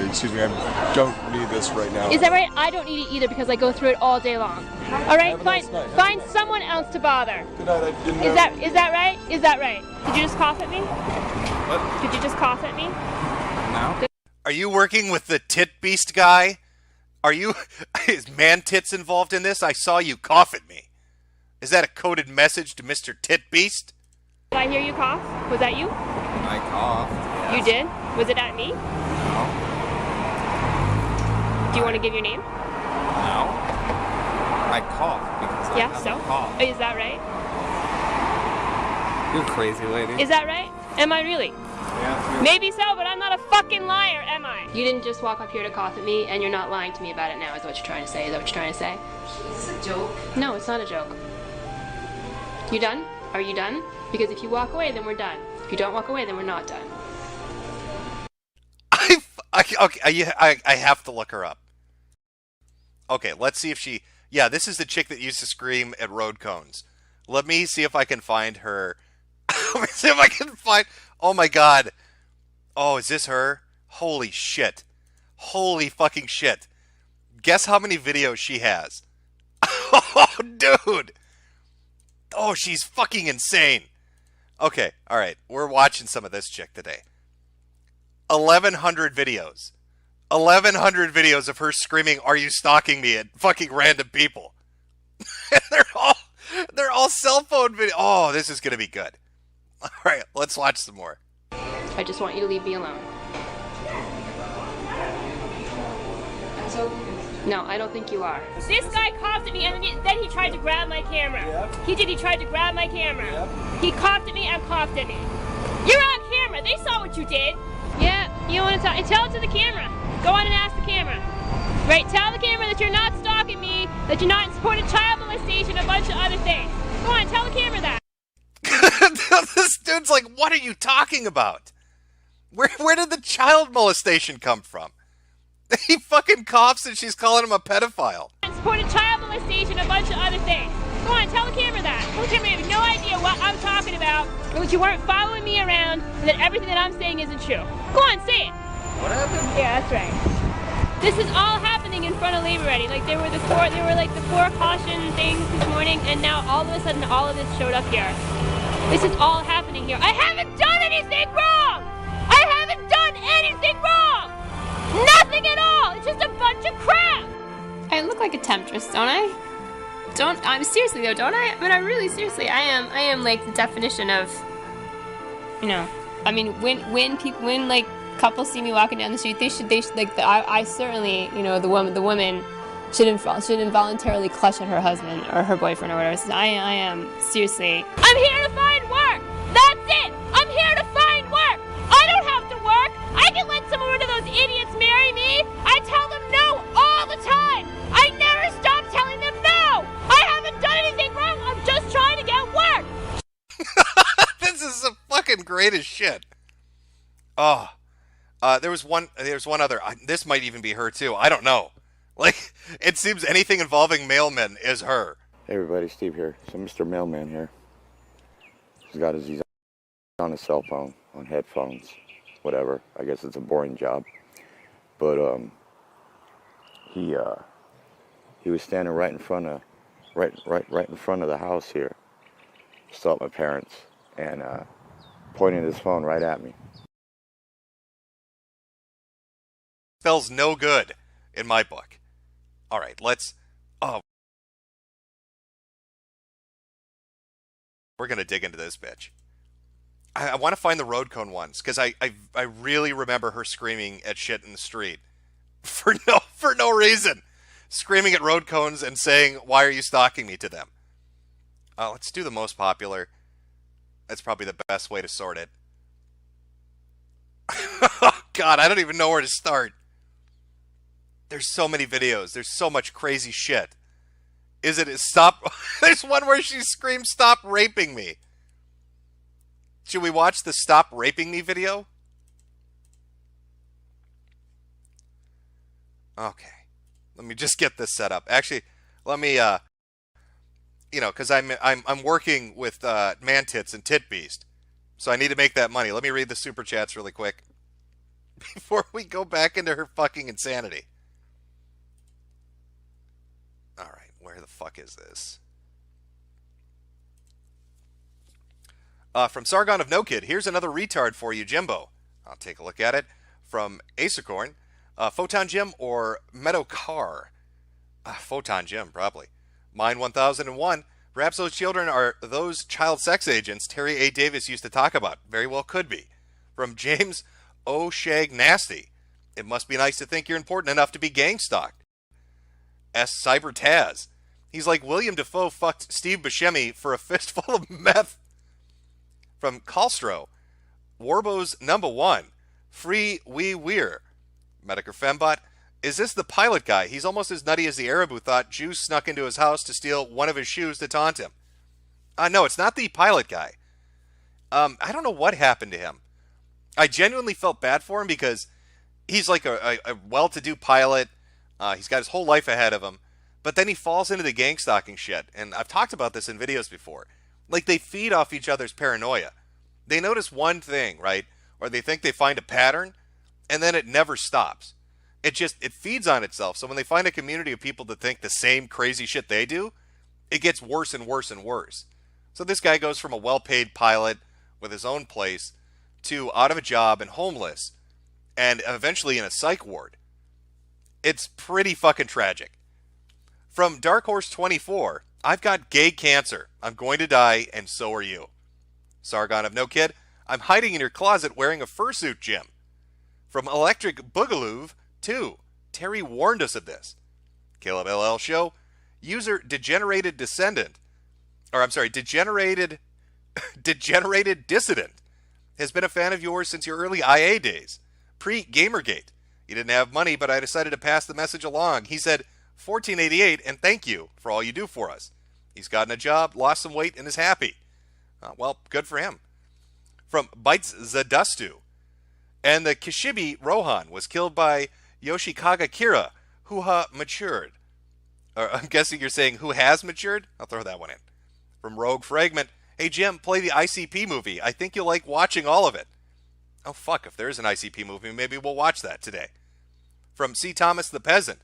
Excuse me, I don't need this right now. Is that right? I don't need it either because I go through it all day long. All right, find someone else to bother. Good night, I didn't know. Is that right? Is that right? Did you just cough at me? What? Did you just cough at me? No. Are you working with the Tit Beast guy? Are you... Is Man Tits involved in this? I saw you cough at me. Is that a coded message to Mr. Tit Beast? Did I hear you cough? Was that you? I coughed. Yes. You did? Was it at me? No. Do you want to give your name? No. I coughed because I have a cough. Is that right? You're crazy, lady. Is that right? Am I really? Yeah. Maybe so, but I'm not a fucking liar, am I? You didn't just walk up here to cough at me, and you're not lying to me about it now, is what you're trying to say. Is that what you're trying to say? Is this a joke? No, it's not a joke. You done? Are you done? Because if you walk away, then we're done. If you don't walk away, then we're not done. I have to look her up. Okay, let's see if she... Yeah, this is the chick that used to scream at road cones. Let me see if I can find her. Let me see if I can find... Oh my god. Oh, is this her? Holy shit. Holy fucking shit. Guess how many videos she has? Oh, dude. Oh, she's fucking insane. Okay, alright. We're watching some of this chick today. 1,100 videos. 1,100 videos of her screaming, "Are you stalking me?" at fucking random people. they're all cell phone video. Oh, this is gonna be good. All right, let's watch some more. I just want you to leave me alone. No, I don't think you are. This guy coughed at me and then he tried to grab my camera. Yep. He did, he tried to grab my camera. Yep. He coughed at me and coughed at me. You're on camera, they saw what you did. Yeah, you want to tell it to the camera. Go on and ask the camera. Right, tell the camera that you're not stalking me, that you're not in support of child molestation, a bunch of other things. Go on, tell the camera that. This dude's like, what are you talking about? Where did the child molestation come from? He fucking coughs and she's calling him a pedophile. In support of child molestation, a bunch of other things. Go on, tell the camera that. Tell the camera you have no idea what I'm talking about, and that you weren't following me around, and that everything that I'm saying isn't true. Go on, say it. What happened? Yeah, that's right. This is all happening in front of Labor Ready. Like there were the four caution things this morning, and now all of a sudden all of this showed up here. This is all happening here. I haven't done anything wrong! I haven't done anything wrong! Nothing at all! It's just a bunch of crap! I look like a temptress, don't I? I'm seriously though, don't I? But I really seriously, I am like the definition of, you know, I mean, when like couples see me walking down the street, they should like I certainly, you know, the woman should involuntarily clutch at her husband or her boyfriend or whatever. So I am seriously, I'm here to find work. That's it. I'm here to find work. I don't have to work. I can let some one of those idiots marry me. I tell them no all the time. I never stop telling them no. I haven't done anything wrong. I'm just trying to get work. This is the fucking greatest shit. Oh, there's one other. This might even be her too. I don't know. Like, it seems anything involving mailmen is her. Hey everybody, Steve here. So Mr. Mailman here. He's on his cell phone, on headphones, whatever. I guess it's a boring job. But he was standing right in front of the house here. Still at my parents, and pointing his phone right at me. Spells no good in my book. All right, let's. Oh, we're gonna dig into this bitch. I want to find the road cone ones because I really remember her screaming at shit in the street for no reason, screaming at road cones and saying, "Why are you stalking me?" to them. Let's do the most popular. That's probably the best way to sort it. Oh, God, I don't even know where to start. There's so many videos. There's so much crazy shit. Is it stop? There's one where she screams, "Stop raping me." Should we watch the "Stop Raping Me" video? Okay. Let me just get this set up. Actually, let me because I'm working with Man Tits and Tit Beast, so I need to make that money. Let me read the super chats really quick before we go back into her fucking insanity. All right, where the fuck is this? From Sargon of No Kid, here's another retard for you, Jimbo. I'll take a look at it. From Acercorn, Photon Jim or Metokur? Photon Jim, probably. Mine 1001. Perhaps those children are those child sex agents Terry A. Davis used to talk about. Very well could be. From James O. Shag Nasty. It must be nice to think you're important enough to be gang stalked. S. Cyber Taz. He's like William Dafoe fucked Steve Buscemi for a fistful of meth. From Calstro. Warbo's #1. Free Wee Weir. Metokur Fembot. Is this the pilot guy? He's almost as nutty as the Arab who thought Jews snuck into his house to steal one of his shoes to taunt him. No, it's not the pilot guy. I don't know what happened to him. I genuinely felt bad for him because he's like a well-to-do pilot. He's got his whole life ahead of him. But then he falls into the gang stalking shit. And I've talked about this in videos before. Like, they feed off each other's paranoia. They notice one thing, right? Or they think they find a pattern, and then it never stops. It feeds on itself. So when they find a community of people that think the same crazy shit they do, it gets worse and worse and worse. So this guy goes from a well-paid pilot with his own place to out of a job and homeless, and eventually in a psych ward. It's pretty fucking tragic. From Dark Horse 24, I've got gay cancer. I'm going to die, and so are you. Sargon of No Kid, I'm hiding in your closet wearing a fursuit, Jim. From Electric Boogaloo 2, Terry warned us of this. Caleb LL Show, user Degenerated Dissident, Degenerated Dissident, has been a fan of yours since your early IA days. Pre-Gamergate. You didn't have money, but I decided to pass the message along. He said, 1488, and thank you for all you do for us. He's gotten a job, lost some weight, and is happy. Well, good for him. From Bites Zadustu. And the Kishibe Rohan was killed by Yoshikaga Kira, who matured. I'm guessing you're saying who has matured? I'll throw that one in. From Rogue Fragment. Hey, Jim, play the ICP movie. I think you'll like watching all of it. Oh, fuck, if there's an ICP movie, maybe we'll watch that today. From C. Thomas the Peasant.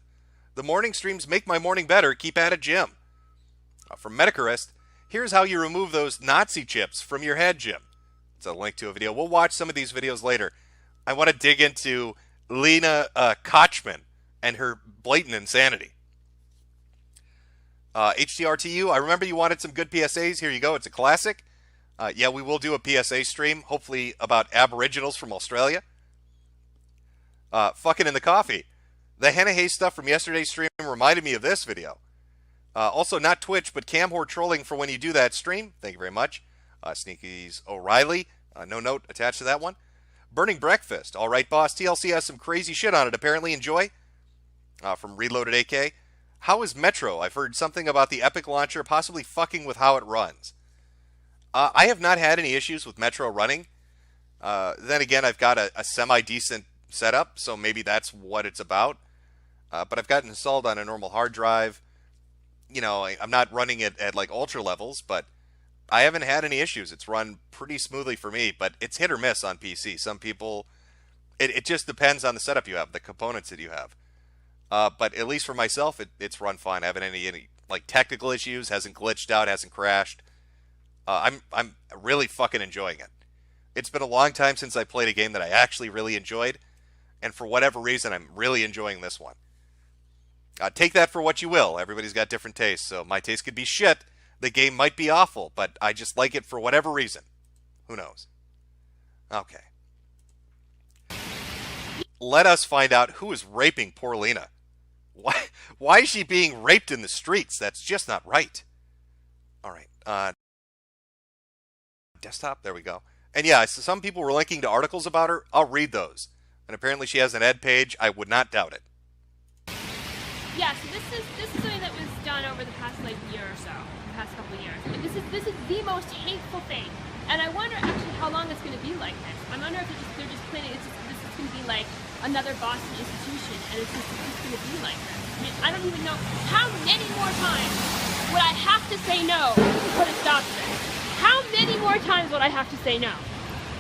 The morning streams make my morning better. Keep at it, Jim. From Metakurist. Here's how you remove those Nazi chips from your head, Jim. It's a link to a video. We'll watch some of these videos later. I want to dig into Lena Kochman and her blatant insanity. HTRTU, I remember you wanted some good PSAs. Here you go. It's a classic. Yeah, we will do a PSA stream, hopefully about Aboriginals from Australia. Fucking in the coffee. The Hannah Hayes stuff from yesterday's stream reminded me of this video. Also, not Twitch, but Camhor trolling for when you do that stream. Thank you very much. Sneaky's O'Reilly. No note attached to that one. Burning Breakfast. All right, boss. TLC has some crazy shit on it. Apparently enjoy. From Reloaded AK. How is Metro? I've heard something about the Epic launcher possibly fucking with how it runs. I have not had any issues with Metro running. Then again, I've got a semi-decent setup, so maybe that's what it's about. But I've got it installed on a normal hard drive. You know, I'm not running it at like ultra levels, but I haven't had any issues. It's run pretty smoothly for me, but it's hit or miss on PC. Some people, it just depends on the setup you have, the components that you have. But at least for myself, it's run fine. I haven't had any like technical issues, hasn't glitched out, hasn't crashed. I'm really fucking enjoying it. It's been a long time since I played a game that I actually really enjoyed, and for whatever reason, I'm really enjoying this one. Take that for what you will. Everybody's got different tastes, so my taste could be shit. The game might be awful, but I just like it for whatever reason. Who knows? Okay. Let us find out who is raping poor Lena. Why is she being raped in the streets? That's just not right. All right. Desktop, there we go. And yeah, so some people were linking to articles about her. I'll read those. And apparently she has an ed page. I would not doubt it. Yeah, so this is something that was done over the past like year or so, the past couple of years. And this is the most hateful thing. And I wonder actually how long it's going to be like this. I wonder if they're just planning. This is going to be like another Boston institution, and it's just going to be like this. I mean, I don't even know how many more times would I have to say no to put a stop to this. How many more times would I have to say no?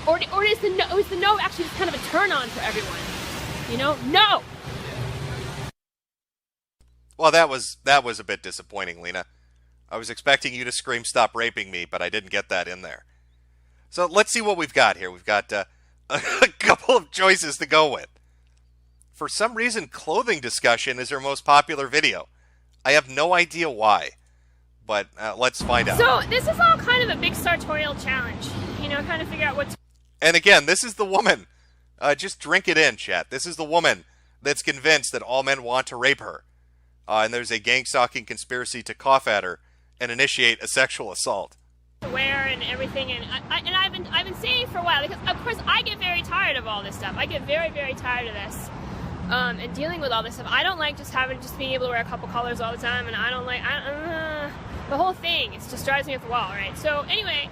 Or is the no actually just kind of a turn on for everyone? You know, no. Well, that was a bit disappointing, Lena. I was expecting you to scream, "Stop raping me," but I didn't get that in there. So let's see what we've got here. We've got a couple of choices to go with. For some reason, clothing discussion is her most popular video. I have no idea why, but let's find out. So this is all kind of a big sartorial challenge. You know, kind of figure out what to... And again, this is the woman. Just drink it in, chat. This is the woman that's convinced that all men want to rape her. And there's a gang-stalking conspiracy to cough at her and initiate a sexual assault. To wear and everything, and I've been saying for a while, because of course I get very tired of all this stuff. I get very, very tired of this, and dealing with all this stuff. I don't like just being able to wear a couple colors all the time, and I don't like the whole thing. It just drives me up the wall, right? So anyway,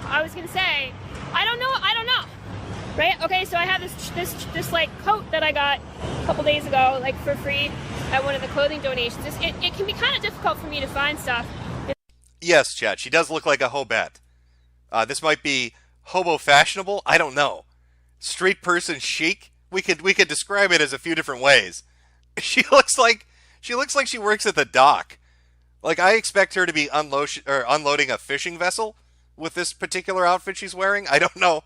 I was gonna say, I don't know. Right? Okay, so I have this like coat that I got a couple days ago, like for free at one of the clothing donations. It can be kind of difficult for me to find stuff. Yes, chat. She does look like a hobette. This might be hobo fashionable. I don't know. Street person chic. We could describe it as a few different ways. She looks like she works at the dock. Like I expect her to be unloading a fishing vessel with this particular outfit she's wearing. I don't know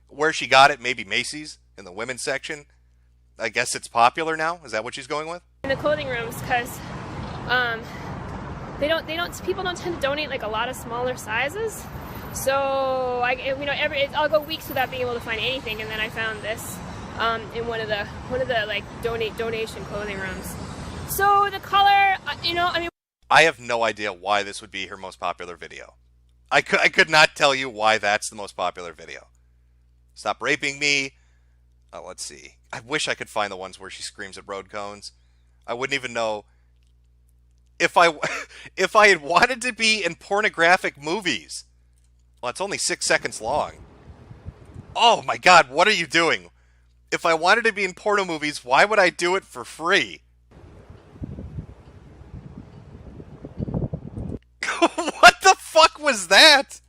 where she got it. Maybe Macy's in the women's section. I guess it's popular now. Is that what she's going with? In the clothing rooms, because people don't tend to donate like a lot of smaller sizes. So I'll go weeks without being able to find anything, and then I found this in one of the like donation clothing rooms. So the color, I have no idea why this would be her most popular video. I could not tell you why that's the most popular video. Stop raping me. Let's see. I wish I could find the ones where she screams at road cones. I wouldn't even know if I had wanted to be in pornographic movies. Well, it's only 6 seconds long. Oh my God, what are you doing? If I wanted to be in porno movies, why would I do it for free? What the fuck was that?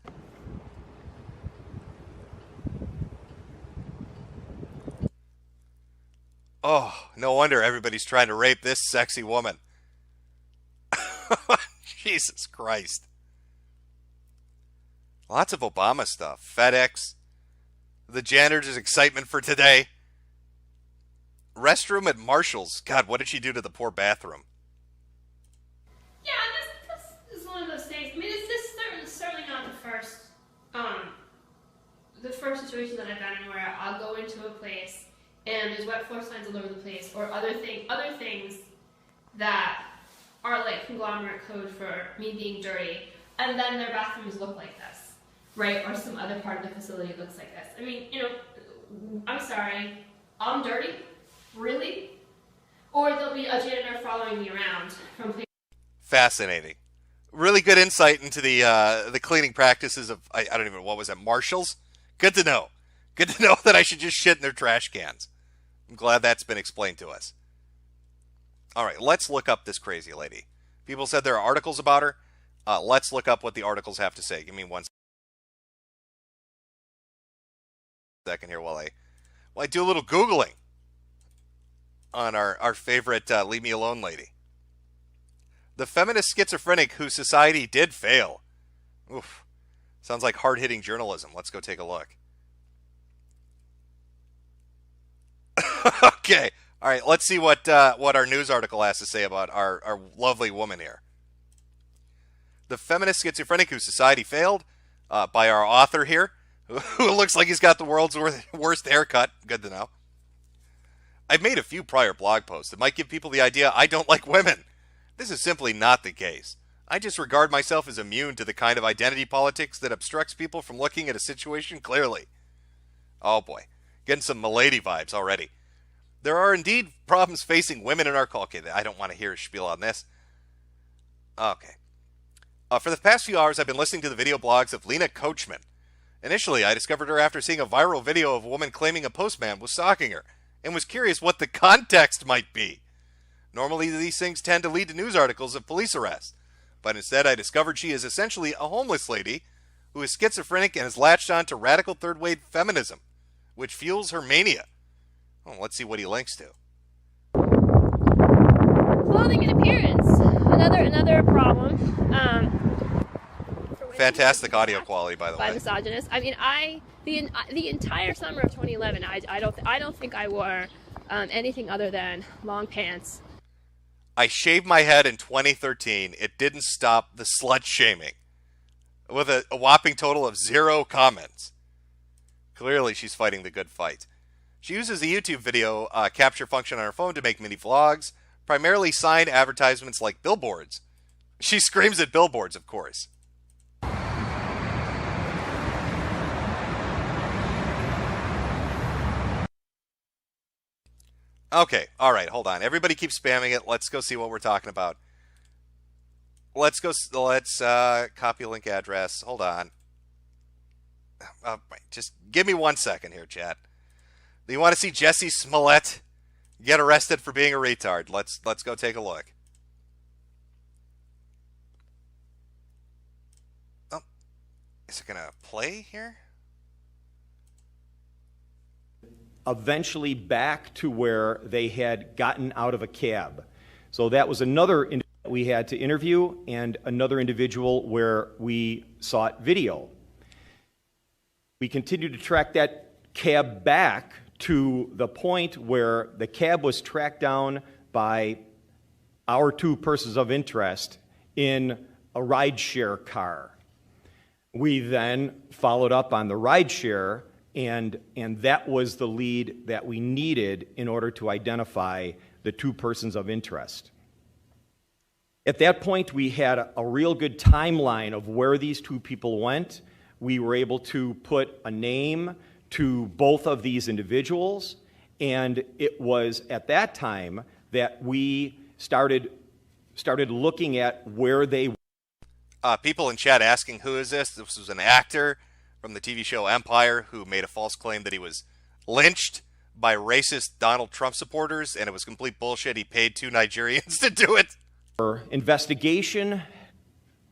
Oh, no wonder everybody's trying to rape this sexy woman. Jesus Christ. Lots of Obama stuff. FedEx. The janitor's excitement for today. Restroom at Marshall's. God, what did she do to the poor bathroom? the first situation that I've been in where I'll go into a place and there's wet floor signs all over the place, or other things that are like conglomerate code for me being dirty, and then their bathrooms look like this, right? Or some other part of the facility looks like this. I mean, you know, I'm sorry, I'm dirty? Really? Or there'll be a janitor following me around from places. Fascinating. Really good insight into the cleaning practices of, I don't even know, what was it, Marshalls? Good to know. Good to know that I should just shit in their trash cans. I'm glad that's been explained to us. All right, let's look up this crazy lady. People said there are articles about her. Let's look up what the articles have to say. Give me 1 second here while I do a little Googling on our favorite Leave Me Alone lady. The feminist schizophrenic whose society did fail. Oof. Sounds like hard-hitting journalism. Let's go take a look. Okay. All right, let's see what our news article has to say about our lovely woman here. The feminist schizophrenic whose society failed, by our author here, who looks like he's got the world's worst haircut. Good to know. I've made a few prior blog posts that might give people the idea I don't like women. This is simply not the case. I just regard myself as immune to the kind of identity politics that obstructs people from looking at a situation clearly. Oh boy, getting some milady vibes already. There are indeed problems facing women in our culture. Okay, I don't want to hear a spiel on this. Okay. For the past few hours, I've been listening to the video blogs of Lena Coachman. Initially, I discovered her after seeing a viral video of a woman claiming a postman was stalking her, and was curious what the context might be. Normally, these things tend to lead to news articles of police arrests, but instead I discovered she is essentially a homeless lady who is schizophrenic and has latched on to radical third-wave feminism, which fuels her mania. Well, let's see what he links to. Clothing and appearance, another problem. Fantastic audio quality, by the way. By misogynists. I mean, the entire summer of 2011, I don't think I wore anything other than long pants. I shaved my head in 2013. It didn't stop the slut shaming, with a whopping total of 0 comments. Clearly, she's fighting the good fight. She uses the YouTube video capture function on her phone to make mini vlogs, primarily sign advertisements like billboards. She screams at billboards, of course. Okay, all right, hold on. Everybody keeps spamming it. Let's go see what we're talking about. Let's copy link address. Hold on. Just give me 1 second here, chat. Do you want to see Jesse Smollett get arrested for being a retard? Let's go take a look. Oh, is it gonna play here? Eventually back to where they had gotten out of a cab. So that was another individual we had to interview, and another individual where we sought video. We continued to track that cab back to the point where the cab was tracked down by our 2 persons of interest in a rideshare car. We then followed up on the rideshare, and that was the lead that we needed in order to identify the 2 persons of interest. At that point, we had a real good timeline of where these 2 people went. We were able to put a name to both of these individuals, and it was at that time that we started looking at where they were. People in chat asking, who is this? This was an actor from the TV show Empire who made a false claim that he was lynched by racist Donald Trump supporters, and it was complete bullshit. He paid 2 Nigerians to do it. Our investigation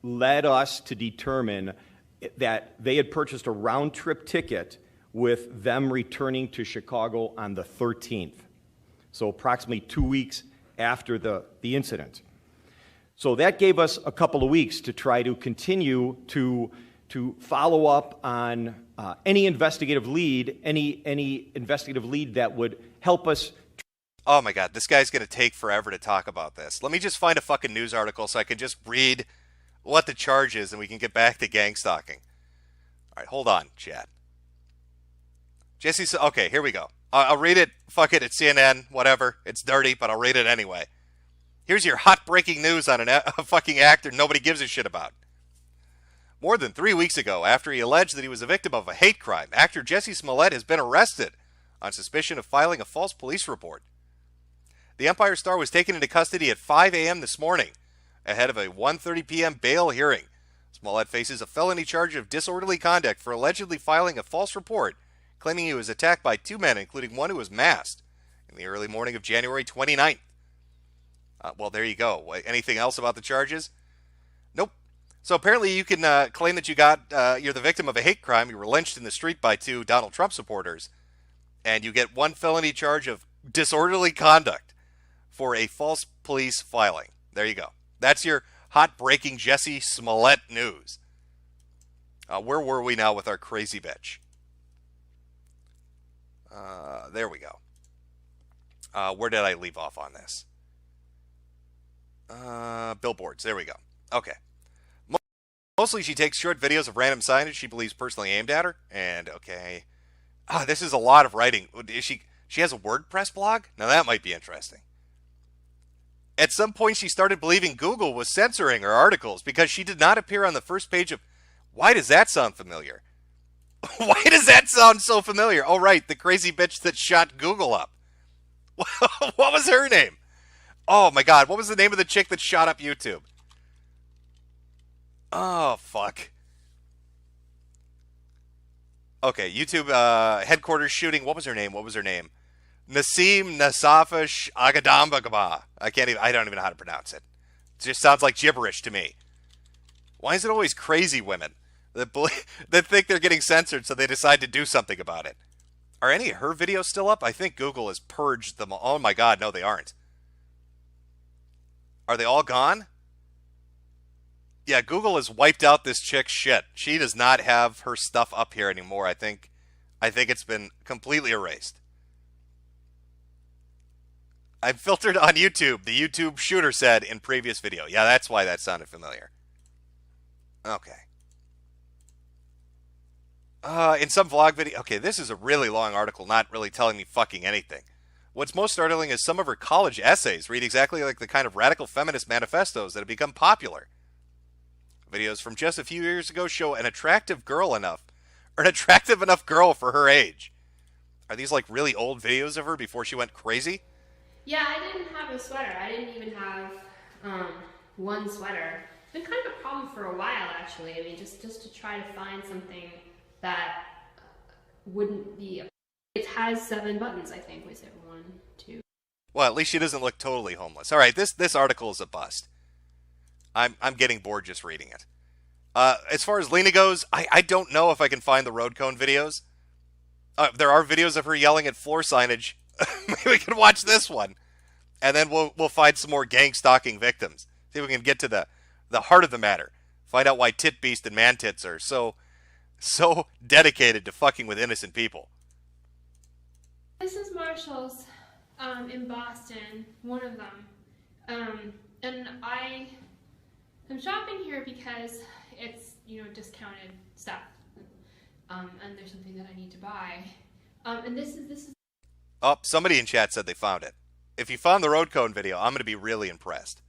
led us to determine that they had purchased a round-trip ticket with them returning to Chicago on the 13th, so approximately 2 weeks after the incident. So that gave us a couple of weeks to try to continue to follow up on any investigative lead, any investigative lead that would help us. Oh my God, this guy's going to take forever to talk about this. Let me just find a fucking news article so I can just read what the charge is and we can get back to gang stalking. All right, hold on, chat. Jesse, okay, here we go. I'll read it. Fuck it, it's CNN, whatever. It's dirty, but I'll read it anyway. Here's your hot breaking news on a fucking actor nobody gives a shit about. More than 3 weeks ago, after he alleged that he was a victim of a hate crime, actor Jesse Smollett has been arrested on suspicion of filing a false police report. The Empire star was taken into custody at 5 a.m. this morning, ahead of a 1:30 p.m. bail hearing. Smollett faces a felony charge of disorderly conduct for allegedly filing a false report, claiming he was attacked by 2 men, including one who was masked, in the early morning of January 29th. Well, there you go. Anything else about the charges? Nope. So apparently you can claim that you're the victim of a hate crime. You were lynched in the street by 2 Donald Trump supporters, and you get 1 felony charge of disorderly conduct for a false police filing. There you go. That's your hot-breaking Jesse Smollett news. Where were we now with our crazy bitch? There we go. Where did I leave off on this? Billboards. There we go. Okay. Mostly she takes short videos of random signage she believes personally aimed at her. And, okay. This is a lot of writing. She has a WordPress blog? Now that might be interesting. At some point she started believing Google was censoring her articles because she did not appear on the first page of... Why does that sound familiar? Why does that sound so familiar? Oh, right, the crazy bitch that shot Google up. What was her name? Oh, my God, what was the name of the chick that shot up YouTube? Oh, fuck. Okay, YouTube headquarters shooting. What was her name? Nassim Nasafish Agadambagaba. I don't even know how to pronounce it. It just sounds like gibberish to me. Why is it always crazy women that think they're getting censored so they decide to do something about it? Are any of her videos still up? I think Google has purged them. Oh my God, no they aren't. Are they all gone? Yeah, Google has wiped out this chick's shit. She does not have her stuff up here anymore. I think it's been completely erased. I'm filtered on YouTube, the YouTube shooter said in previous video. Yeah, that's why that sounded familiar. Okay. In some vlog video... Okay, this is a really long article, not really telling me fucking anything. What's most startling is some of her college essays read exactly like the kind of radical feminist manifestos that have become popular. Videos from just a few years ago show an attractive enough girl for her age. Are these like really old videos of her before she went crazy? Yeah, I didn't have a sweater. I didn't even have one sweater. It's been kind of a problem for a while, actually. I mean, just to try to find something that wouldn't be... It has 7 buttons, I think. Was it 1, 2? Well, at least she doesn't look totally homeless. All right, this article is a bust. I'm getting bored just reading it. As far as Lena goes, I don't know if I can find the road cone videos. There are videos of her yelling at floor signage. Maybe we can watch this one, and then we'll find some more gang stalking victims. See if we can get to the heart of the matter. Find out why Tit Beast and Man Tits are so dedicated to fucking with innocent people. This is Marshall's in Boston, one of them, and I'm shopping here because it's discounted stuff, and there's something that I need to buy, and this is. Oh, somebody in chat said they found it. If you found the road cone video, I'm going to be really impressed.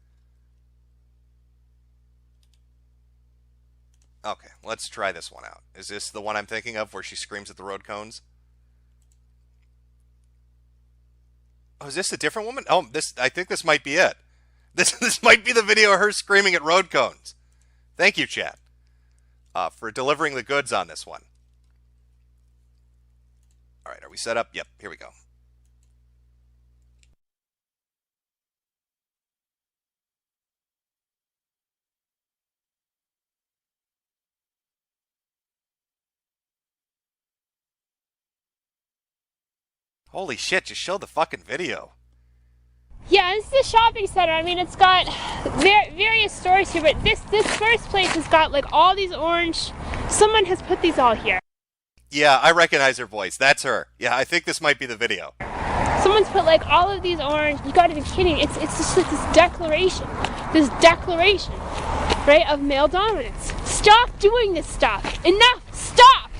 Okay, let's try this one out. Is this the one I'm thinking of where she screams at the road cones? Oh, is this a different woman? Oh, I think this might be it. This might be the video of her screaming at road cones. Thank you, chat, for delivering the goods on this one. All right, are we set up? Yep, here we go. Holy shit, just show the fucking video. Yeah, this is a shopping center. I mean, it's got various stores here, but this first place has got like all these orange... Someone has put these all here. Yeah, I recognize her voice. That's her. Yeah, I think this might be the video. Someone's put like all of these orange... You gotta be kidding. It's just like this declaration, right, of male dominance. Stop doing this stuff. Enough. Stop.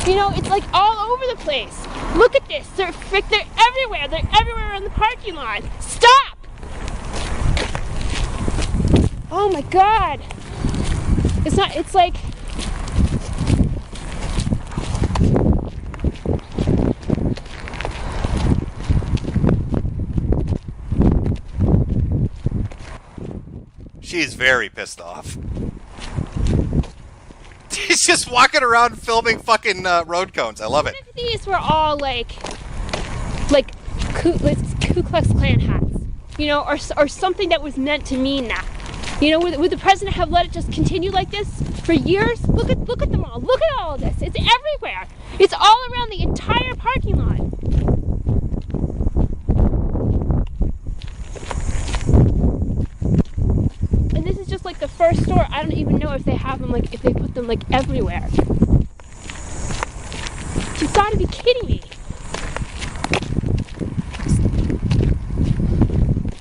You know, it's like all over the place. Look at this. They're everywhere. They're everywhere in the parking lot. Stop! Oh my God. It's like... She's very pissed off. He's just walking around filming fucking road cones. I love it. What if these were all like Ku Klux Klan hats? You know, or something that was meant to mean that. You know, would the president have let it just continue like this for years? Look at them all. Look at all of this. It's everywhere. It's all around the entire parking lot. And this is just like the first store. I don't even know if they have them, like, if they put them, like, everywhere. You've got to be kidding me.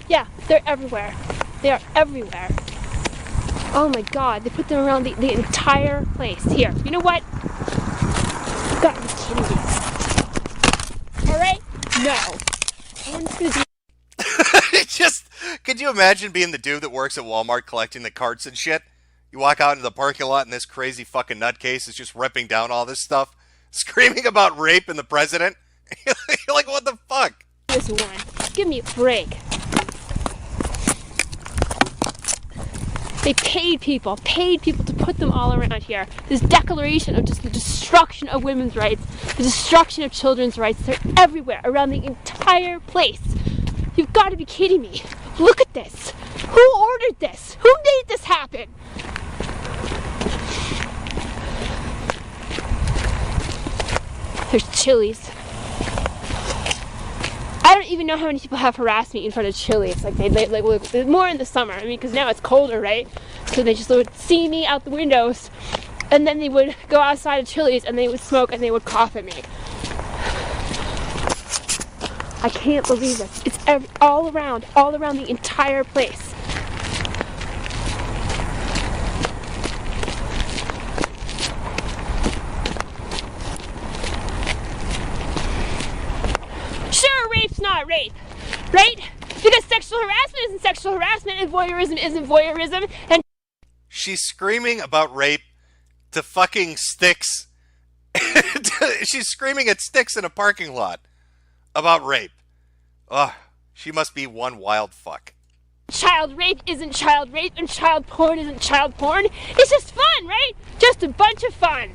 Yeah, they're everywhere. They are everywhere. Oh my God, they put them around the entire place. Here, you know what? You've got to be kidding me. Alright? No. I'm just gonna be... Just, could you imagine being the dude that works at Walmart collecting the carts and shit? You walk out into the parking lot and this crazy fucking nutcase is just ripping down all this stuff, screaming about rape and the president. You're like, what the fuck? This one. Give me a break. They paid people to put them all around here. This declaration of just the destruction of women's rights, the destruction of children's rights, they're everywhere, around the entire place. You've got to be kidding me. Look at this. Who ordered this? Who made this happen? There's Chili's. I don't even know how many people have harassed me in front of Chili's. Like more in the summer. I mean, because now it's colder, right? So they just would see me out the windows, and then they would go outside of Chili's and they would smoke and they would cough at me. I can't believe this. It's all around the entire place. Sure, rape's not rape, right? Because sexual harassment isn't sexual harassment and voyeurism isn't voyeurism. And she's screaming about rape to fucking sticks. She's screaming at sticks in a parking lot about rape. Ugh, she must be one wild fuck. Child rape isn't child rape and child porn isn't child porn. It's just fun, right? Just a bunch of fun.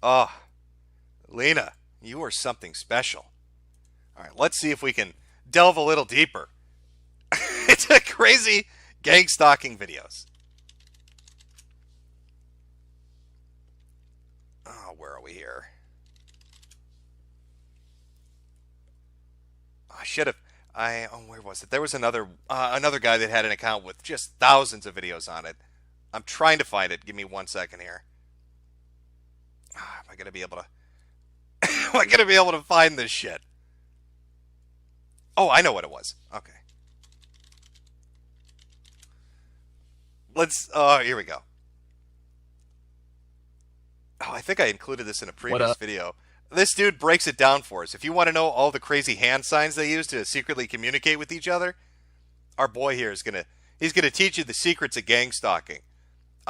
Oh, Lena, you are something special. All right, let's see if we can delve a little deeper into crazy gang stalking videos. Oh, where are we here? I should have. Where was it? There was another guy that had an account with just thousands of videos on it. I'm trying to find it. Give me 1 second here. Am I gonna be able to? Am I gonna be able to find this shit? Oh, I know what it was. Okay. Let's. Here we go. Oh, I think I included this in a previous video. This dude breaks it down for us. If you want to know all the crazy hand signs they use to secretly communicate with each other, our boy here is he's gonna teach you the secrets of gang stalking.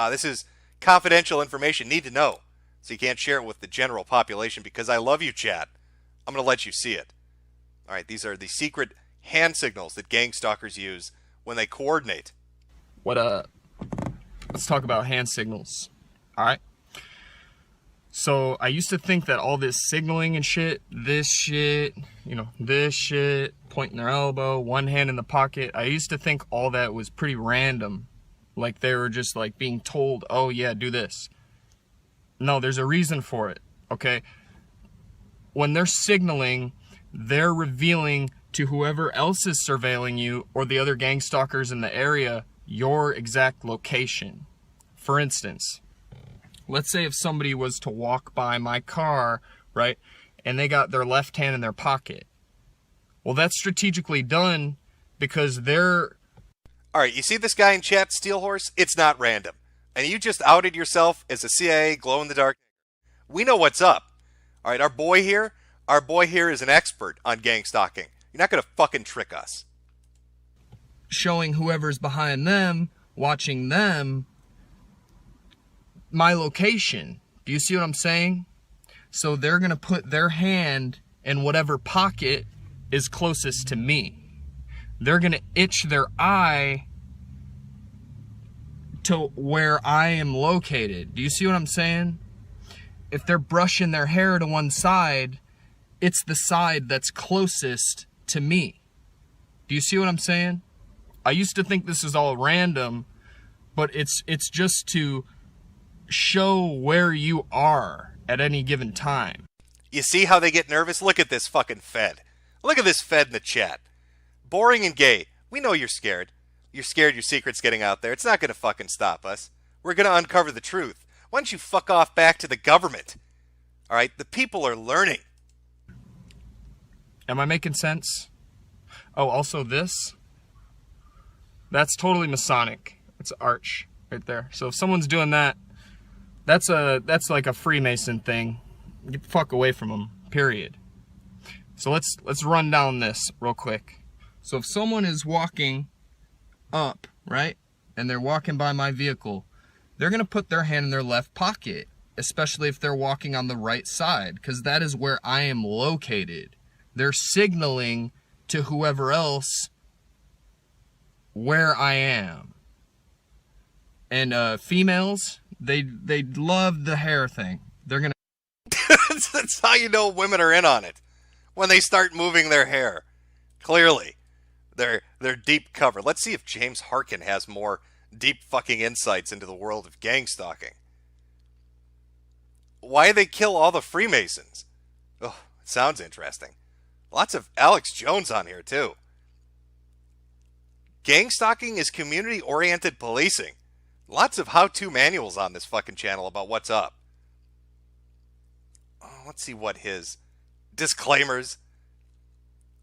This is confidential information, need to know, so you can't share it with the general population because I love you, chat. I'm gonna let you see it. All right, these are the secret hand signals that gang stalkers use when they coordinate. Let's talk about hand signals. All right. So I used to think that all this signaling and shit, this shit, pointing their elbow, one hand in the pocket, I used to think all that was pretty random. Like they were just like being told, oh yeah, do this. No, there's a reason for it, okay? When they're signaling, they're revealing to whoever else is surveilling you or the other gang stalkers in the area your exact location. For instance, let's say if somebody was to walk by my car, right, and they got their left hand in their pocket. Well, that's strategically done because they're... All right, you see this guy in chat, Steel Horse? It's not random. and you just outed yourself as a CIA glow-in-the-dark. We know what's up. All right, our boy here is an expert on gang stalking. You're not going to fucking trick us. Showing whoever's behind them, watching them, my location. Do you see what I'm saying? So they're going to put their hand in whatever pocket is closest to me. They're going to itch their eye to where I am located. Do you see what I'm saying? If they're brushing their hair to one side, it's the side that's closest to me. Do you see what I'm saying? I used to think this is all random, but it's just to show where you are at any given time. You see how they get nervous? Look at this fucking Fed. Look at this Fed in the chat. Boring and gay. We know you're scared. You're scared your secret's getting out there. It's not going to fucking stop us. We're going to uncover the truth. Why don't you fuck off back to the government? All right? The people are learning. Am I making sense? Oh, also this. That's totally Masonic. It's an arch right there. So if someone's doing that, that's like a Freemason thing. Get the fuck away from them, period. So let's run down this real quick. So if someone is walking up, right, and they're walking by my vehicle, they're going to put their hand in their left pocket, especially if they're walking on the right side, because that is where I am located. They're signaling to whoever else where I am. And females, they love the hair thing. They're going to... That's how you know women are in on it. When they start moving their hair. Clearly. They're deep cover. Let's see if James Harkin has more deep fucking insights into the world of gang stalking. Why they kill all the Freemasons? Oh, sounds interesting. Lots of Alex Jones on here too. Gang stalking is community-oriented policing. Lots of how-to manuals on this fucking channel about what's up. Oh, let's see what his disclaimers.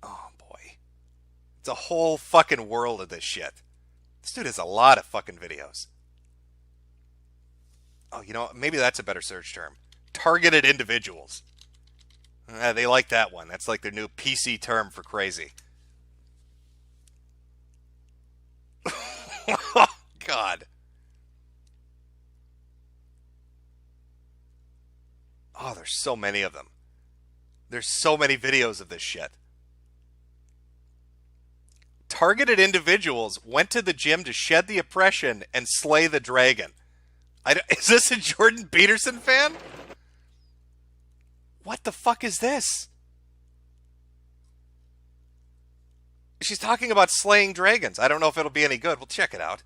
Oh boy. It's a whole fucking world of this shit. This dude has a lot of fucking videos. Oh, you know, maybe that's a better search term. Targeted individuals. They like that one. That's like their new PC term for crazy. Oh, God. Oh, there's so many of them. There's so many videos of this shit. Targeted individuals went to the gym to shed the oppression and slay the dragon. Is this a Jordan Peterson fan? What the fuck is this? She's talking about slaying dragons. I don't know if it'll be any good. We'll check it out.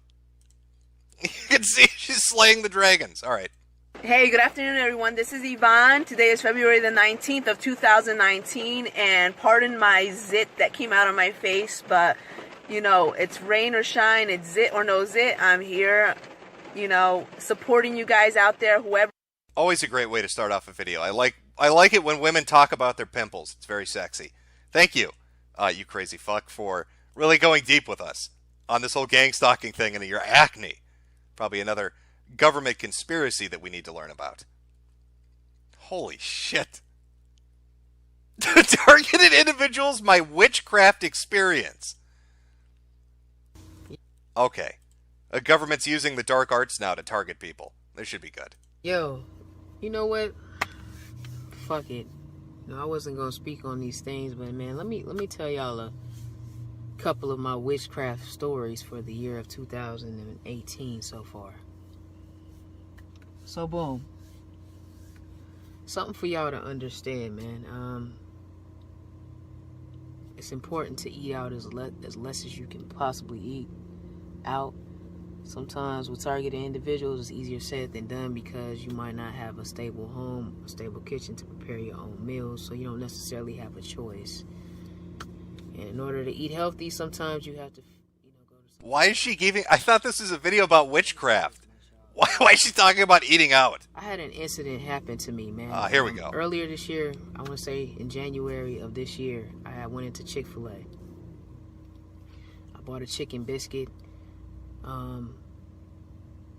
You can see she's slaying the dragons. All right. Hey, good afternoon, everyone. This is Yvonne. Today is February the 19th of 2019, and pardon my zit that came out of my face, but, you know, it's rain or shine, it's zit or no zit. I'm here, you know, supporting you guys out there, whoever. Always a great way to start off a video. I like it when women talk about their pimples. It's very sexy. Thank you, you crazy fuck, for really going deep with us on this whole gang stalking thing and your acne. Probably another government conspiracy that we need to learn about. Holy shit. Targeted individuals, my witchcraft experience. Okay. A government's using the dark arts now to target people. This should be good. Yo, you know what? Fuck it. No, I wasn't gonna speak on these things, but man, let me tell y'all a couple of my witchcraft stories for the year of 2018 so far. So boom. Something for y'all to understand, man. It's important to eat out as less as you can possibly eat out. Sometimes with targeted individuals, it's easier said than done because you might not have a stable home, a stable kitchen to prepare your own meals, so you don't necessarily have a choice. And in order to eat healthy, sometimes you have to, you know, go to... Why is she giving... I thought this was a video about witchcraft. Why is she talking about eating out? I had an incident happen to me, man. Here we go. Earlier this year, I want to say in January of this year, I went into Chick-fil-A. I bought a chicken biscuit.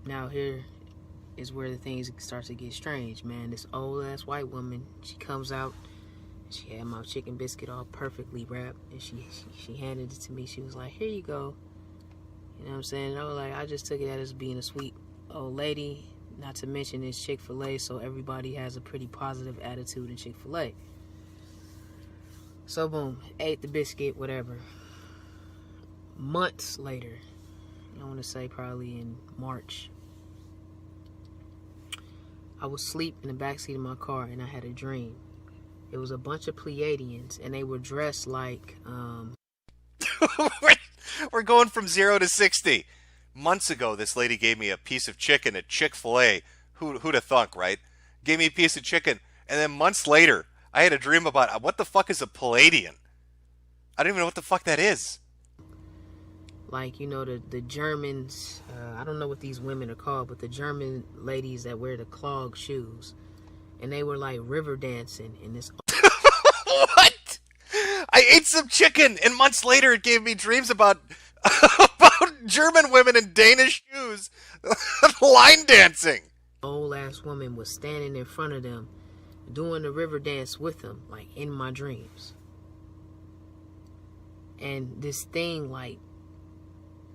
Now here is where the things start to get strange, man. This old ass white woman, she comes out. She had my chicken biscuit all perfectly wrapped, and she handed it to me. She was like, "Here you go." You know what I'm saying? And I was like, I just took it as being a sweet old lady. Not to mention it's Chick-fil-A, so everybody has a pretty positive attitude in Chick-fil-A. So boom, ate the biscuit, whatever. Months later, I want to say probably in March, I was asleep in the backseat of my car and I had a dream. It was a bunch of Pleiadians and they were dressed like We're going from 0 to 60. Months ago, this lady gave me a piece of chicken at Chick-fil-A. Who'd have thunk, right? Gave me a piece of chicken. And then months later, I had a dream about what the fuck is a Palladian? I don't even know what the fuck that is. Like, you know, the Germans, I don't know what these women are called, but the German ladies that wear the clog shoes. And they were like river dancing in this. What? I ate some chicken, and months later it gave me dreams about German women in Danish shoes line dancing. Old ass woman was standing in front of them doing the river dance with them, like in my dreams. And this thing like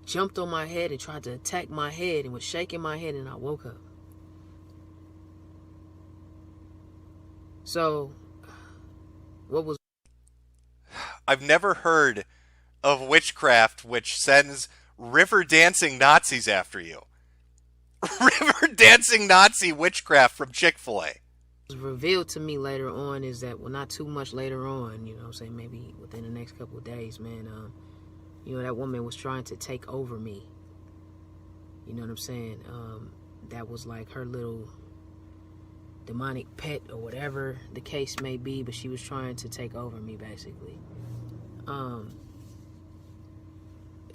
jumped on my head and tried to attack my head and was shaking my head, and I woke up. So what was I've never heard of witchcraft which sends river dancing Nazis after you. River dancing Nazi witchcraft from Chick-fil-A. was revealed to me later on is that, well, not too much later on, you know what I'm saying, maybe within the next couple of days, man, you know, that woman was trying to take over me. You know what I'm saying? That was like her little demonic pet or whatever the case may be, but she was trying to take over me, basically.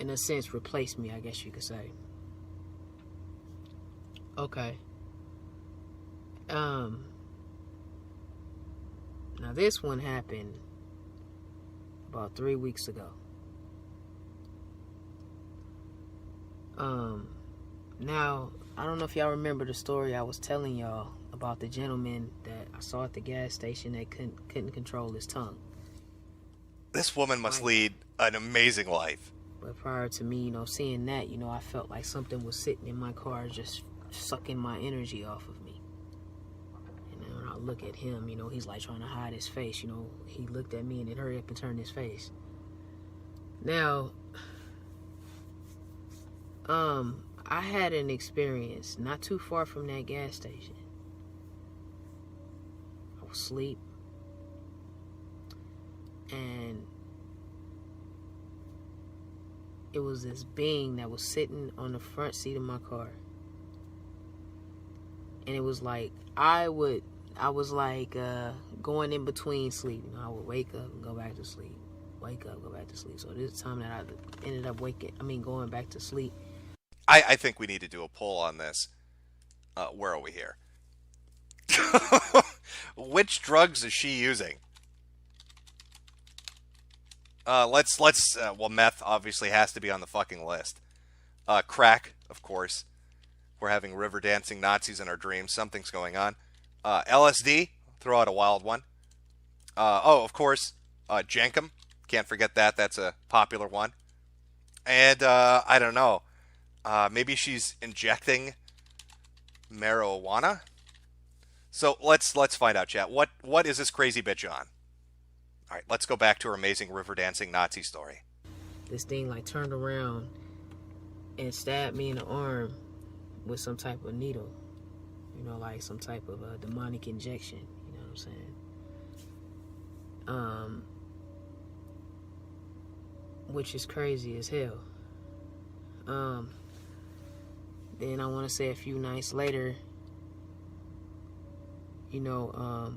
In a sense, replace me, I guess you could say. Okay. Now this one happened about 3 weeks ago. Now, I don't know if y'all remember the story I was telling y'all about the gentleman that I saw at the gas station that couldn't control his tongue. This woman must lead an amazing life. But prior to me, you know, seeing that, you know, I felt like something was sitting in my car just sucking my energy off of me. And then when I look at him, you know, he's like trying to hide his face. You know, he looked at me and then hurried up and turned his face. Now, I had an experience not too far from that gas station. I was asleep. And it was this being that was sitting on the front seat of my car. And it was like, I was like going in between sleep. You know, I would wake up and go back to sleep. Wake up, go back to sleep. So this time that I ended up going back to sleep. I think we need to do a poll on this. Where are we here? Which drugs is she using? Well, meth obviously has to be on the fucking list. Crack, of course. We're having river dancing Nazis in our dreams. Something's going on. LSD, throw out a wild one. Of course, Jenkum. Can't forget that. That's a popular one. And, I don't know. Maybe she's injecting marijuana? So let's find out, chat. What is this crazy bitch on? All right, let's go back to her amazing river dancing Nazi story. This thing like turned around and stabbed me in the arm with some type of needle. You know, like some type of a demonic injection. You know what I'm saying? Which is crazy as hell. Then I want to say a few nights later, you know,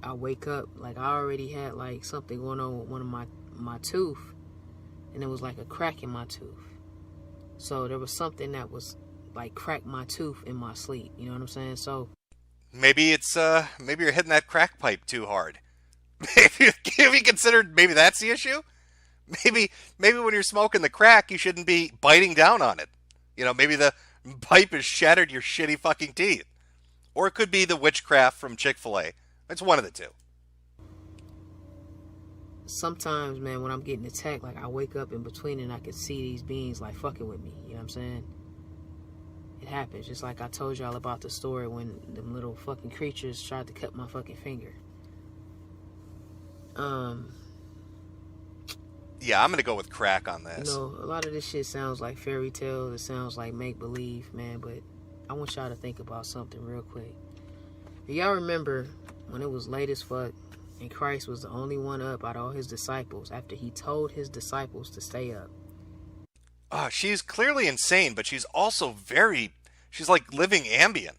I wake up, like I already had like something going on with one of my tooth, and it was like a crack in my tooth. So there was something that was like cracked my tooth in my sleep, you know what I'm saying? So maybe it's maybe you're hitting that crack pipe too hard. Have you considered maybe that's the issue? Maybe when you're smoking the crack, you shouldn't be biting down on it. You know, maybe the pipe has shattered your shitty fucking teeth. Or it could be the witchcraft from Chick-fil-A. It's one of the two. Sometimes, man, when I'm getting attacked, like I wake up in between and I can see these beings like fucking with me. You know what I'm saying? It happens. Just like I told y'all about the story when them little fucking creatures tried to cut my fucking finger. Yeah, I'm gonna go with crack on this. You know, a lot of this shit sounds like fairy tales. It sounds like make-believe, man. But I want y'all to think about something real quick. Do y'all remember when it was late as fuck and Christ was the only one up out of all his disciples after he told his disciples to stay up? She's clearly insane, but she's also she's like living ambient.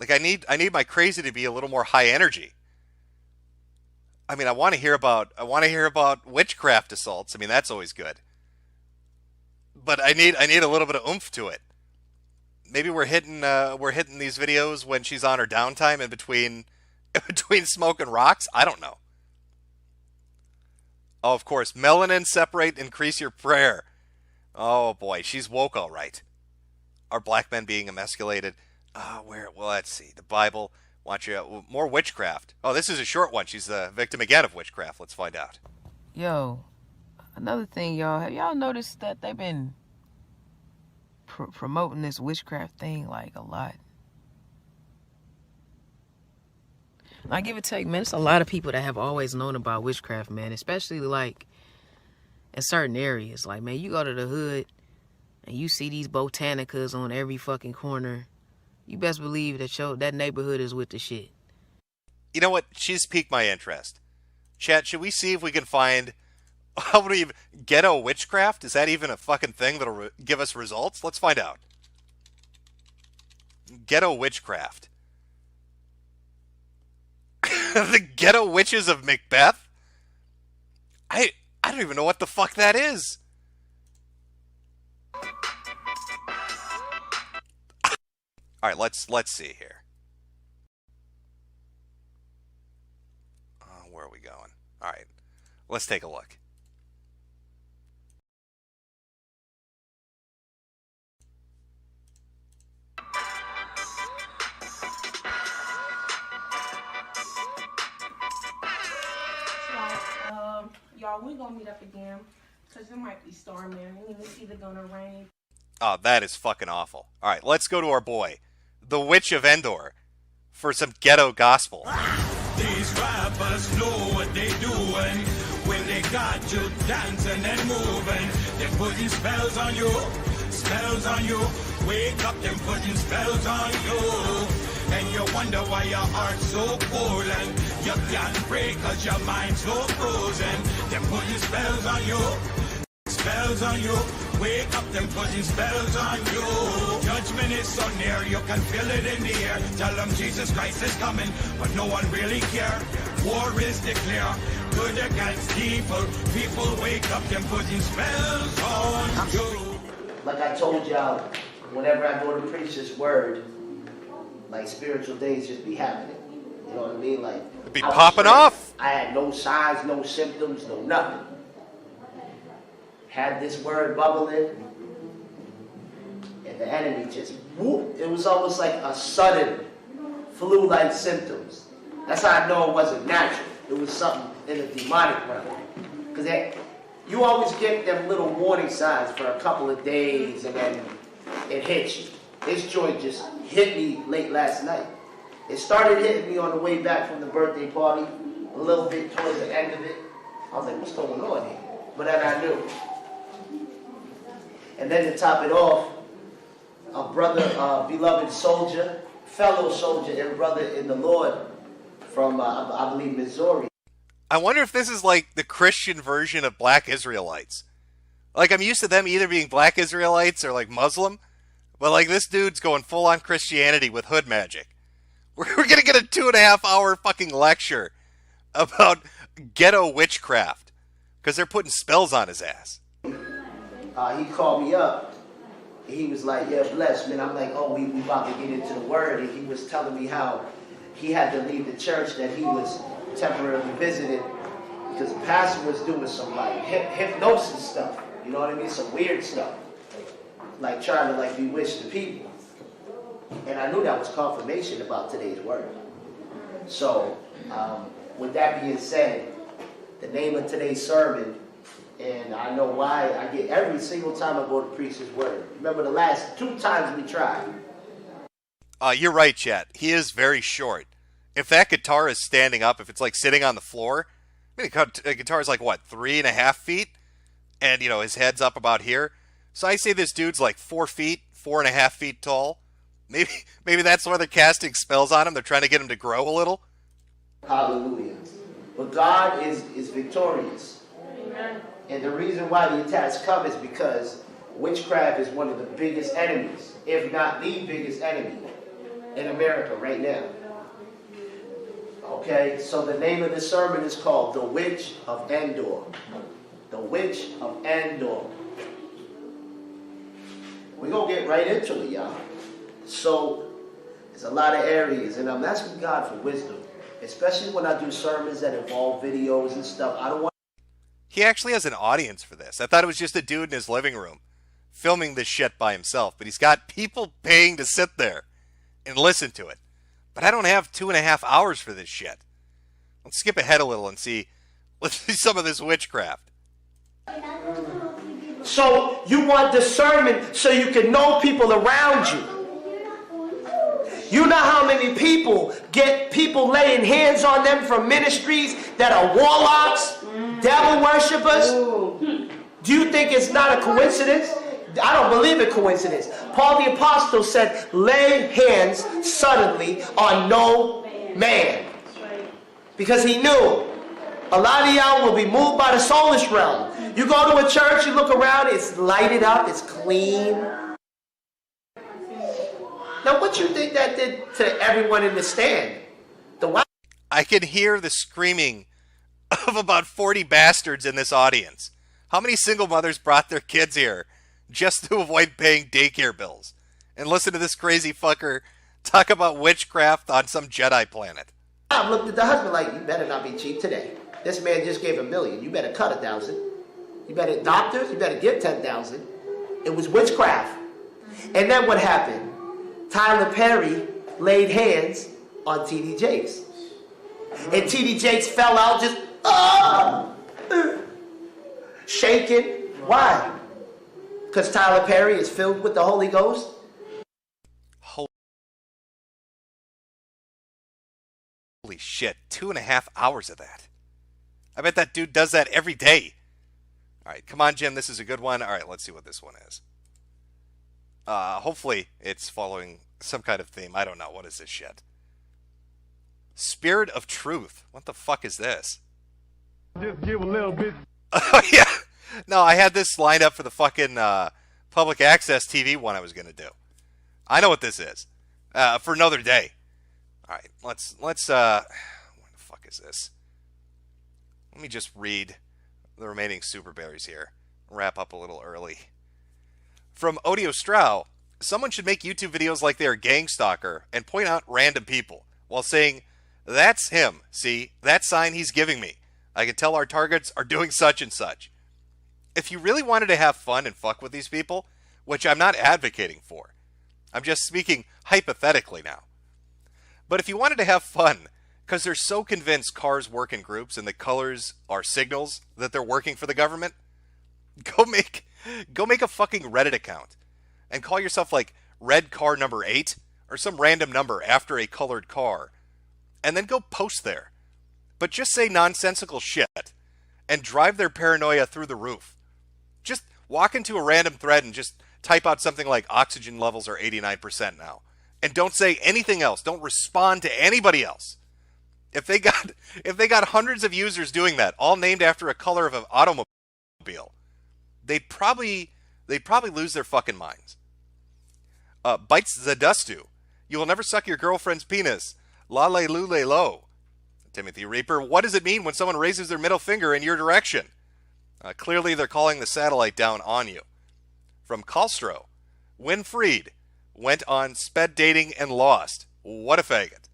Like I need my crazy to be a little more high energy. I mean, I want to hear about witchcraft assaults. I mean, that's always good. But I need a little bit of oomph to it. Maybe we're hitting these videos when she's on her downtime in between smoking rocks. I don't know. Oh, of course, melanin separate, increase your prayer. Oh boy, she's woke all right. Are black men being emasculated? Well, let's see. The Bible. Watch out. More witchcraft. Oh, this is a short one. She's the victim again of witchcraft. Let's find out. Yo, another thing, y'all. Have y'all noticed that they've been promoting this witchcraft thing like a lot? I give it take, man. It's a lot of people that have always known about witchcraft, man. Especially like in certain areas. Like, man, you go to the hood and you see these botanicas on every fucking corner. You best believe that neighborhood is with the shit. You know what? She's piqued my interest. Chat, should we see if we can find ghetto witchcraft? Is that even a fucking thing that'll give us results? Let's find out. Ghetto witchcraft. The ghetto witches of Macbeth? I don't even know what the fuck that is. All right, let's see here. Where are we going? All right, let's take a look. Y'all, we're gonna meet up again because it might be storming and it's either gonna rain. Oh, that is fucking awful. All right, let's go to our boy, the Witch of Endor, for some ghetto gospel. These rappers know what they doing when they got you dancing and moving. They're putting spells on you, Wake up, them putting spells on you. And you wonder why your heart's so cold and you can't pray cause your mind's so frozen. They're putting spells on you. Wake up, them putting spells on you. Judgment is so near, you can feel it in the air. Tell them Jesus Christ is coming, but no one really care. War is declared, good against evil. People wake up, them putting spells on you. Like I told y'all, whenever I go to preach this word, like spiritual things just be happening. You know what I mean? Like it'd be popping off. I had no signs, no symptoms, no nothing. Had this word bubbling, and the enemy just whoop. It was almost like a sudden flu-like symptoms. That's how I know it wasn't natural. It was something in the demonic realm. Because you always get them little warning signs for a couple of days, and then it hits you. This joint just hit me late last night. It started hitting me on the way back from the birthday party, a little bit towards the end of it. I was like, what's going on here? But then I knew. And then to top it off, a brother, beloved soldier, fellow soldier and brother in the Lord from, I believe, Missouri. I wonder if this is like the Christian version of black Israelites. Like, I'm used to them either being black Israelites or like Muslim, but like this dude's going full on Christianity with hood magic. We're gonna get a 2.5 hour fucking lecture about ghetto witchcraft because they're putting spells on his ass. He called me up. He was like, yeah, bless, man. I'm like, oh, we about to get into the word. And he was telling me how he had to leave the church that he was temporarily visiting because the pastor was doing some like hypnosis stuff. You know what I mean? Some weird stuff. like trying to like bewitch the people. And I knew that was confirmation about today's word. So, with that being said, the name of today's sermon, and I know why I get every single time I go to preach his word. Remember the last 2 times we tried. You're right, Chet. He is very short. If that guitar is standing up, if it's like sitting on the floor, I mean, a guitar is like, what, 3.5 feet? And, you know, his head's up about here. So I say this dude's like 4 feet, 4.5 feet tall. Maybe that's why they're casting spells on him. They're trying to get him to grow a little. Hallelujah. But God is victorious. Amen. And the reason why the attacks come is because witchcraft is one of the biggest enemies, if not the biggest enemy in America right now. Okay, so the name of the sermon is called The Witch of Endor. The Witch of Endor. We're going to get right into it, y'all. So, there's a lot of areas, and I'm asking God for wisdom, especially when I do sermons that involve videos and stuff. I don't want... He actually has an audience for this. I thought it was just a dude in his living room filming this shit by himself, but he's got people paying to sit there and listen to it. But I don't have 2.5 hours for this shit. Let's skip ahead a little and let's see some of this witchcraft. So you want discernment so you can know people around you. You know how many people get people laying hands on them from ministries that are warlocks, devil worshippers? Do you think it's not a coincidence? I don't believe in coincidence. Paul the Apostle said, lay hands suddenly on no man. Because he knew a lot of y'all will be moved by the soulish realm. You go to a church, you look around, it's lighted up, it's clean. Now what you think that did to everyone in the stand? I can hear the screaming of about 40 bastards in this audience. How many single mothers brought their kids here just to avoid paying daycare bills? And listen to this crazy fucker talk about witchcraft on some Jedi planet. I looked at the husband like, you better not be cheap today. This man just gave $1 million. You better cut 1,000. You better, doctors, you better give 10,000. It was witchcraft. And then what happened? Tyler Perry laid hands on T.D. Jakes. And T.D. Jakes fell out just, shaking. Why? Because Tyler Perry is filled with the Holy Ghost? Holy shit, 2.5 hours of that. I bet that dude does that every day. All right, come on, Jim, this is a good one. All right, let's see what this one is. Hopefully it's following some kind of theme. I don't know. What is this shit? Spirit of Truth. What the fuck is this? Just give a little bit. Oh, yeah. No, I had this lined up for the fucking public access TV one I was going to do. I know what this is. For another day. All right, let's what the fuck is this? Let me just read the remaining super berries here. Wrap up a little early. From Odio Strau, someone should make YouTube videos like they are gang stalker and point out random people while saying, that's him, see, that sign he's giving me. I can tell our targets are doing such and such. If you really wanted to have fun and fuck with these people, which I'm not advocating for, I'm just speaking hypothetically now. But if you wanted to have fun, because they're so convinced cars work in groups and the colors are signals that they're working for the government, go make a fucking Reddit account and call yourself like Red Car Number 8 or some random number after a colored car, and then go post there. But just say nonsensical shit and drive their paranoia through the roof. Just walk into a random thread and just type out something like oxygen levels are 89% now. And don't say anything else. Don't respond to anybody else. If they got hundreds of users doing that, all named after a color of an automobile, they'd probably lose their fucking minds. Bites Zadustu. You will never suck your girlfriend's penis. Lale lule lo. Timothy Reaper. What does it mean when someone raises their middle finger in your direction? Clearly they're calling the satellite down on you. From Kalstro. Winfried. Went on sped dating and lost. What a faggot.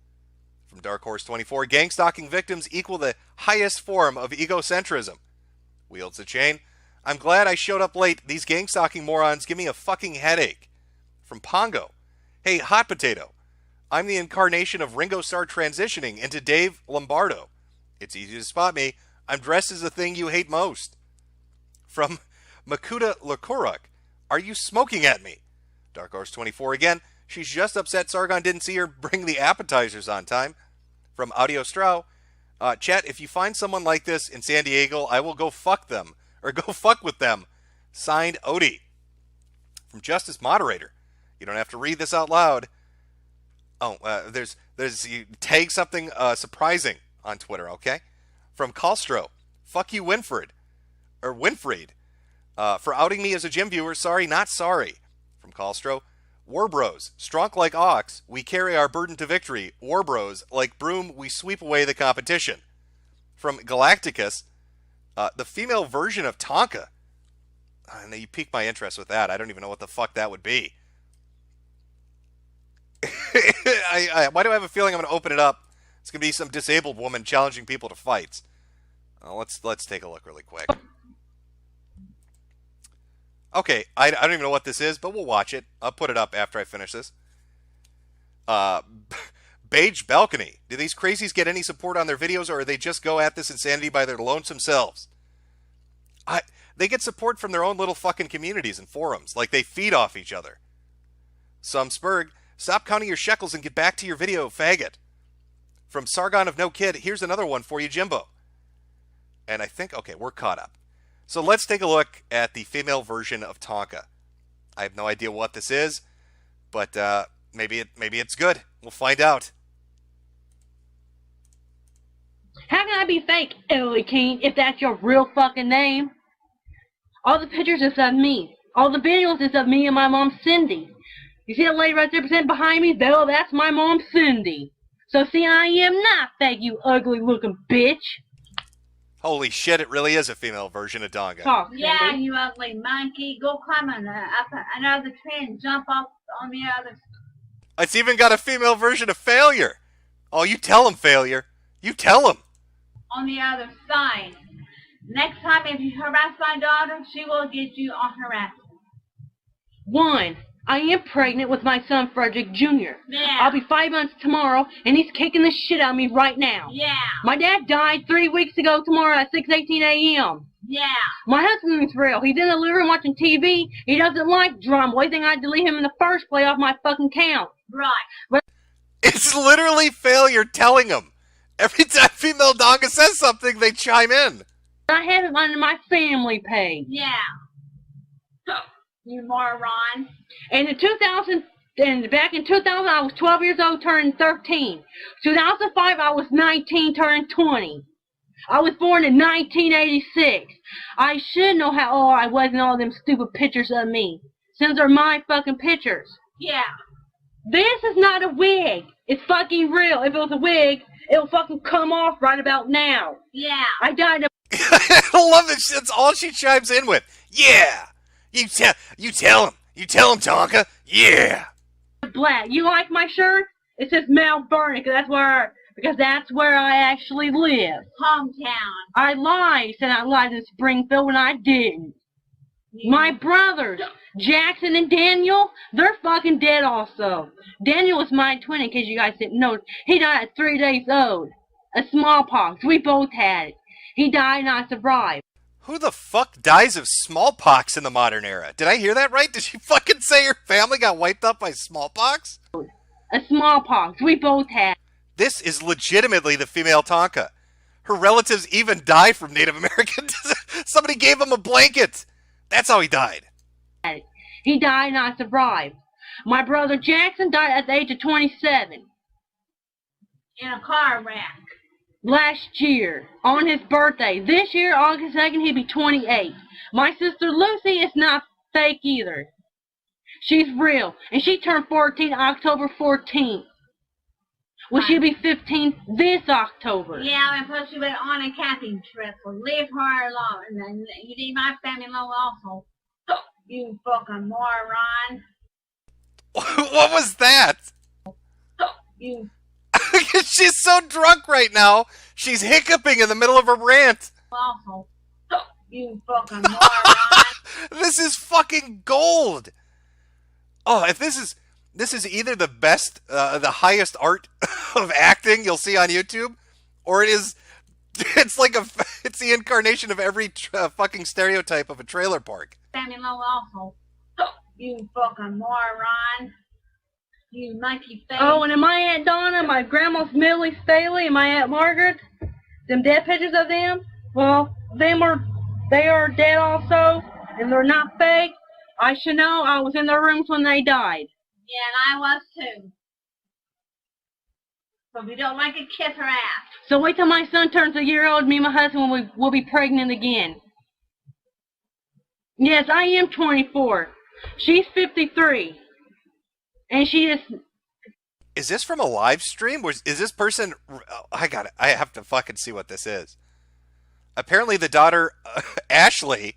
From Dark Horse 24. Gang stalking victims equal the highest form of egocentrism. Wields the chain. I'm glad I showed up late. These gang stalking morons give me a fucking headache. From Pongo. Hey, Hot Potato. I'm the incarnation of Ringo Starr transitioning into Dave Lombardo. It's easy to spot me. I'm dressed as the thing you hate most. From Makuta Lakuruk. Are you smoking at me? Dark Horse 24 again. She's just upset Sargon didn't see her bring the appetizers on time. From Audio Strau. Chat, if you find someone like this in San Diego, I will go fuck them. Or go fuck with them. Signed, Odie. From Justice Moderator. You don't have to read this out loud. Oh, you tag something surprising on Twitter, okay? From Calstro. Fuck you, Winfried. For outing me as a gym viewer, sorry, not sorry. From Calstro. War Bros. Strong like ox, we carry our burden to victory. War Bros. Like broom, we sweep away the competition. From Galacticus. The female version of Tonka. I know you piqued my interest with that. I don't even know what the fuck that would be. Why do I have a feeling I'm going to open it up? It's going to be some disabled woman challenging people to fights. Let's take a look really quick. Okay, I don't even know what this is, but we'll watch it. I'll put it up after I finish this. Beige Balcony. Do these crazies get any support on their videos, or they just go at this insanity by their lonesome selves? They get support from their own little fucking communities and forums. Like, they feed off each other. Some Spurg. Stop counting your shekels and get back to your video, faggot. From Sargon of No Kid, here's another one for you, Jimbo. And I think, okay, we're caught up. So let's take a look at the female version of Tonka. I have no idea what this is, but maybe it's good. We'll find out. How can I be fake, Ellie King, if that's your real fucking name? All the pictures is of me. All the videos is of me and my mom, Cindy. You see that lady right there percent behind me? Well, that's my mom, Cindy. So see, I am not fake, you ugly looking bitch. Holy shit, it really is a female version of Tonka. Talk, yeah, you ugly monkey. Go climb on another tree and jump off on the other. It's even got a female version of Failure. Oh, you tell him, Failure. You tell him. On the other side. Next time, if you harass my daughter, she will get you on harassment. 1. I am pregnant with my son, Frederick Jr. Yeah. I'll be 5 months tomorrow, and he's kicking the shit out of me right now. Yeah. My dad died 3 weeks ago tomorrow at 6:18 a.m. Yeah. My husband is real. He's in the living room watching TV. He doesn't like drama. Why do you think I'd delete him in the first place off my fucking count? Right. But it's literally Failure telling him. Every time female Tonka says something, they chime in. I have it on my family page. Yeah. You moron. And back in 2000, I was 12 years old, turning 13. 2005, I was 19, turning 20. I was born in 1986. I should know how old I was in all them stupid pictures of me, since they're my fucking pictures. Yeah. This is not a wig. It's fucking real. If it was a wig, it'll fucking come off right about now. Yeah. I died of... I love it. That's all she chimes in with. Yeah. You tell him. You tell him, Tonka. Yeah. Black. You like my shirt? It says Mount Vernon, because that's where I actually live. Hometown. I lied. Said I lied in Springfield when I didn't. Yeah. My brothers, Jackson and Daniel, they're fucking dead also. Daniel was my twin, in case you guys didn't know. He died at 3 days old. A smallpox. We both had it. He died and I survived. Who the fuck dies of smallpox in the modern era? Did I hear that right? Did she fucking say her family got wiped out by smallpox? A smallpox. We both had. This is legitimately the female Tonka. Her relatives even die from Native American. Somebody gave him a blanket. That's how he died. He died and I survived. My brother Jackson died at the age of 27. In a car wreck. Last year, on his birthday. This year, August 2nd, he'll be 28. My sister Lucy is not fake either. She's real. And she turned 14 October 14th. Well, she'll be 15 this October. Yeah, and plus she went on a camping trip, so leave her alone. And then you leave my family alone also. You fucking moron. What was that? You... She's so drunk right now. She's hiccuping in the middle of her rant. Also, You fucking moron. This is fucking gold. Oh, if this is either the best, the highest art of acting you'll see on YouTube, or it's the incarnation of every fucking stereotype of a trailer park. Family low awful. You fucking moron. You monkey face. Oh, and am my Aunt Donna, my grandma's Millie Staley, and my Aunt Margaret, them dead pictures of them, well, they are dead also, and they're not fake. I should know. I was in their rooms when they died. Yeah, and I was too. So if you don't like it, kiss her ass. So wait till my son turns a year old, me and my husband will be pregnant again. Yes, I am 24. She's 53. And she is... Is this from a live stream? Is this person... I have to fucking see what this is. Apparently the daughter, Ashley,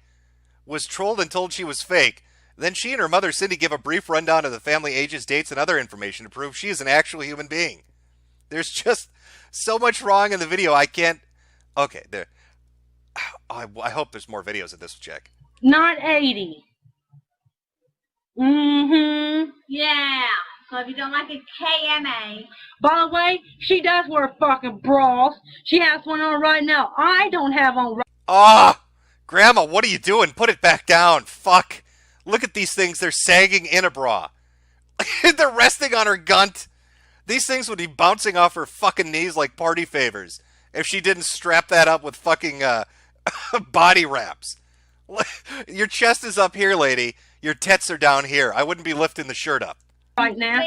was trolled and told she was fake. Then she and her mother, Cindy, give a brief rundown of the family ages, dates, and other information to prove she is an actual human being. There's just so much wrong in the video, I can't... Okay, there. I hope there's more videos of this chick. Not 80. Mm-hmm. Yeah. So if you don't like it, KMA. By the way, she does wear fucking bras. She has one on right now. I don't have on right... Ah! Grandma, what are you doing? Put it back down. Fuck. Look at these things. They're sagging in a bra. They're resting on her gunt. These things would be bouncing off her fucking knees like party favors if she didn't strap that up with fucking body wraps. Your chest is up here, lady. Your tits are down here. I wouldn't be lifting the shirt up. Right now.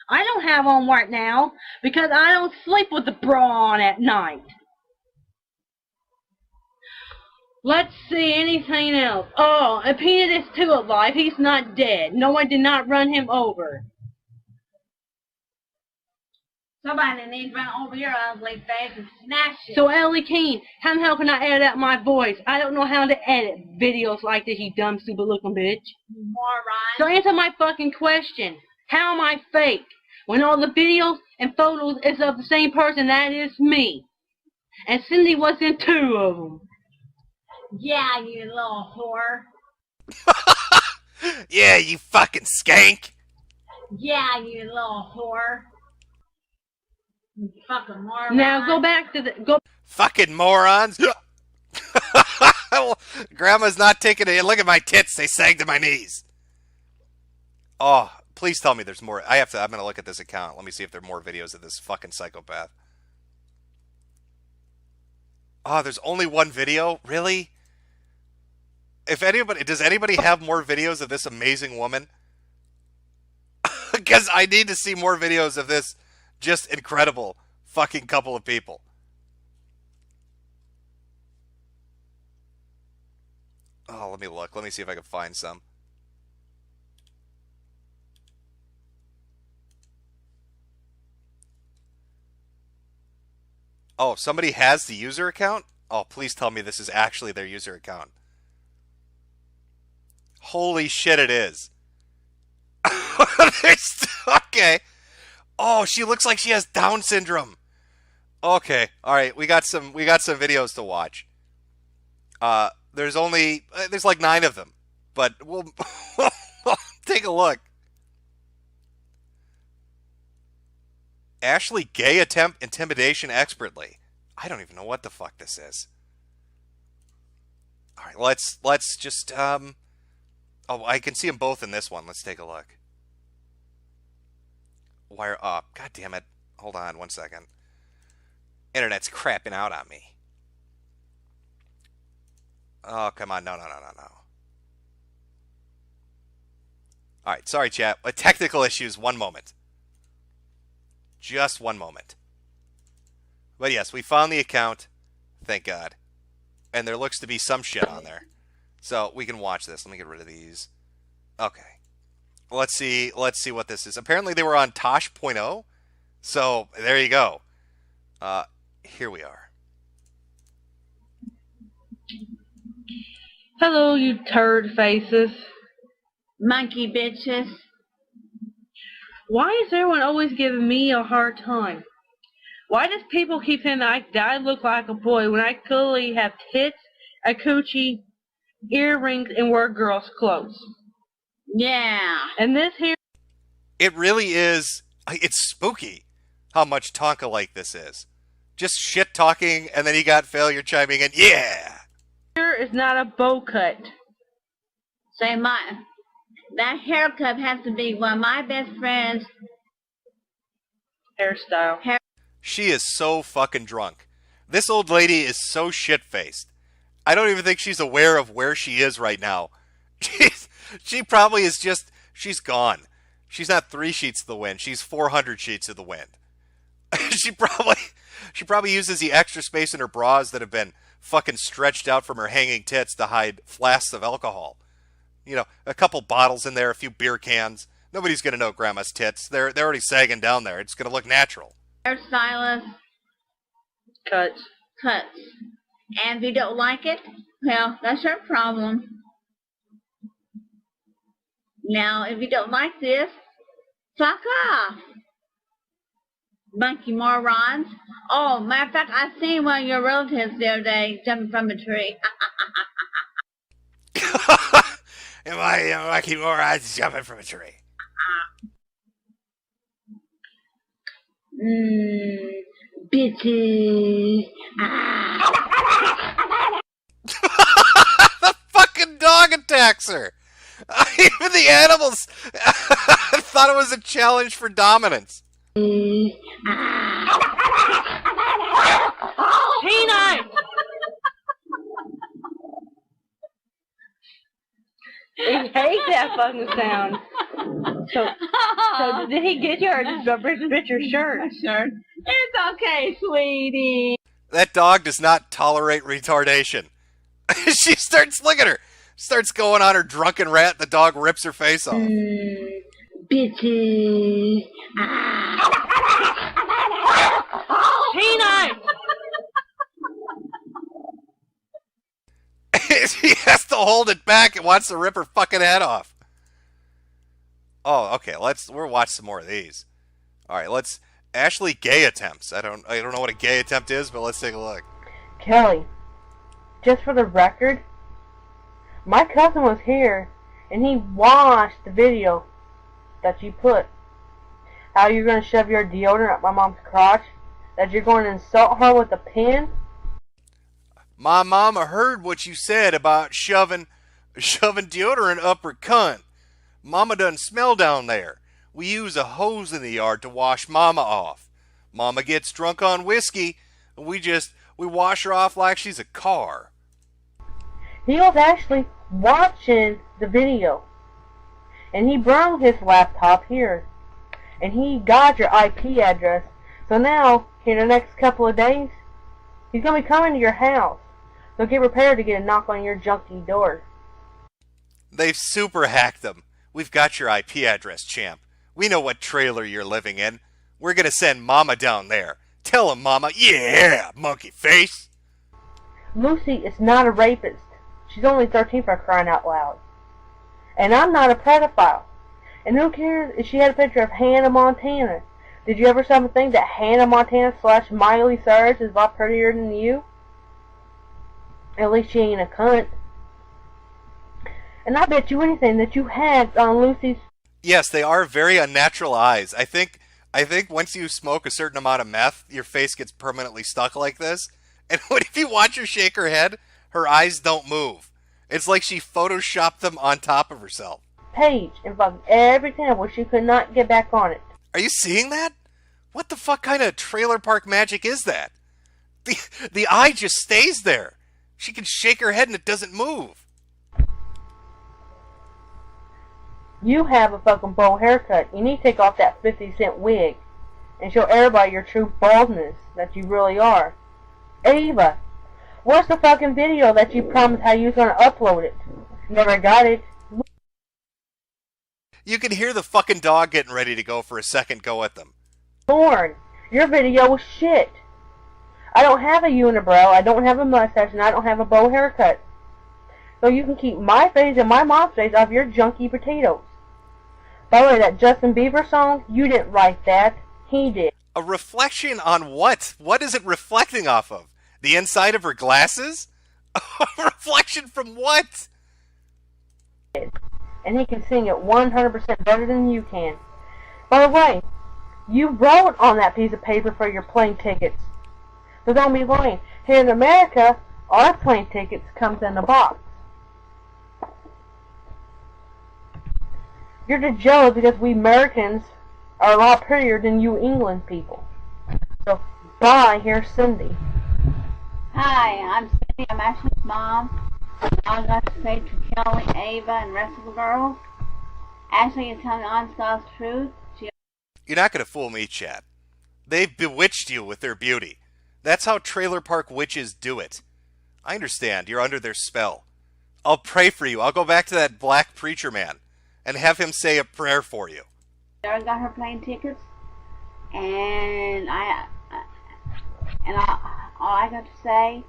I don't have on right now because I don't sleep with the bra on at night. Let's see, anything else? Oh, and Peanut is too alive. He's not dead. No one did not run him over. Somebody needs to run over your ugly face and snatch it. So, Ellie Keene, how the hell can I edit out my voice? I don't know how to edit videos like this, you dumb, stupid looking bitch. You moron. So answer my fucking question. How am I fake? When all the videos and photos is of the same person, that is me. And Cindy was in 2 of them. Yeah, you little whore. Yeah, you fucking skank. Yeah, you little whore. You fucking moron. Now go back to the... Fucking morons. Grandma's not taking it. Look at my tits. They sag to my knees. Oh, please tell me there's more. I'm going to look at this account. Let me see if there are more videos of this fucking psychopath. Oh, there's only one video? Really? Does anybody have more videos of this amazing woman? Because I need to see more videos of this just incredible fucking couple of people. Oh, let me look. Let me see if I can find some. Oh, somebody has the user account? Oh, please tell me this is actually their user account. Holy shit, it is. Okay. Oh, she looks like she has Down syndrome. Okay. All right, we got some videos to watch. There's like 9 of them, but we'll take a look. Ashley gay attempt intimidation expertly. I don't even know what the fuck this is. All right, let's just oh, I can see them both in this one. Let's take a look. Wire up. God damn it. Hold on 1 second. Internet's crapping out on me. Oh, come on. No. All right, sorry, chat. Technical issues. 1 moment. Just 1 moment. But yes, we found the account. Thank God. And there looks to be some shit on there. So we can watch this. Let me get rid of these. Okay. Let's see what this is. Apparently they were on Tosh.0. So there you go. Here we are. Hello, you turd faces. Monkey bitches. Why is everyone always giving me a hard time? Why does people keep saying that I look like a boy when I clearly have tits a coochie, earrings, and wear girls' clothes. Yeah. And this here... It really is... It's spooky how much Tonka like this is. Just shit talking, and then he got failure chiming in, yeah! Here is not a bow cut. Say, that haircut has to be one of my best friends' hairstyle. She is so fucking drunk. This old lady is so shit-faced. I don't even think she's aware of where she is right now. She probably is just... She's gone. She's not 3 sheets to the wind. She's 400 sheets to the wind. She probably uses the extra space in her bras that have been fucking stretched out from her hanging tits to hide flasks of alcohol. You know, a couple bottles in there, a few beer cans. Nobody's going to know Grandma's tits. They're already sagging down there. It's going to look natural. Hairstylist. Cuts. And if you don't like it, well, that's your problem. Now, if you don't like this, fuck off. Monkey morons. Oh, matter of fact, I seen one of your relatives the other day jumping from a tree. Am I monkey morons jumping from a tree? Bitches. The fucking dog attacks her. Even the animals thought it was a challenge for dominance. Canine! He hates that fucking sound. So did he get you or just rip your shirt? Sure. It's okay, sweetie. That dog does not tolerate retardation. She starts, look at her, starts going on her drunken rant. The dog rips her face off. Bitches. Canine! He has to hold it back and wants to rip her fucking head off. Oh, okay. We'll watch some more of these. All right, let's. Ashley gay attempts. I don't know what a gay attempt is, but let's take a look. Kelly, just for the record, my cousin was here and he watched the video that you put. How you're going to shove your deodorant up my mom's crotch? That you're going to insult her with a pin? My mama heard what you said about shoving deodorant up her cunt. Mama doesn't smell down there. We use a hose in the yard to wash Mama off. Mama gets drunk on whiskey, and we wash her off like she's a car. He was actually watching the video. And he brought his laptop here. And he got your IP address. So now, in the next couple of days, he's going to be coming to your house. So get prepared to get a knock on your junky door. They've super hacked them. We've got your IP address, champ. We know what trailer you're living in. We're going to send Mama down there. Tell him, Mama, yeah, monkey face. Lucy is not a rapist. She's only 13 for crying out loud. And I'm not a pedophile. And who cares if she had a picture of Hannah Montana? Did you ever stop and think that Hannah Montana / Miley Cyrus is a lot prettier than you? At least she ain't a cunt. And I bet you anything that you hacked on Lucy's... Yes, they are very unnatural eyes. I think once you smoke a certain amount of meth, your face gets permanently stuck like this. And if you watch her shake her head, her eyes don't move. It's like she photoshopped them on top of herself. Page and fucked everything up where she could not get back on it. Are you seeing that? What the fuck kind of trailer park magic is that? The eye just stays there. She can shake her head and it doesn't move. You have a fucking bowl haircut. You need to take off that 50-cent wig and show everybody your true baldness that you really are. Ava, where's the fucking video that you promised how you was going to upload it? Never got it. You can hear the fucking dog getting ready to go for a second go at them. Lauren, your video was shit. I don't have a unibrow, I don't have a mustache, and I don't have a bow haircut. So you can keep my face and my mom's face off your junky potatoes. By the way, that Justin Bieber song, you didn't write that. He did. A reflection on what? What is it reflecting off of? The inside of her glasses? Reflection from what? And he can sing it 100% better than you can. By the way, you wrote on that piece of paper for your plane tickets. So don't be lying. Here in America, our plane tickets comes in a box. You're just jealous because we Americans are a lot prettier than you England people. So, bye, here's Cindy. Hi, I'm Cindy. I'm Ashley's mom. I got to say to Kelly, Ava, and the rest of the girls, Ashley is telling honest God's truth. You're not going to fool me, Chad. They've bewitched you with their beauty. That's how trailer park witches do it. I understand. You're under their spell. I'll pray for you. I'll go back to that black preacher man and have him say a prayer for you. Sarah got her plane tickets, and all I got to say,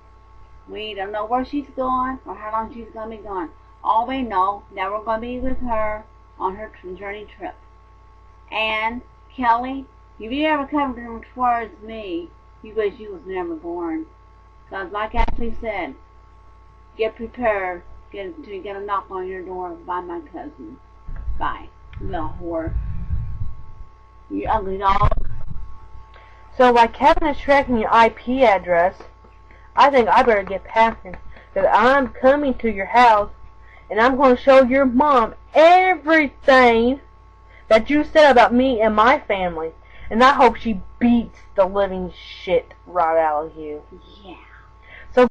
we don't know where she's going or how long she's going to be gone. All we know, that we're going to be with her on her journey trip. And Kelly, if you ever come towards me, you wish you was never born. Because like Ashley said, get prepared to get a knock on your door by my cousin. Bye, you little whore. You ugly dog. So like Kevin is tracking your IP address, I think I better get packing. Because I'm coming to your house and I'm going to show your mom everything that you said about me and my family. And I hope she beats the living shit right out of you. Yeah. So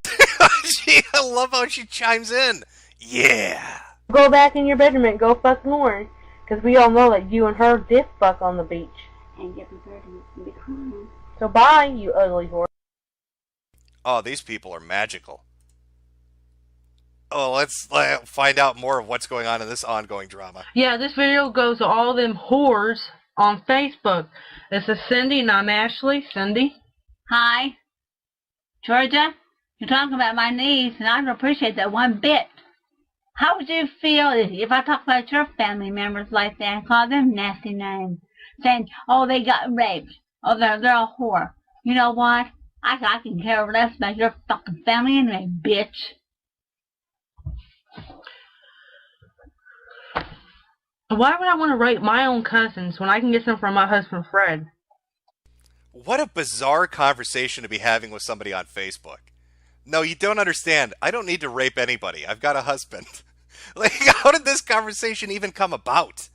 I love how she chimes in. Yeah. Go back in your bedroom and go fuck Lauren. Because we all know that you and her did fuck on the beach. And get prepared to be crying. So bye, you ugly whore. Oh, these people are magical. Oh, let's find out more of what's going on in this ongoing drama. Yeah, this video goes to all them whores on Facebook. This is Cindy and I'm Ashley. Cindy. Hi. Georgia, you're talking about my niece and I don't appreciate that one bit. How would you feel if I talk about your family members like that and call them nasty names? Saying, oh, they got raped. Oh, they're a whore. You know what? I can care less about your fucking family anyway, bitch. Why would I want to rape my own cousins when I can get some from my husband, Fred? What a bizarre conversation to be having with somebody on Facebook. No, you don't understand. I don't need to rape anybody. I've got a husband. Like, how did this conversation even come about?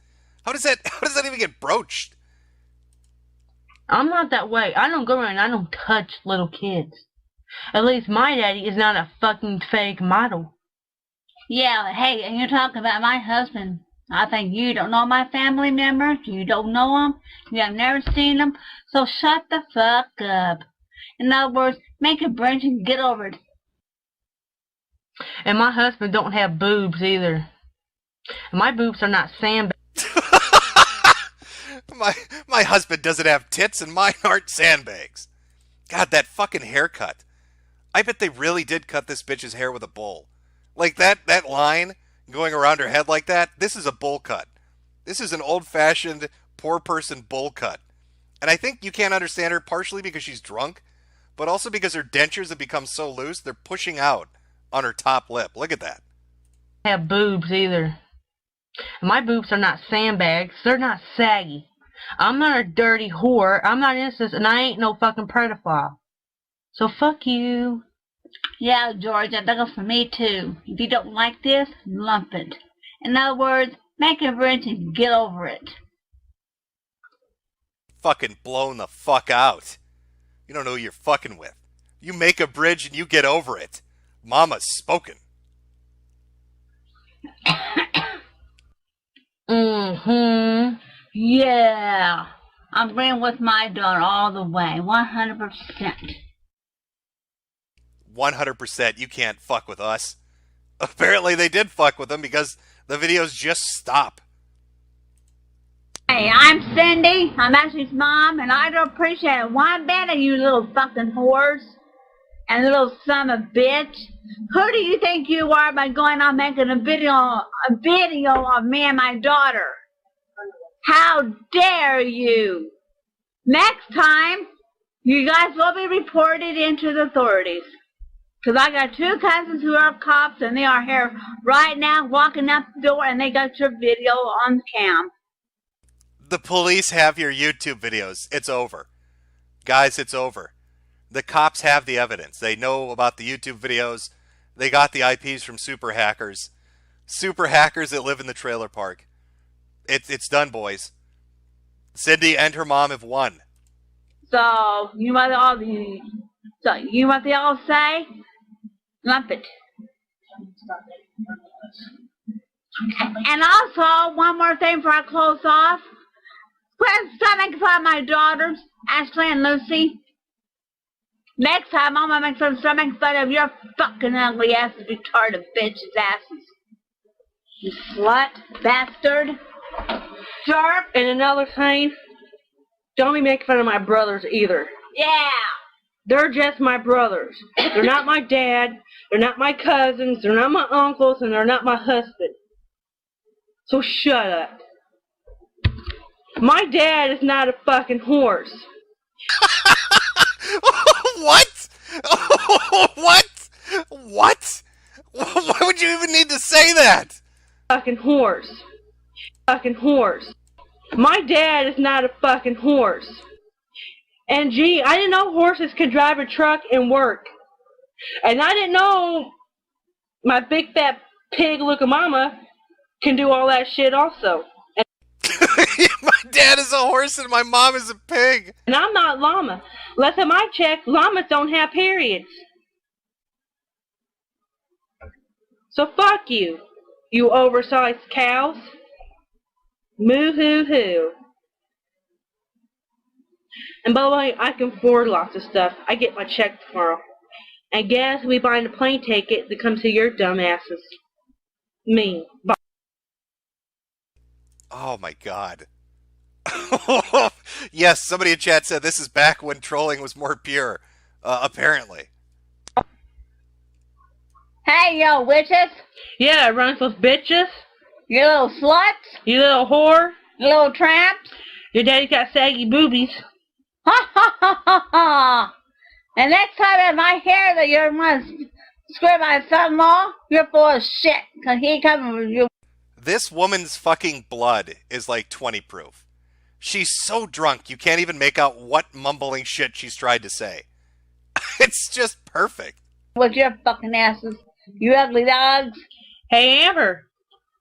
How does that even get broached? I'm not that way. I don't go around and I don't touch little kids. At least my daddy is not a fucking fake model. Yeah, hey, and you're talking about my husband. I think you don't know my family members. You don't know them. You have never seen them. So shut the fuck up. In other words, make a bridge and get over it. And my husband don't have boobs either. And my boobs are not sandbags. My husband doesn't have tits and mine aren't sandbags. God, that fucking haircut. I bet they really did cut this bitch's hair with a bowl. Like that line going around her head like that, this is a bowl cut. This is an old-fashioned, poor person bowl cut. And I think you can't understand her partially because she's drunk, but also because her dentures have become so loose, they're pushing out on her top lip. Look at that. Have boobs either. And my boobs are not sandbags. They're not saggy. I'm not a dirty whore. I'm not innocent, and I ain't no fucking pedophile. So fuck you. Yeah, George, that goes for me too. If you don't like this, lump it. In other words, make a bridge and get over it. Fucking blown the fuck out. You don't know who you're fucking with. You make a bridge and you get over it. Mama's spoken. Mm-hmm. Yeah. I'm agreeing with my daughter all the way. 100%. 100% you can't fuck with us. Apparently they did fuck with them because the videos just stop. Hey, I'm Cindy. I'm Ashley's mom, and I don't appreciate it one bit of you little fucking whores and little son of a bitch. Who do you think you are by going on making a video of me and my daughter? How dare you? Next time, you guys will be reported into the authorities. Because I got two cousins who are cops, and they are here right now walking up the door, and they got your video on cam. The police have your YouTube videos. It's over. Guys, it's over. The cops have the evidence. They know about the YouTube videos. They got the IPs from super hackers. Super hackers that live in the trailer park. It's done, boys. Cindy and her mom have won. So, you know what they all say? Lump it. And also, one more thing before I close off. Stop making fun of my daughters, Ashley and Lucy. Next time, I'm gonna start making fun of your fucking ugly asses, retarded bitches' asses. You slut, bastard, jerk. And another thing, don't be making fun of my brothers either. Yeah. They're just my brothers. They're not my dad. They're not my cousins. They're not my uncles. And they're not my husband. So shut up. My dad is not a fucking horse. What? What? What? Why would you even need to say that? Fucking horse. Fucking horse. My dad is not a fucking horse. And gee, I didn't know horses could drive a truck and work. And I didn't know my big fat pig looking mama can do all that shit also. My dad is a horse and my mom is a pig. And I'm not llama. Last time I checked, llamas don't have periods. So fuck you, you oversized cows. Moo hoo hoo. And by the way, I can afford lots of stuff. I get my check tomorrow. And guess we buying a plane ticket that comes to your dumb asses. Me. Bye. Oh my god. Yes, somebody in chat said this is back when trolling was more pure. Apparently. Hey, yo, witches. Yeah, runs with bitches. You little sluts. You little whore. You little tramps. Your daddy got saggy boobies. Ha ha ha ha ha. And next time in my hair that you're going to scream my son-in-law, you're full of shit. Because he coming with you. This woman's fucking blood is like 20 proof. She's so drunk you can't even make out what mumbling shit she's tried to say. It's just perfect. With your fucking asses, you ugly dogs. Hey Amber,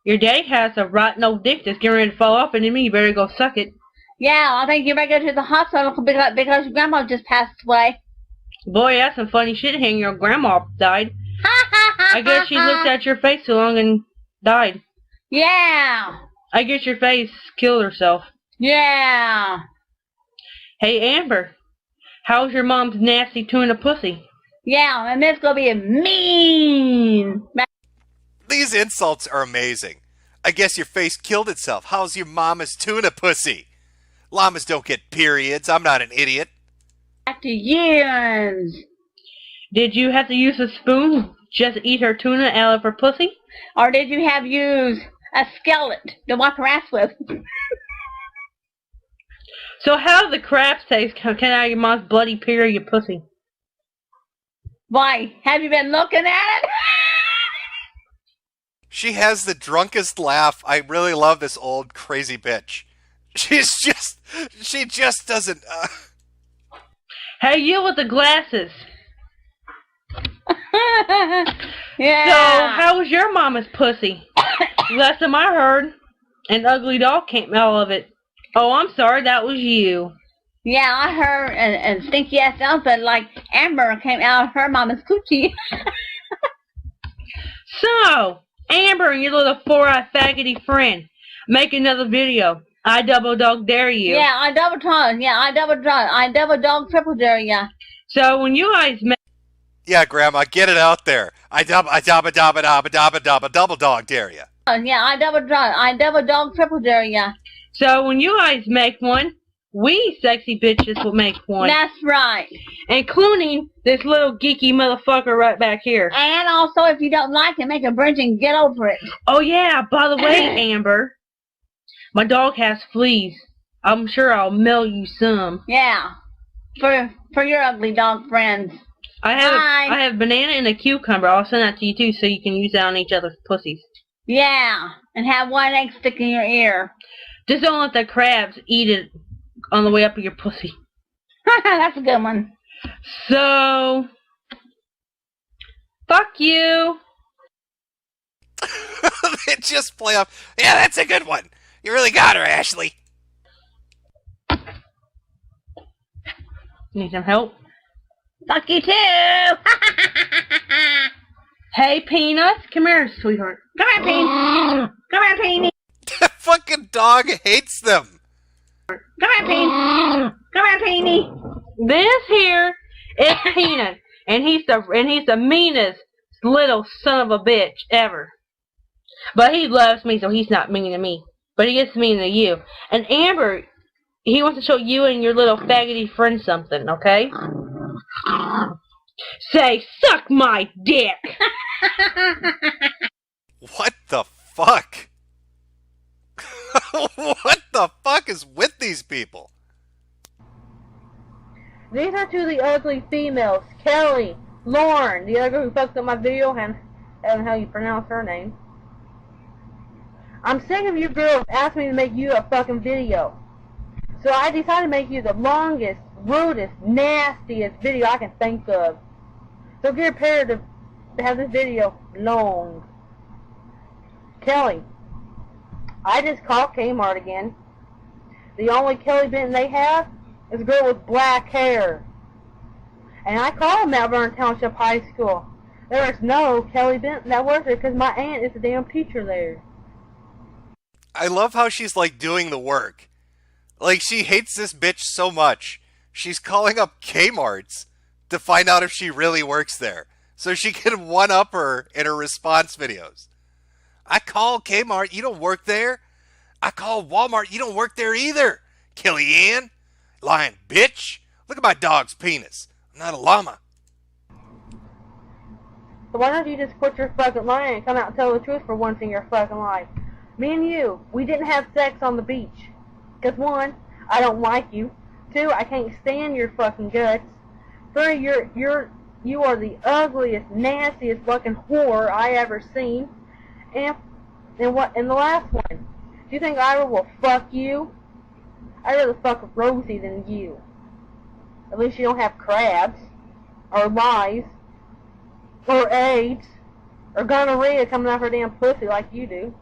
your daddy has a rotten old dick that's getting ready to fall off, and then you better go suck it. Yeah, I think you better go to the hospital because your grandma just passed away. Boy, that's some funny shit. Hanging your grandma died. I guess she looked at your face too long and died. Yeah. I guess your face killed herself. Yeah. Hey Amber, how's your mom's nasty tuna pussy? Yeah, and it's gonna be mean. These insults are amazing. I guess your face killed itself. How's your mama's tuna pussy? Llamas don't get periods. I'm not an idiot. After years. Did you have to use a spoon just to eat her tuna out of her pussy? Or did you have use a skeleton to wipe her ass with? So how does the crab's taste come out of your mom's bloody period pussy? Why? Have you been looking at it? She has the drunkest laugh. I really love this old crazy bitch. She just doesn't... Hey, you with the glasses. Yeah. So, how was your mama's pussy? Last time I heard, an ugly dog came out of it. Oh, I'm sorry, that was you. Yeah, I heard and stinky ass something like Amber came out of her mama's coochie. So, Amber and your little four-eyed faggoty friend, make another video. I double dog dare you. Yeah, I double dog triple dare you. So when you guys make... Yeah, Grandma, get it out there. I double dog dare you. Yeah, I double dog triple dare you. So when you guys make one, we sexy bitches will make one. That's right. Including this little geeky motherfucker right back here. And also, if you don't like it, make a bridge and get over it. Oh yeah, by the way, Amber, my dog has fleas. I'm sure I'll mail you some. Yeah, for your ugly dog friends. I have banana and a cucumber. I'll send that to you too, so you can use that on each other's pussies. Yeah, and have one egg stick in your ear. Just don't let the crabs eat it on the way up your pussy. That's a good one. So, fuck you. They just play off. Yeah, that's a good one. You really got her, Ashley. Need some help? Fuck you too. Hey, Peanuts. Come here, sweetheart. Come here, Peanut. Come here, Peanut. That fucking dog hates them. Come here, Peanut. Come here, Peanut. This here is Peanut, and he's the meanest little son of a bitch ever. But he loves me, so he's not mean to me. But he gets mean to you. And Amber, he wants to show you and your little faggoty friend something, okay? Say, suck my dick! What the fuck? What the fuck is with these people? These are two of the ugly females. Kelly, Lauren, the other girl who fucked up my video, and how you pronounce her name. I'm sick of you girls asking me to make you a fucking video. So I decided to make you the longest, rudest, nastiest video I can think of. So get prepared to have this video long. Kelly, I just called Kmart again. The only Kelly Benton they have is a girl with black hair. And I called Mount Vernon Township High School. There is no Kelly Benton that works there because my aunt is the damn teacher there. I love how she's like doing the work. Like she hates this bitch so much. She's calling up Kmart's to find out if she really works there. So she can one-up her in her response videos. I call Kmart, you don't work there. I call Walmart, you don't work there either. Kellyanne, lying bitch. Look at my dog's penis. I'm not a llama. So why don't you just quit your fucking lying and come out and tell the truth for once in your fucking life? Me and you, we didn't have sex on the beach. Because one, I don't like you. Two, I can't stand your fucking guts. Three, you are the ugliest, nastiest fucking whore I ever seen. And the last one, do you think Ira will fuck you? I'd rather fuck Rosie than you. At least you don't have crabs, or lice, or AIDS, or gonorrhea coming out her damn pussy like you do.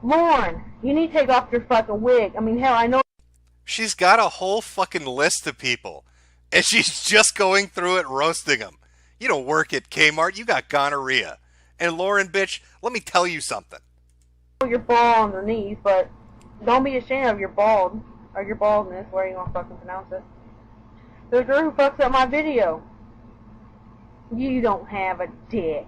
Lauren, you need to take off your fucking wig. I mean, hell, I know. She's got a whole fucking list of people, and she's just going through it, roasting them. You don't work at Kmart, you got gonorrhea. And Lauren, bitch, let me tell you something. You're bald underneath, but don't be ashamed of your bald, or your baldness, where you gonna fucking pronounce it. The girl who fucks up my video. You don't have a dick.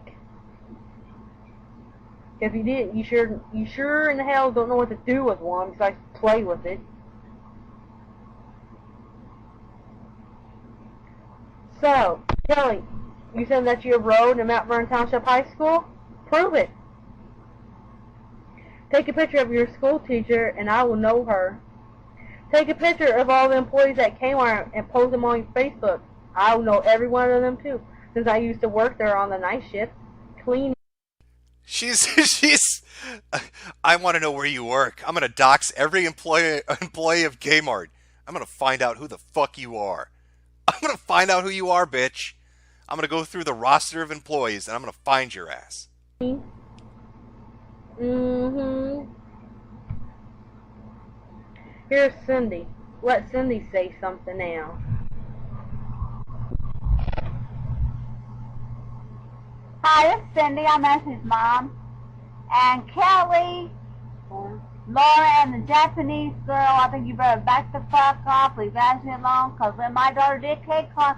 If you did, you sure in the hell don't know what to do with one besides play with it. So, Kelly, you said that you rode in Mount Vernon Township High School? Prove it. Take a picture of your school teacher and I will know her. Take a picture of all the employees at Kmart and post them on Facebook. I will know every one of them too, since I used to work there on the night shift, cleaning. She's. I want to know where you work. I'm gonna dox every employee of Kmart. I'm gonna find out who the fuck you are. I'm gonna find out who you are, bitch. I'm gonna go through the roster of employees and I'm gonna find your ass. Here's Cindy. Let Cindy say something now. Hi, it's Cindy. I'm Ashley's mom. And Kelly, Laura, and the Japanese girl, I think you better back the fuck off. Leave Ashley alone, because when my daughter did call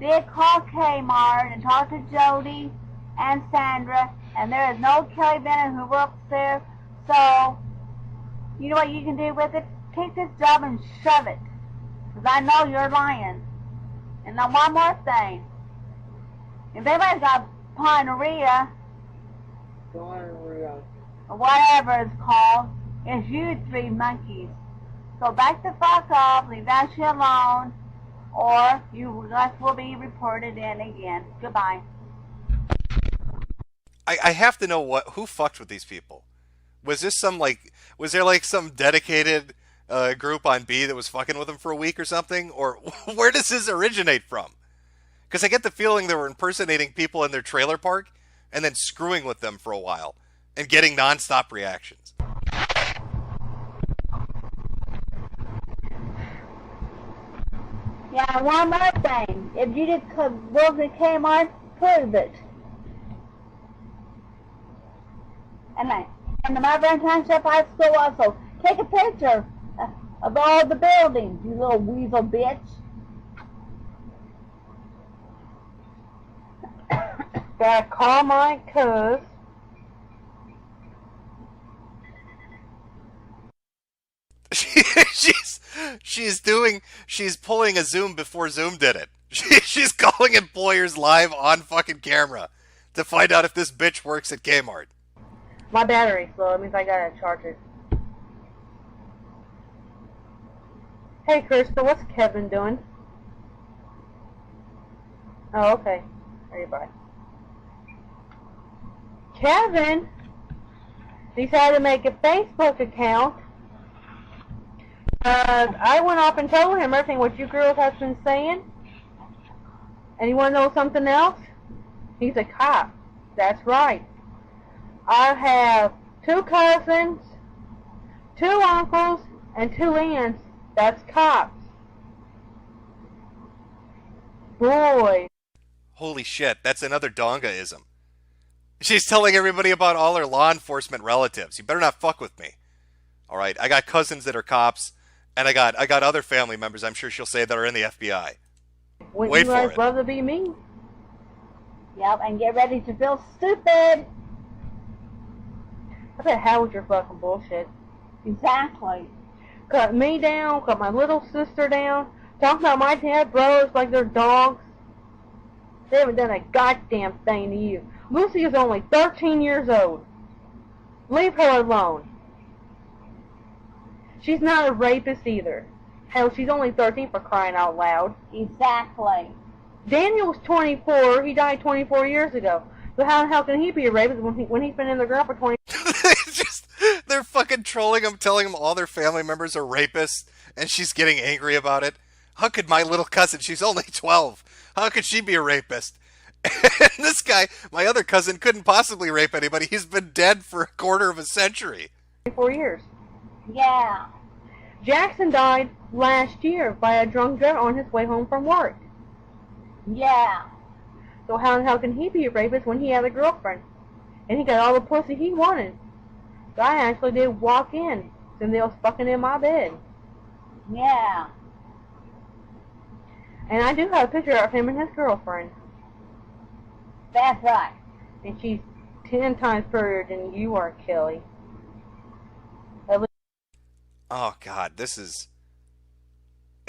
Kmart and talk to Jody and Sandra, and there is no Kelly Bennett who works there, so you know what you can do with it? Take this job and shove it, because I know you're lying. And now one more thing. If anybody's got gonorrhea, or whatever it's called, it's you three monkeys. So back the fuck off, leave that shit alone, or you guys will be reported in again. Goodbye. I have to know who fucked with these people. Was this was there like some dedicated group on B that was fucking with them for a week or something? Or where does this originate from? Because I get the feeling they were impersonating people in their trailer park and then screwing with them for a while and getting nonstop reactions. Yeah, one more thing. If you just work at Kmart, prove it. And the Mount Vernon Township High School also. Take a picture of all the buildings, you little weasel bitch. Gotta call my cuz. She's pulling a Zoom before Zoom did it. She's calling employers live on fucking camera to find out if this bitch works at Kmart. My battery's low, it means I gotta charge it. Hey Krista, what's Kevin doing? Oh, okay. Are you bye? Kevin decided to make a Facebook account. I went off and told him everything what you girls have been saying. And you want to know something else? He's a cop. That's right. I have 2 cousins, 2 uncles, and 2 aunts. That's cops. Boy. Holy shit, that's another Dongaism. She's telling everybody about all her law enforcement relatives. You better not fuck with me. All right, I got cousins that are cops, and I got other family members, I'm sure she'll say, that are in the FBI. Wouldn't Wait you for guys it. rather be me? Yep, and get ready to feel stupid. I said, how with your fucking bullshit? Exactly. Cut me down, cut my little sister down, talking about my dad brothers like they're dogs. They haven't done a goddamn thing to you. Lucy is only 13 years old. Leave her alone. She's not a rapist either. Hell, she's only 13 for crying out loud. Exactly. Daniel's 24. He died 24 years ago. So how can he be a rapist when he's been in the ground for 20? They're fucking trolling him, telling him all their family members are rapists, and she's getting angry about it. How could my little cousin, she's only 12, how could she be a rapist? And this guy, my other cousin, couldn't possibly rape anybody. He's been dead for a quarter of a century. 24 years. Yeah. Jackson died last year by a drunk driver on his way home from work. Yeah. So how can he be a rapist when he had a girlfriend? And he got all the pussy he wanted. So I actually did walk in, and they was fucking in my bed. Yeah. And I do have a picture of him and his girlfriend. That's right. And she's 10 times prettier than you are, Kelly. Oh god, there's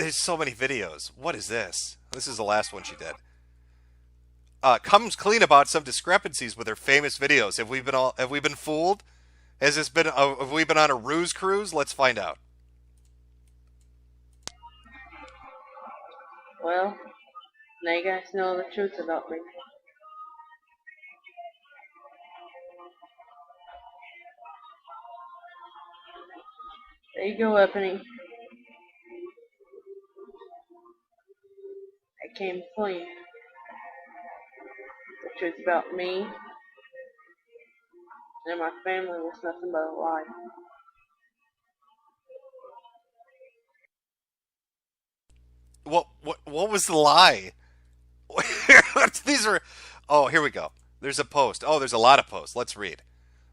so many videos. What is this? This is the last one she did. Comes clean about some discrepancies with her famous videos. Have we been fooled? Have we been on a ruse cruise? Let's find out. Well, now you guys know the truth about me. There you go, Ebony. I came clean. The truth about me and my family was nothing but a lie. What was the lie? These are... Oh, here we go. There's a post. Oh, there's a lot of posts. Let's read.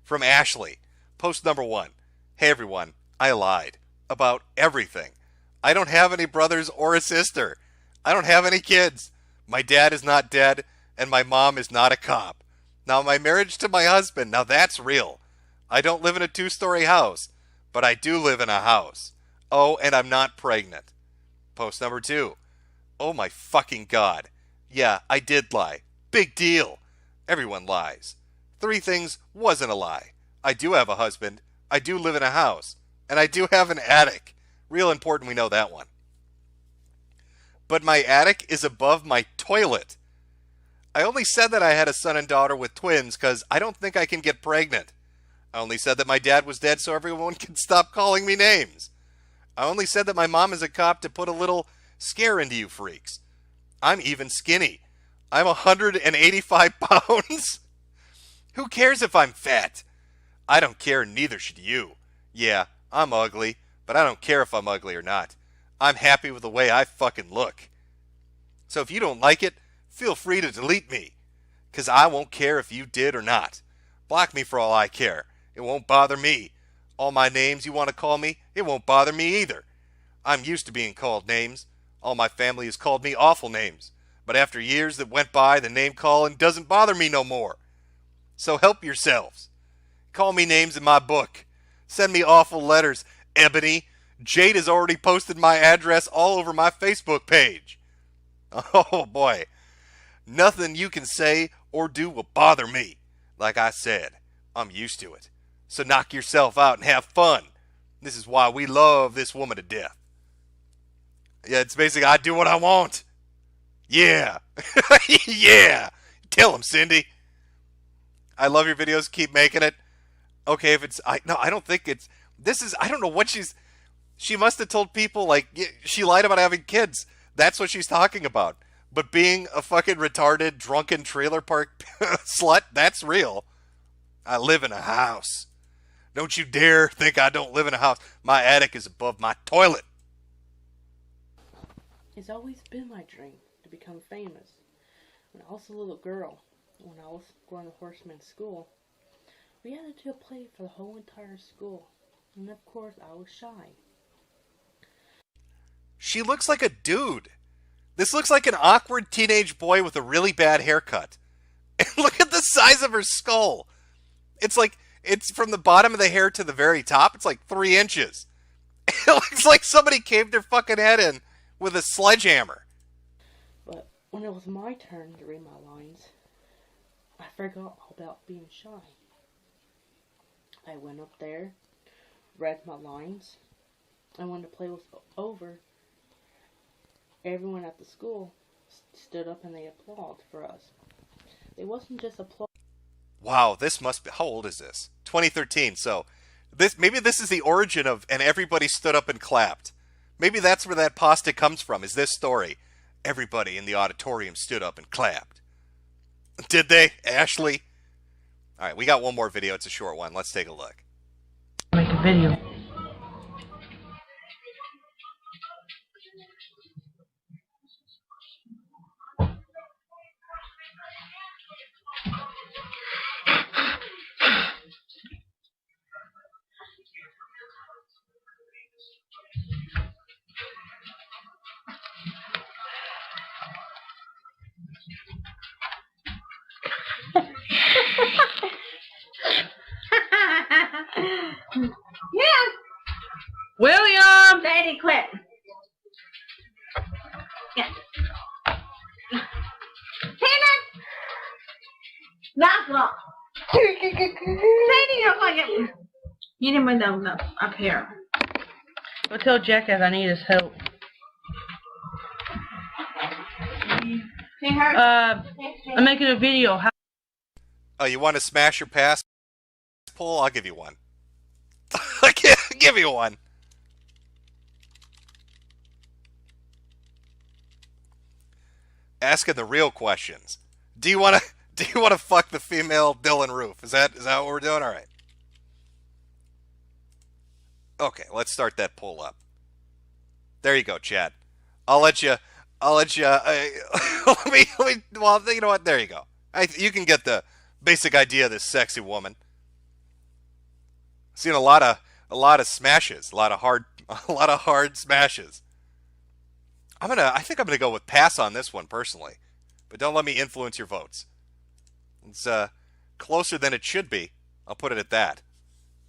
From Ashley. Post number 1. Hey, everyone. I lied. About everything. I don't have any brothers or a sister. I don't have any kids. My dad is not dead, and my mom is not a cop. Now, my marriage to my husband, now that's real. I don't live in a 2-story house, but I do live in a house. Oh, and I'm not pregnant. Post number 2. Oh my fucking god. Yeah, I did lie. Big deal. Everyone lies. 3 things wasn't a lie. I do have a husband. I do live in a house. And I do have an attic. Real important we know that one. but my attic is above my toilet. I only said that I had a son and daughter with twins because I don't think I can get pregnant. I only said that my dad was dead so everyone can stop calling me names. I only said that my mom is a cop to put a little scare into you freaks. I'm even skinny. I'm 185 pounds. Who cares if I'm fat? I don't care, neither should you. Yeah, I'm ugly, but I don't care if I'm ugly or not. I'm happy with the way I fucking look. So if you don't like it, feel free to delete me. 'Cause I won't care if you did or not. Block me for all I care. It won't bother me. All my names you want to call me, it won't bother me either. I'm used to being called names. All my family has called me awful names. But after years that went by, the name calling doesn't bother me no more. So help yourselves. Call me names in my book. Send me awful letters, Ebony. Jade has already posted my address all over my Facebook page. Oh boy. Nothing you can say or do will bother me. Like I said, I'm used to it. So knock yourself out and have fun. This is why we love this woman to death. Yeah, it's basically, I do what I want. Yeah. Yeah. Tell him, Cindy. I love your videos. Keep making it. Okay, if it's... I don't think it's... This is... I don't know what she's... She must have told people, like, she lied about having kids. That's what she's talking about. But being a fucking retarded, drunken trailer park slut, that's real. I live in a house. Don't you dare think I don't live in a house. My attic is above my toilet. It's always been my dream to become famous. When I was a little girl, when I was going to Horseman School, we had to do a play for the whole entire school. And of course, I was shy. She looks like a dude. This looks like an awkward teenage boy with a really bad haircut. And look at the size of her skull. It's like, it's from the bottom of the hair to the very top. It's like 3 inches. It looks like somebody caved their fucking head in with a sledgehammer. But when it was my turn to read my lines, I forgot all about being shy. I went up there, read my lines, and when the play was over, everyone at the school stood up and they applauded for us. It wasn't just applause. Wow, this must be... How old is this? 2013. So, maybe this is the origin of... And everybody stood up and clapped. Maybe that's where that pasta comes from, is this story. Everybody in the auditorium stood up and clapped. Did they, Ashley? Alright, we got one more video. It's a short one. Let's take a look. Make a video. Yeah. William! Lady, quit. Yeah. Tina! That's wrong. Lady, you're like it. You didn't bring them up here. Go tell Jackass I need his help. I'm making a video. Oh, you want to smash your pass pull? I'll give you one. I'll give you one. Asking the real questions. Do you want to fuck the female Dylan Roof? Is that what we're doing? All right. Okay, let's start that pull up. There you go, Chad. I'll let you. let me. Well, you know what? There you go. You can get the basic idea of this sexy woman. Seen a lot of smashes, a lot of hard smashes. I think I'm gonna go with pass on this one personally, but don't let me influence your votes. It's closer than it should be. I'll put it at that.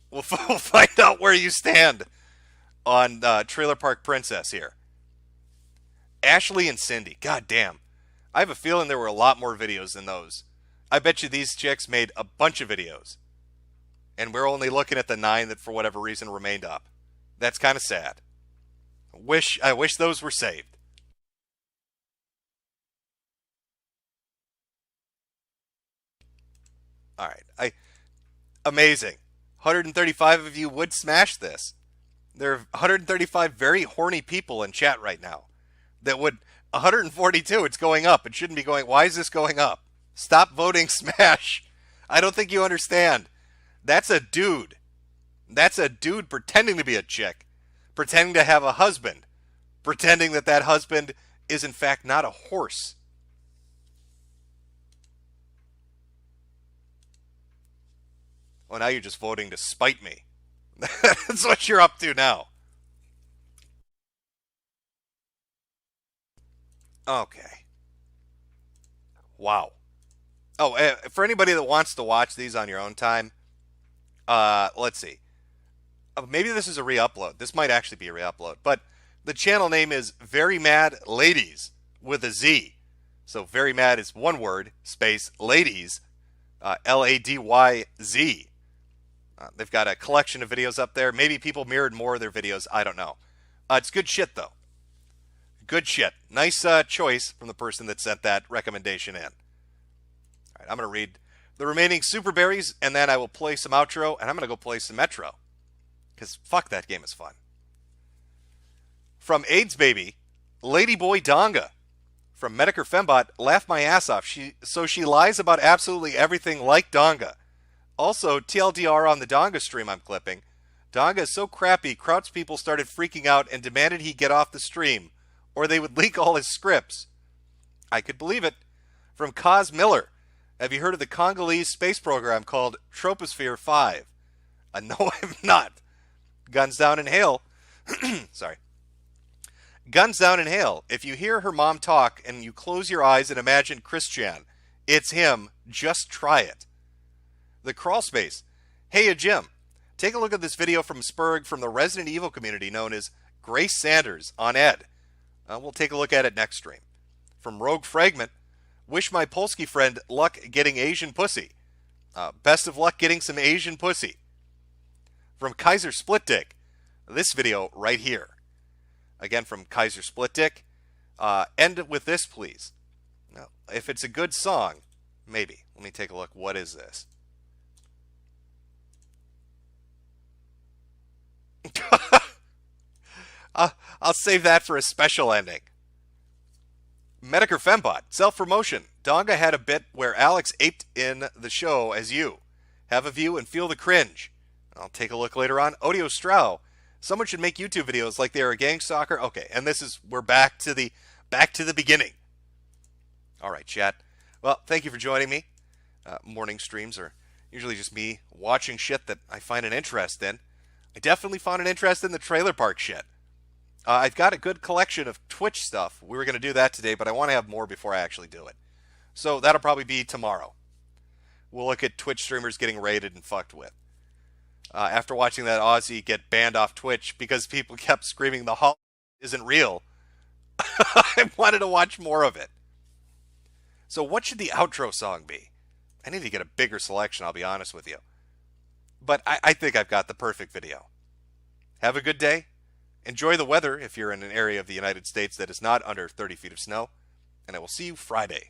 We'll find out where you stand on Trailer Park Princess here. Ashley and Cindy. God damn. I have a feeling there were a lot more videos than those. I bet you these chicks made a bunch of videos. And we're only looking at the 9 that for whatever reason remained up. That's kind of sad. I wish those were saved. All right. Amazing. 135 of you would smash this. There are 135 very horny people in chat right now that would. 142, it's going up. It shouldn't be going. Why is this going up? Stop voting smash. I don't think you understand. That's a dude. That's a dude pretending to be a chick, pretending to have a husband, pretending that that husband is in fact not a horse. Well, now you're just voting to spite me. That's what you're up to now. Okay. Wow. Oh, for anybody that wants to watch these on your own time, let's see. Maybe this is a re-upload. This might actually be a re-upload. But the channel name is Very Mad Ladies with a Z. So Very Mad is one word, space, ladies, Ladyz. They've got a collection of videos up there. Maybe people mirrored more of their videos. I don't know. It's good shit, though. Good shit. Nice choice from the person that sent that recommendation in. All right, I'm going to read the remaining Super Berries, and then I will play some outro, and I'm going to go play some Metro. Because fuck, that game is fun. From AIDS Baby, Ladyboy Donga. From Metokur Fembot, laugh my ass off. So she lies about absolutely everything like Donga. Also, TLDR on the Donga stream I'm clipping. Donga is so crappy, Kraut's people started freaking out and demanded he get off the stream, or they would leak all his scripts. I could believe it. From Kaz Miller, have you heard of the Congolese space program called Troposphere 5? No, I'm not. Guns down in hail. Sorry. Guns down in hail. If you hear her mom talk and you close your eyes and imagine Christian, it's him. Just try it. The Crawl Space. Hey, Jim. Take a look at this video from Spurg from the Resident Evil community known as Grace Sanders on Ed. We'll take a look at it next stream. From Rogue Fragment. Wish my Polsky friend luck getting Asian pussy. Best of luck getting some Asian pussy. From Kaiser Split Dick. This video right here. Again from Kaiser Split Dick. End with this, please. No, if it's a good song, maybe. Let me take a look. What is this? I'll save that for a special ending. Metokur Fembot, self-promotion. Donga had a bit where Alex aped in the show as you. Have a view and feel the cringe. I'll take a look later on. Odio Strau, someone should make YouTube videos like they are a gang stalker. Okay, and we're back to the beginning. All right, chat. Well, thank you for joining me. Morning streams are usually just me watching shit that I find an interest in. I definitely found an interest in the trailer park shit. I've got a good collection of Twitch stuff. We were going to do that today, but I want to have more before I actually do it. So that'll probably be tomorrow. We'll look at Twitch streamers getting raided and fucked with. After watching that Aussie get banned off Twitch because people kept screaming the holiday isn't real, I wanted to watch more of it. So what should the outro song be? I need to get a bigger selection, I'll be honest with you. But I think I've got the perfect video. Have a good day. Enjoy the weather if you're in an area of the United States that is not under 30 feet of snow. And I will see you Friday.